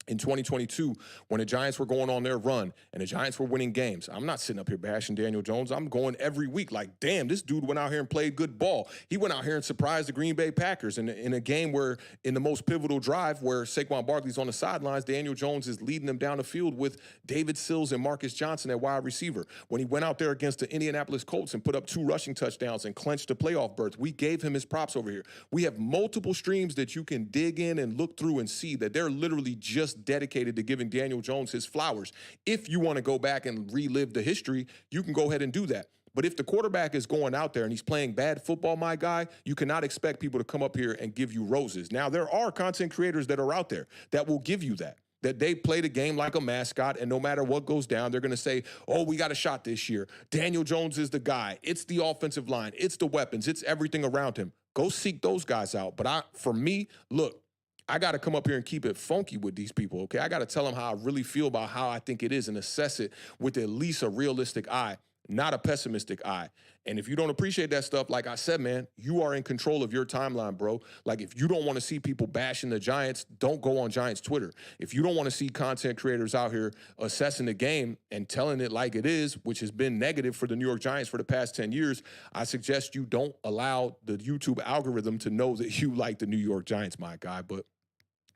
In 2022, when the Giants were going on their run and the Giants were winning games, I'm not sitting up here bashing Daniel Jones. I'm going every week like, damn, this dude went out here and played good ball. He went out here and surprised the Green Bay Packers in a game where, in the most pivotal drive where Saquon Barkley's on the sidelines, Daniel Jones is leading them down the field with David Sills and Marcus Johnson at wide receiver. When he went out there against the Indianapolis Colts and put up 2 rushing touchdowns and clinched the playoff berth, we gave him his props over here. We have multiple streams that you can dig in and look through and see that they're literally just dedicated to giving Daniel Jones his flowers. If you want to go back and relive the history, you can go ahead and do that. But if the quarterback is going out there and he's playing bad football, my guy, you cannot expect people to come up here and give you roses. Now, there are content creators that are out there that will give you that they play the game like a mascot, and no matter what goes down, they're going to say, oh, we got a shot this year. Daniel Jones is the guy. It's the offensive line. It's the weapons. It's everything around him. Go seek those guys out. But for me, look, I got to come up here and keep it funky with these people, okay? I got to tell them how I really feel about how I think it is and assess it with at least a realistic eye, not a pessimistic eye. And if you don't appreciate that stuff, like I said, man, you are in control of your timeline, bro. Like, if you don't want to see people bashing the Giants, don't go on Giants Twitter. If you don't want to see content creators out here assessing the game and telling it like it is, which has been negative for the New York Giants for the past 10 years, I suggest you don't allow the YouTube algorithm to know that you like the New York Giants, my guy. But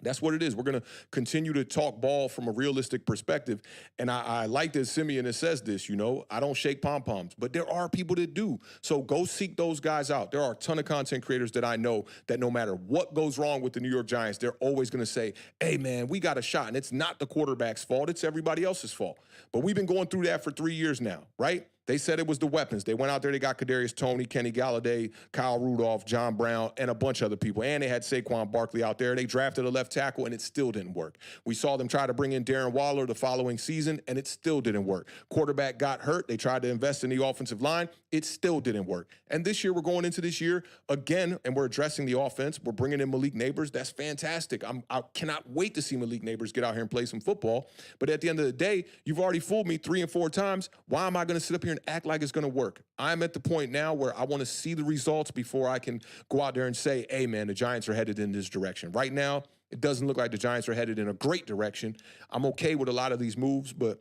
that's what it is. We're going to continue to talk ball from a realistic perspective. And I like that Simeon says this, I don't shake pom-poms, but there are people that do. So go seek those guys out. There are a ton of content creators that I know that no matter what goes wrong with the New York Giants, they're always going to say, hey, man, we got a shot. And it's not the quarterback's fault. It's everybody else's fault. But we've been going through that for 3 years now, right? They said it was the weapons. They went out there, they got Kadarius Toney, Kenny Galladay, Kyle Rudolph, John Brown, and a bunch of other people. And they had Saquon Barkley out there. They drafted a left tackle, and it still didn't work. We saw them try to bring in Darren Waller the following season, and it still didn't work. Quarterback got hurt. They tried to invest in the offensive line. It still didn't work. And this year, we're going into this year again, and we're addressing the offense. We're bringing in Malik Nabers. That's fantastic. I cannot wait to see Malik Nabers get out here and play some football. But at the end of the day, you've already fooled me 3 and 4 times. Why am I going to sit up here and act like it's going to work? I'm at the point now where I want to see the results before I can go out there and say, hey, man, the Giants are headed in this direction. Right now, it doesn't look like the Giants are headed in a great direction. I'm okay with a lot of these moves, but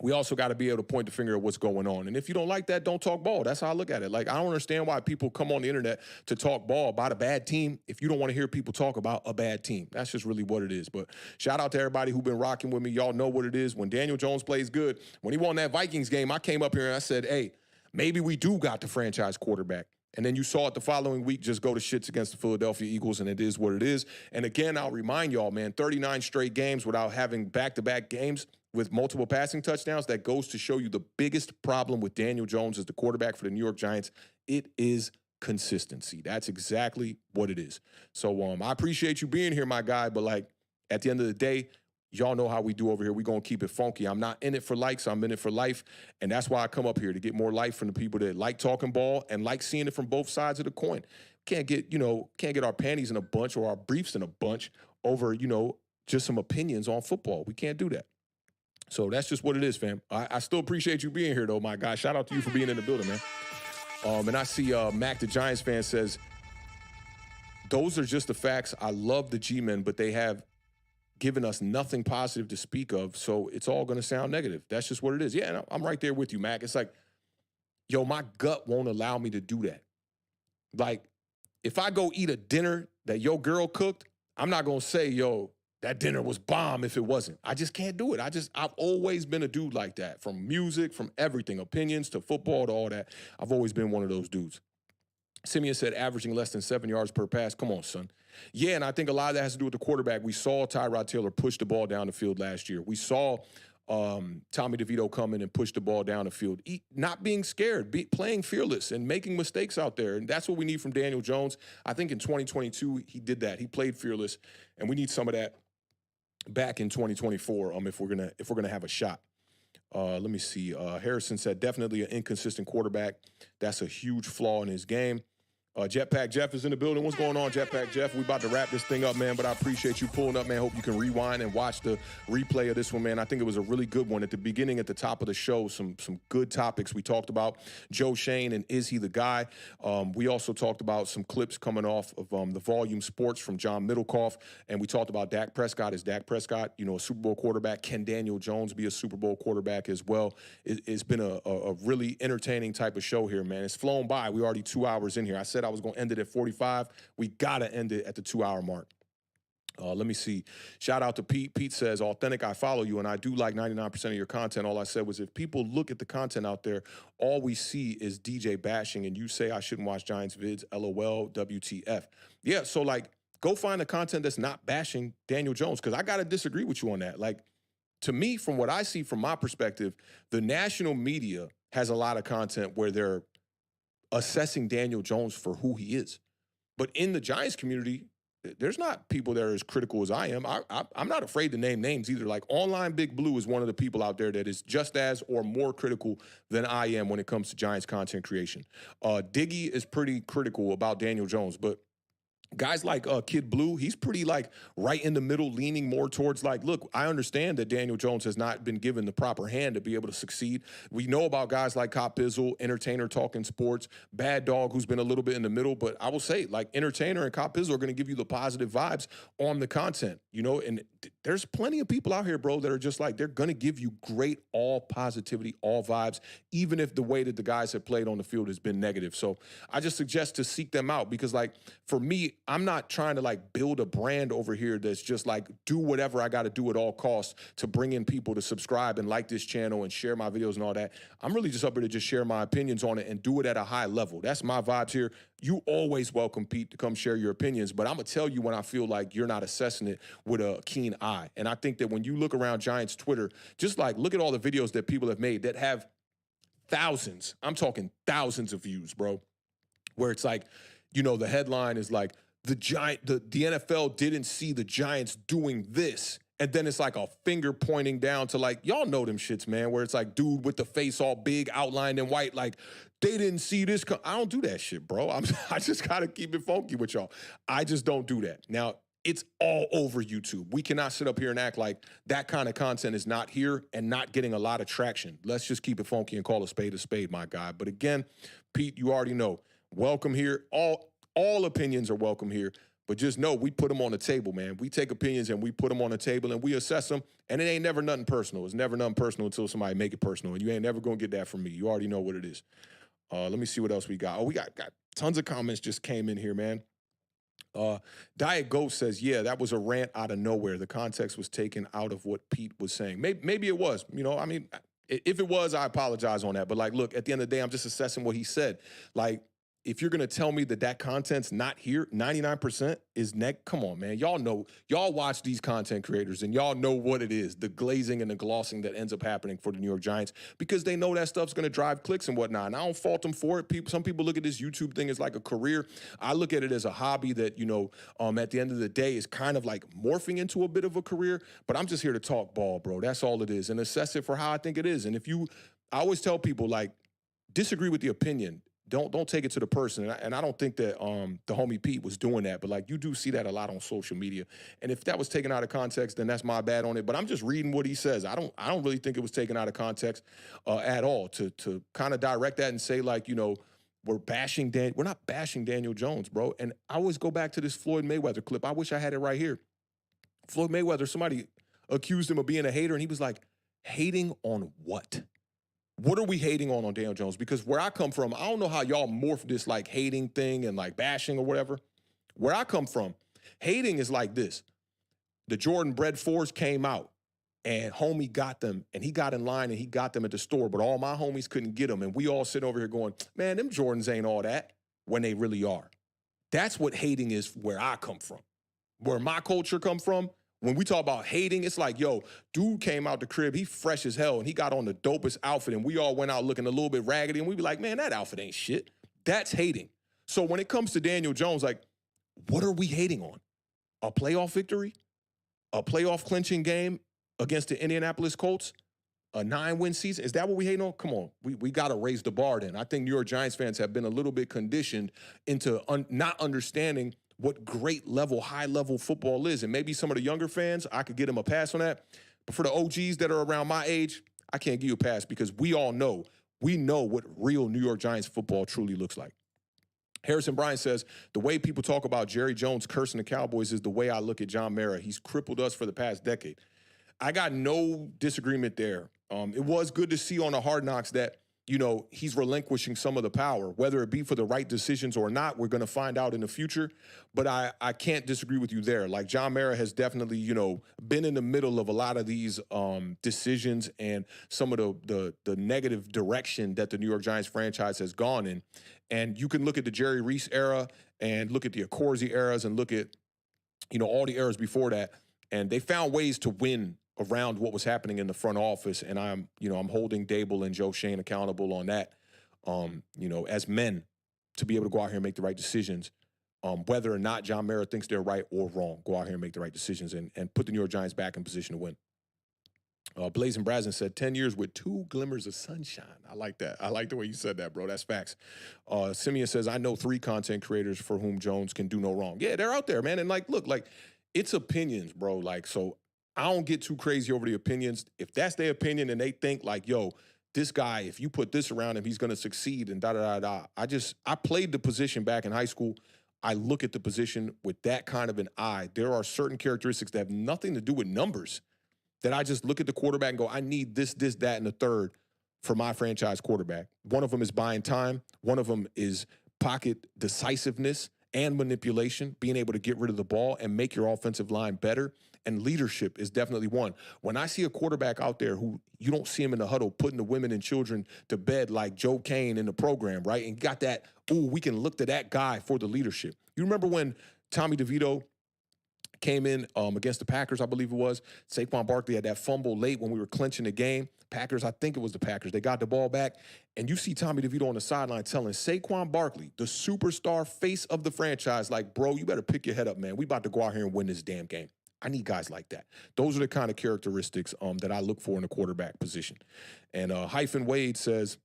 we also got to be able to point the finger at what's going on. And if you don't like that, don't talk ball. That's how I look at it. Like, I don't understand why people come on the internet to talk ball about a bad team if you don't want to hear people talk about a bad team. That's just really what it is. But shout out to everybody who's been rocking with me. Y'all know what it is. When Daniel Jones plays good, when he won that Vikings game, I came up here and I said, hey, maybe we do got the franchise quarterback. And then you saw it the following week just go to shits against the Philadelphia Eagles, and it is what it is. And again, I'll remind y'all, man, 39 straight games without having back-to-back games with multiple passing touchdowns. That goes to show you the biggest problem with Daniel Jones as the quarterback for the New York Giants. It is consistency. That's exactly what it is. So I appreciate you being here, my guy, but like at the end of the day, y'all know how we do over here. We're going to keep it funky. I'm not in it for likes. I'm in it for life. And that's why I come up here, to get more life from the people that like talking ball and like seeing it from both sides of the coin. Can't get our panties in a bunch or our briefs in a bunch over, just some opinions on football. We can't do that. So that's just what it is, fam. I still appreciate you being here, though, my guy. Shout out to you for being in the building, man. And I see Mac, the Giants fan, says, those are just the facts. I love the G-men, but they have given us nothing positive to speak of, so it's all going to sound negative. That's just what it is. Yeah, and I'm right there with you, Mac. It's like, yo, my gut won't allow me to do that. Like, if I go eat a dinner that your girl cooked, I'm not going to say, yo, that dinner was bomb if it wasn't. I just can't do it. I've always been a dude like that, from music, from everything, opinions to football to all that. I've always been one of those dudes. Simeon said averaging less than 7 yards per pass. Come on, son. Yeah, and I think a lot of that has to do with the quarterback. We saw Tyrod Taylor push the ball down the field last year. We saw Tommy DeVito come in and push the ball down the field, not being scared, playing fearless and making mistakes out there. And that's what we need from Daniel Jones. I think in 2022, he did that. He played fearless, and we need some of that back in 2024 if we're gonna have a shot. Let me see. Harrison said definitely an inconsistent quarterback. That's a huge flaw in his game. Jetpack Jeff is in the building. What's going on, Jetpack Jeff? We about to wrap this thing up, man, but I appreciate you pulling up, man. Hope you can rewind and watch the replay of this one, man. I think it was a really good one. At the beginning, at the top of the show, some good topics we talked about. Joe Schoen and is he the guy? We also talked about some clips coming off of the Volume Sports from John Middlecoff, and we talked about Dak Prescott. Is Dak Prescott, a Super Bowl quarterback? Can Daniel Jones be a Super Bowl quarterback as well? It's been a really entertaining type of show here, man. It's flown by. We're already 2 hours in here. I said I was going to end it at 45. We got to end it at the 2 hour mark. Let me see. Shout out to Pete. Pete says, Awthentik, I follow you, and I do like 99% of your content. All I said was if people look at the content out there, all we see is DJ bashing, and you say I shouldn't watch Giants vids, LOL, WTF. Yeah, so, go find the content that's not bashing Daniel Jones, because I got to disagree with you on that. To me, from what I see from my perspective, the national media has a lot of content where they're assessing Daniel Jones for who he is. But in the Giants community, there's not people that are as critical as I am. I'm not afraid to name names either. Online Big Blue is one of the people out there that is just as or more critical than I am when it comes to Giants content creation. Diggy is pretty critical about Daniel Jones, but guys like Kid Blue, he's pretty right in the middle, leaning more towards look, I understand that Daniel Jones has not been given the proper hand to be able to succeed. We know about guys like Cop Bizzle, Entertainer Talking Sports, Bad Dog, who's been a little bit in the middle, but I will say Entertainer and Cop Bizzle are going to give you the positive vibes on the content, and there's plenty of people out here, bro, that are just they're going to give you great all positivity, all vibes, even if the way that the guys have played on the field has been negative. So I just suggest to seek them out because for me, I'm not trying to build a brand over here that's just do whatever I got to do at all costs to bring in people to subscribe and like this channel and share my videos and all that. I'm really just up here to just share my opinions on it and do it at a high level. That's my vibes here. You always welcome, Pete, to come share your opinions, but I'm going to tell you when I feel like you're not assessing it with a keen eye. And I think that when you look around Giants Twitter, just look at all the videos that people have made that have thousands, I'm talking thousands of views, bro, where it's the headline is the NFL didn't see the Giants doing this. And then it's a finger pointing down to y'all know them shits, man, where it's dude with the face all big, outlined in white, they didn't see this. I don't do that shit, bro. I just got to keep it funky with y'all. I just don't do that. Now, it's all over YouTube. We cannot sit up here and act like that kind of content is not here and not getting a lot of traction. Let's just keep it funky and call a spade, my guy. But again, Pete, you already know. Welcome here. All opinions are welcome here. But just know we put them on the table, man. We take opinions and we put them on the table and we assess them. And it ain't never nothing personal. It's never nothing personal until somebody make it personal. And you ain't never going to get that from me. You already know what it is. Let me see what else we got. Oh, we got tons of comments just came in here, man. Diet Ghost says, yeah, that was a rant out of nowhere. The context was taken out of what Pete was saying. Maybe it was. If it was, I apologize on that. But look, at the end of the day, I'm just assessing what he said. if you're gonna tell me that that content's not here, 99% is come on, man. Y'all know, y'all watch these content creators and y'all know what it is, the glazing and the glossing that ends up happening for the New York Giants, because they know that stuff's gonna drive clicks and whatnot. And I don't fault them for it. Some people look at this YouTube thing as like a career. I look at it as a hobby that, at the end of the day is kind of like morphing into a bit of a career. But I'm just here to talk ball, bro. That's all it is, and assess it for how I think it is. And I always tell people, like, disagree with the opinion. Don't take it to the person. And I don't think that the homie Pete was doing that, but like you do see that a lot on social media. And if that was taken out of context, then that's my bad on it. But I'm just reading what he says. I don't really think it was taken out of context at all to kind of direct that and say, like, we're not bashing Daniel Jones, bro. And I always go back to this Floyd Mayweather clip. I wish I had it right here. Floyd Mayweather, somebody accused him of being a hater, and he was like, hating on what? What are we hating on Daniel Jones? Because where I come from, I don't know how y'all morph this like hating thing and like bashing or whatever. Where I come from, hating is like this. The Jordan Bred 4s came out and homie got them, and he got in line and he got them at the store, but all my homies couldn't get them. And we all sit over here going, man, them Jordans ain't all that, when they really are. That's what hating is where I come from. Where my culture come from, when we talk about hating, it's like, yo, dude came out the crib, he fresh as hell, and he got on the dopest outfit, and we all went out looking a little bit raggedy, and we be like, man, that outfit ain't shit. That's hating. So when it comes to Daniel Jones, like, what are we hating on? A playoff victory? A playoff clinching game against the Indianapolis Colts? A 9-win season? Is that what we hating on? Come on, we got to raise the bar then. I think New York Giants fans have been a little bit conditioned into not understanding what great level, high level football is. And maybe some of the younger fans, I could get them a pass on that. But for the OGs that are around my age, I can't give you a pass, because we know what real New York Giants football truly looks like. Harrison Bryant says, the way people talk about Jerry Jones cursing the Cowboys is the way I look at John Mara. He's crippled us for the past decade. I got no disagreement there. It was good to see on the Hard Knocks that, he's relinquishing some of the power, whether it be for the right decisions or not. We're going to find out in the future. But I can't disagree with you there. Like, John Mara has definitely, been in the middle of a lot of these decisions and some of the negative direction that the New York Giants franchise has gone in. And you can look at the Jerry Reese era and look at the Accorsi eras and look at, all the eras before that. And they found ways to win around what was happening in the front office. And I'm holding Dable and Joe Schoen accountable on that, as men, to be able to go out here and make the right decisions, whether or not John Mara thinks they're right or wrong. Go out here and make the right decisions and put the New York Giants back in position to win. Blazing Brazen said 10 years with 2 glimmers of sunshine. I like that. I like the way you said that, bro. That's facts. Simeon says, I know 3 content creators for whom Jones can do no wrong. Yeah, they're out there, man. And like, look, like, it's opinions, bro. Like, so I don't get too crazy over the opinions. If that's their opinion and they think like, yo, this guy, if you put this around him, he's going to succeed and da-da-da-da. I played the position back in high school. I look at the position with that kind of an eye. There are certain characteristics that have nothing to do with numbers that I just look at the quarterback and go, I need this, that, and the third for my franchise quarterback. One of them is buying time. One of them is pocket decisiveness and manipulation, being able to get rid of the ball and make your offensive line better. And leadership is definitely one. When I see a quarterback out there who you don't see him in the huddle putting the women and children to bed like Joe Kane in the program, right? And got that, ooh, we can look to that guy for the leadership. You remember when Tommy DeVito came in against the Packers, I believe it was. Saquon Barkley had that fumble late when we were clinching the game. Packers, I think it was the Packers. They got the ball back. And you see Tommy DeVito on the sideline telling Saquon Barkley, the superstar face of the franchise, like, bro, you better pick your head up, man. We about to go out here and win this damn game. I need guys like that. Those are the kind of characteristics that I look for in a quarterback position. And Hyphen Wade says,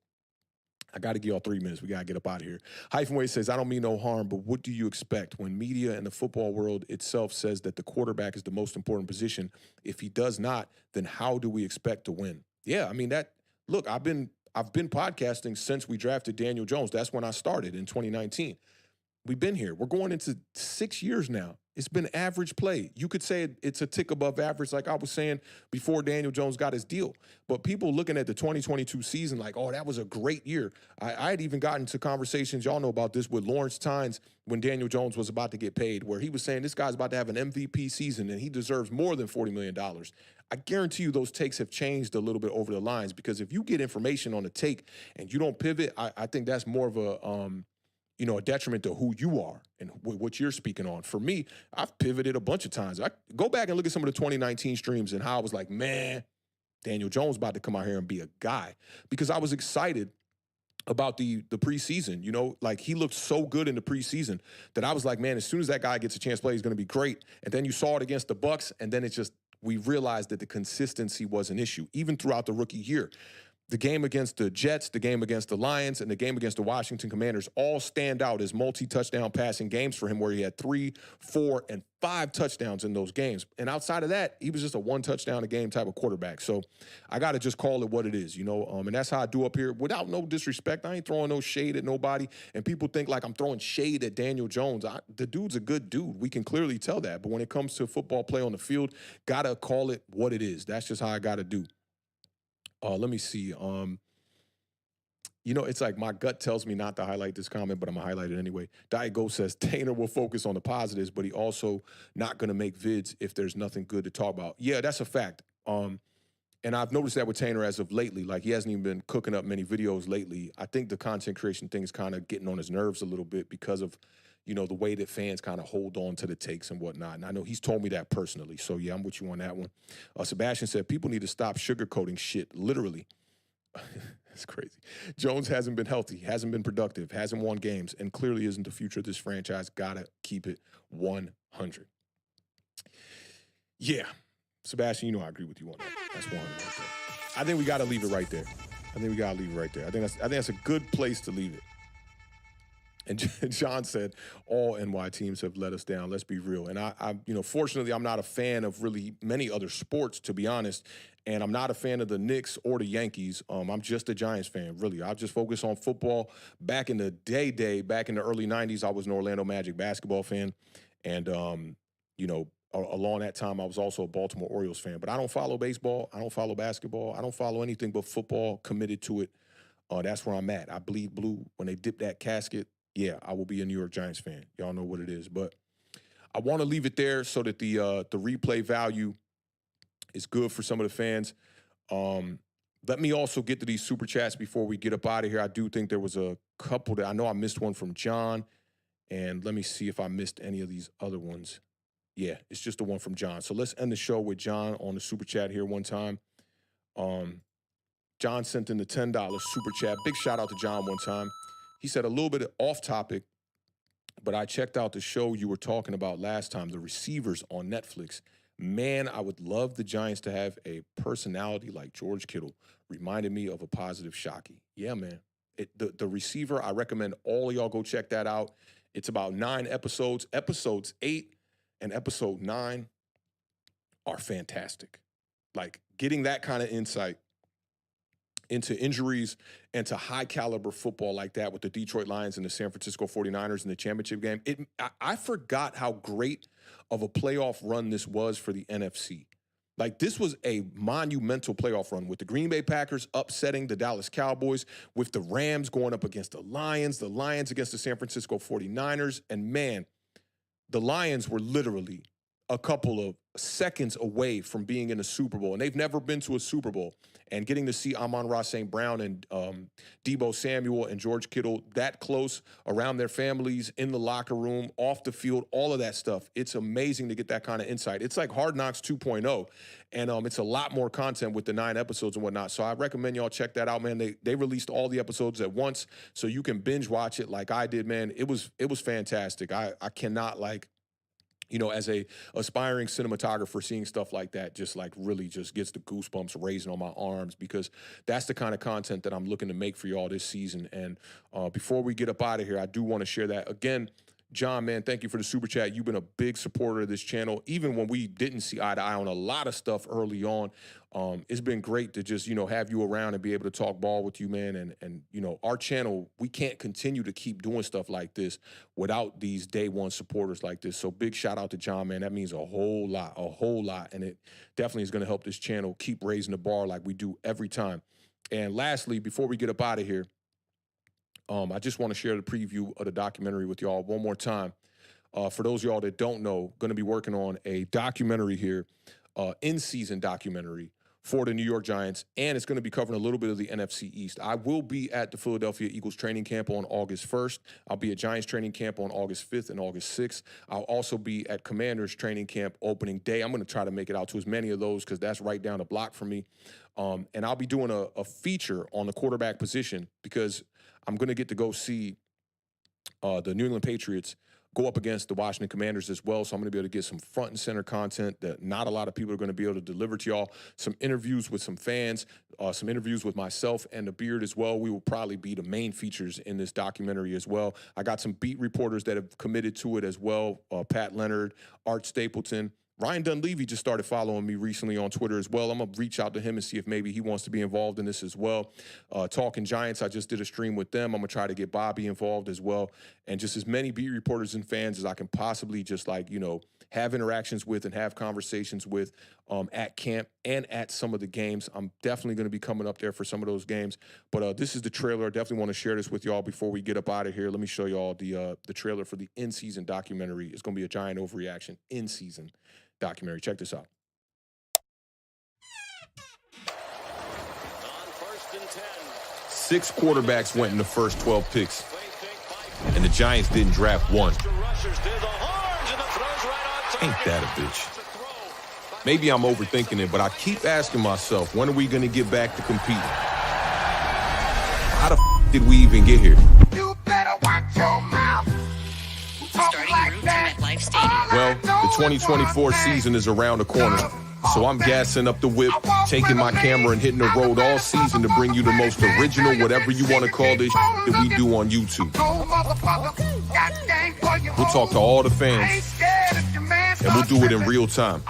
I got to give y'all 3 minutes. We got to get up out of here. Hyphen Wade says, I don't mean no harm, but what do you expect when media and the football world itself says that the quarterback is the most important position? If he does not, then how do we expect to win? Yeah, I mean, look, I've been podcasting since we drafted Daniel Jones. That's when I started in 2019. We've been here. We're going into 6 years now. It's been average play. You could say it's a tick above average, like I was saying before Daniel Jones got his deal. But people looking at the 2022 season like, oh, that was a great year. I had even gotten to conversations, y'all know about this, with Lawrence Tynes when Daniel Jones was about to get paid, where he was saying this guy's about to have an MVP season and he deserves more than $40 million. I guarantee you those takes have changed a little bit over the lines, because if you get information on a take and you don't pivot, I think that's more of a a detriment to who you are and what you're speaking on. For me, I've pivoted a bunch of times. I go back and look at some of the 2019 streams and how I was like, man, Daniel Jones about to come out here and be a guy, because I was excited about the preseason. Like, he looked so good in the preseason that I was like, man, as soon as that guy gets a chance to play, he's going to be great. And then you saw it against the Bucs, and then we realized that the consistency was an issue, even throughout the rookie year. The game against the Jets, the game against the Lions, and the game against the Washington Commanders all stand out as multi-touchdown passing games for him, where he had 3, 4, and 5 touchdowns in those games. And outside of that, he was just a 1 touchdown a game type of quarterback. So I got to just call it what it is, and that's how I do up here. Without no disrespect, I ain't throwing no shade at nobody. And people think like I'm throwing shade at Daniel Jones. The dude's a good dude. We can clearly tell that. But when it comes to football play on the field, got to call it what it is. That's just how I got to do. Let me see. It's like my gut tells me not to highlight this comment, but I'm going to highlight it anyway. Diet Go says, Tanner will focus on the positives, but he also not going to make vids if there's nothing good to talk about. Yeah, that's a fact. And I've noticed that with Tanner as of lately. Like, he hasn't even been cooking up many videos lately. I think the content creation thing is kind of getting on his nerves a little bit because of, the way that fans kind of hold on to the takes and whatnot. And I know he's told me that personally. So, yeah, I'm with you on that one. Sebastian said, people need to stop sugarcoating shit, literally. It's crazy. Jones hasn't been healthy, hasn't been productive, hasn't won games, and clearly isn't the future of this franchise. Gotta keep it 100. Yeah. Sebastian, I agree with you on that. That's 100 right there. I think we got to leave it right there. I think that's a good place to leave it. And John said, all NY teams have let us down. Let's be real. And I fortunately, I'm not a fan of really many other sports, to be honest. And I'm not a fan of the Knicks or the Yankees. I'm just a Giants fan, really. I just focus on football. Back in the back in the early 90s, I was an Orlando Magic basketball fan. And, along that time, I was also a Baltimore Orioles fan. But I don't follow baseball. I don't follow basketball. I don't follow anything but football, committed to it. That's where I'm at. I bleed blue. When they dip that casket, yeah, I will be a New York Giants fan. Y'all know what it is. But I want to leave it there so that the replay value is good for some of the fans. Let me also get to these super chats before we get up out of here. I do think there was a couple that I know I missed one from John. And let me see if I missed any of these other ones. Yeah, it's just the one from John. So let's end the show with John on the super chat here one time. John sent in the $10 super chat. Big shout out to John one time. He said, a little bit off topic, but I checked out the show you were talking about last time, The Receivers on Netflix. Man, I would love the Giants to have a personality like George Kittle. Reminded me of a positive Shockey. Yeah, man. The Receiver, I recommend all of y'all go check that out. It's about 9 episodes. Episodes 8 and episode 9 are fantastic. Like, getting that kind of insight into injuries and to high caliber football like that with the Detroit Lions and the San Francisco 49ers in the championship game. I forgot how great of a playoff run this was for the NFC. Like, this was a monumental playoff run with the Green Bay Packers upsetting the Dallas Cowboys, with the Rams going up against the Lions against the San Francisco 49ers. And man, the Lions were literally a couple of seconds away from being in a Super Bowl, and they've never been to a Super Bowl. And getting to see Amon-Ra St. Brown and Deebo Samuel and George Kittle that close around their families, in the locker room, off the field, all of that stuff. It's amazing to get that kind of insight. It's like Hard Knocks 2.0, and it's a lot more content with the 9 episodes and whatnot. So I recommend y'all check that out, man. They released all the episodes at once, so you can binge watch it like I did, man. It was fantastic. I cannot, like, as a aspiring cinematographer, seeing stuff like that just like really just gets the goosebumps raising on my arms, because that's the kind of content that I'm looking to make for y'all this season. And before we get up out of here, I do want to share that. Again, John, man, thank you for the super chat. You've been a big supporter of this channel, even when we didn't see eye to eye on a lot of stuff early on. It's been great to just, have you around and be able to talk ball with you, man. And our channel, we can't continue to keep doing stuff like this without these day one supporters like this. So big shout out to John, man. That means a whole lot. And it definitely is going to help this channel keep raising the bar like we do every time. And lastly, before we get up out of here, I just want to share the preview of the documentary with y'all one more time. For those of y'all that don't know, going to be working on a documentary here, in-season documentary for the New York Giants, and it's going to be covering a little bit of the NFC East. I will be at the Philadelphia Eagles training camp on August 1st. I'll be at Giants training camp on August 5th and August 6th. I'll also be at Commanders training camp opening day. I'm going to try to make it out to as many of those because that's right down the block for me. And I'll be doing a feature on the quarterback position because I'm going to get to go see the New England Patriots go up against the Washington Commanders as well. So I'm going to be able to get some front and center content that not a lot of people are going to be able to deliver to y'all. Some interviews with some fans, some interviews with myself and the Beard as well. We will probably be the main features in this documentary as well. I got some beat reporters that have committed to it as well. Pat Leonard, Art Stapleton. Ryan Dunleavy just started following me recently on Twitter as well. I'm going to reach out to him and see if maybe he wants to be involved in this as well. Talking Giants, I just did a stream with them. I'm going to try to get Bobby involved as well. And just as many beat reporters and fans as I can possibly just have interactions with and have conversations with at camp and at some of the games. I'm definitely going to be coming up there for some of those games. But this is the trailer. I definitely want to share this with y'all before we get up out of here. Let me show y'all the trailer for the in-season documentary. It's going to be a Giant Overreaction in-season documentary. Check this out. On 1st and 10. 6 quarterbacks went in the first 12 picks, and the Giants didn't draft one. Ain't that a bitch? Maybe I'm overthinking it, but I keep asking myself, when are we going to get back to competing? How the did we even get here? You better watch your mouth. Starting route to MetLife Stadium. Well, the 2024 season is around the corner, so I'm gassing up the whip, taking my camera and hitting the road all season to bring you the most original, whatever you want to call this that we do on YouTube. We'll talk to all the fans, and we'll do it in real time.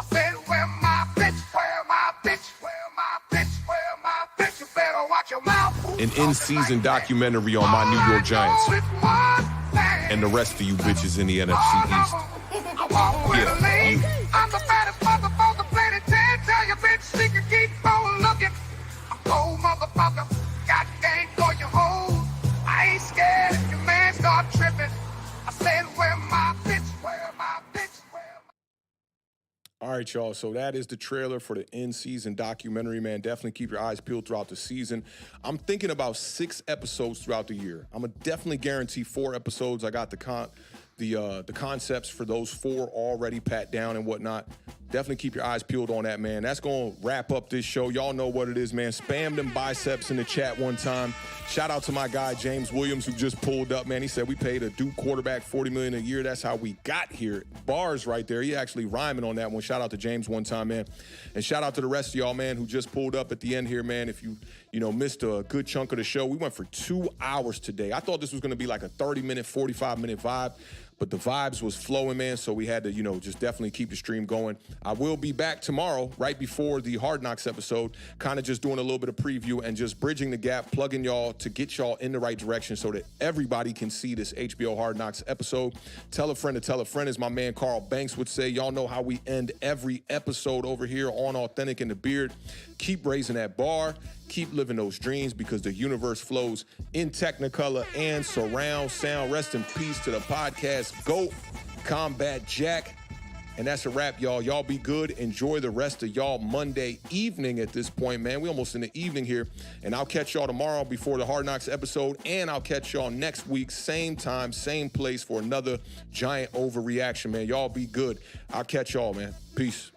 An in-season documentary on my New York Giants and the rest of you bitches in the NFC East. Yeah, you. I'm the baddest motherfucker, planet 10. Tell your bitch she can keep on looking. I'm cold motherfucker, got game for your hole. I ain't scared if your man start tripping. I said, where my bitch, where my bitch, where my... All right, y'all. So that is the trailer for the in-season documentary, man. Definitely keep your eyes peeled throughout the season. I'm thinking about 6 episodes throughout the year. I'm gonna definitely guarantee 4 episodes. I got the concepts for those 4 already pat down and whatnot. Definitely keep your eyes peeled on that, man. That's going to wrap up this show. Y'all know what it is, man. Spam them biceps in the chat one time. Shout out to my guy, James Williams, who just pulled up, man. He said we paid a Duke quarterback $40 million a year. That's how we got here. Bars right there. He actually rhyming on that one. Shout out to James one time, man. And shout out to the rest of y'all, man, who just pulled up at the end here, man. If you missed a good chunk of the show, we went for 2 hours today. I thought this was going to be like a 30-minute, 45-minute vibe. But the vibes was flowing, man, so we had to, just definitely keep the stream going. I will be back tomorrow, right before the Hard Knocks episode, kind of just doing a little bit of preview and just bridging the gap, plugging y'all to get y'all in the right direction so that everybody can see this HBO Hard Knocks episode. Tell a friend to tell a friend, as my man Carl Banks would say. Y'all know how we end every episode over here on Awthentik and the Beard. Keep raising that bar. Keep living those dreams because the universe flows in Technicolor and surround sound. Rest in peace to the podcast GOAT, Combat Jack. And that's a wrap, y'all. Y'all be good. Enjoy the rest of y'all Monday evening at this point, man. We almost in the evening here. And I'll catch y'all tomorrow before the Hard Knocks episode. And I'll catch y'all next week, same time, same place for another Giant Overreaction, man. Y'all be good. I'll catch y'all, man. Peace.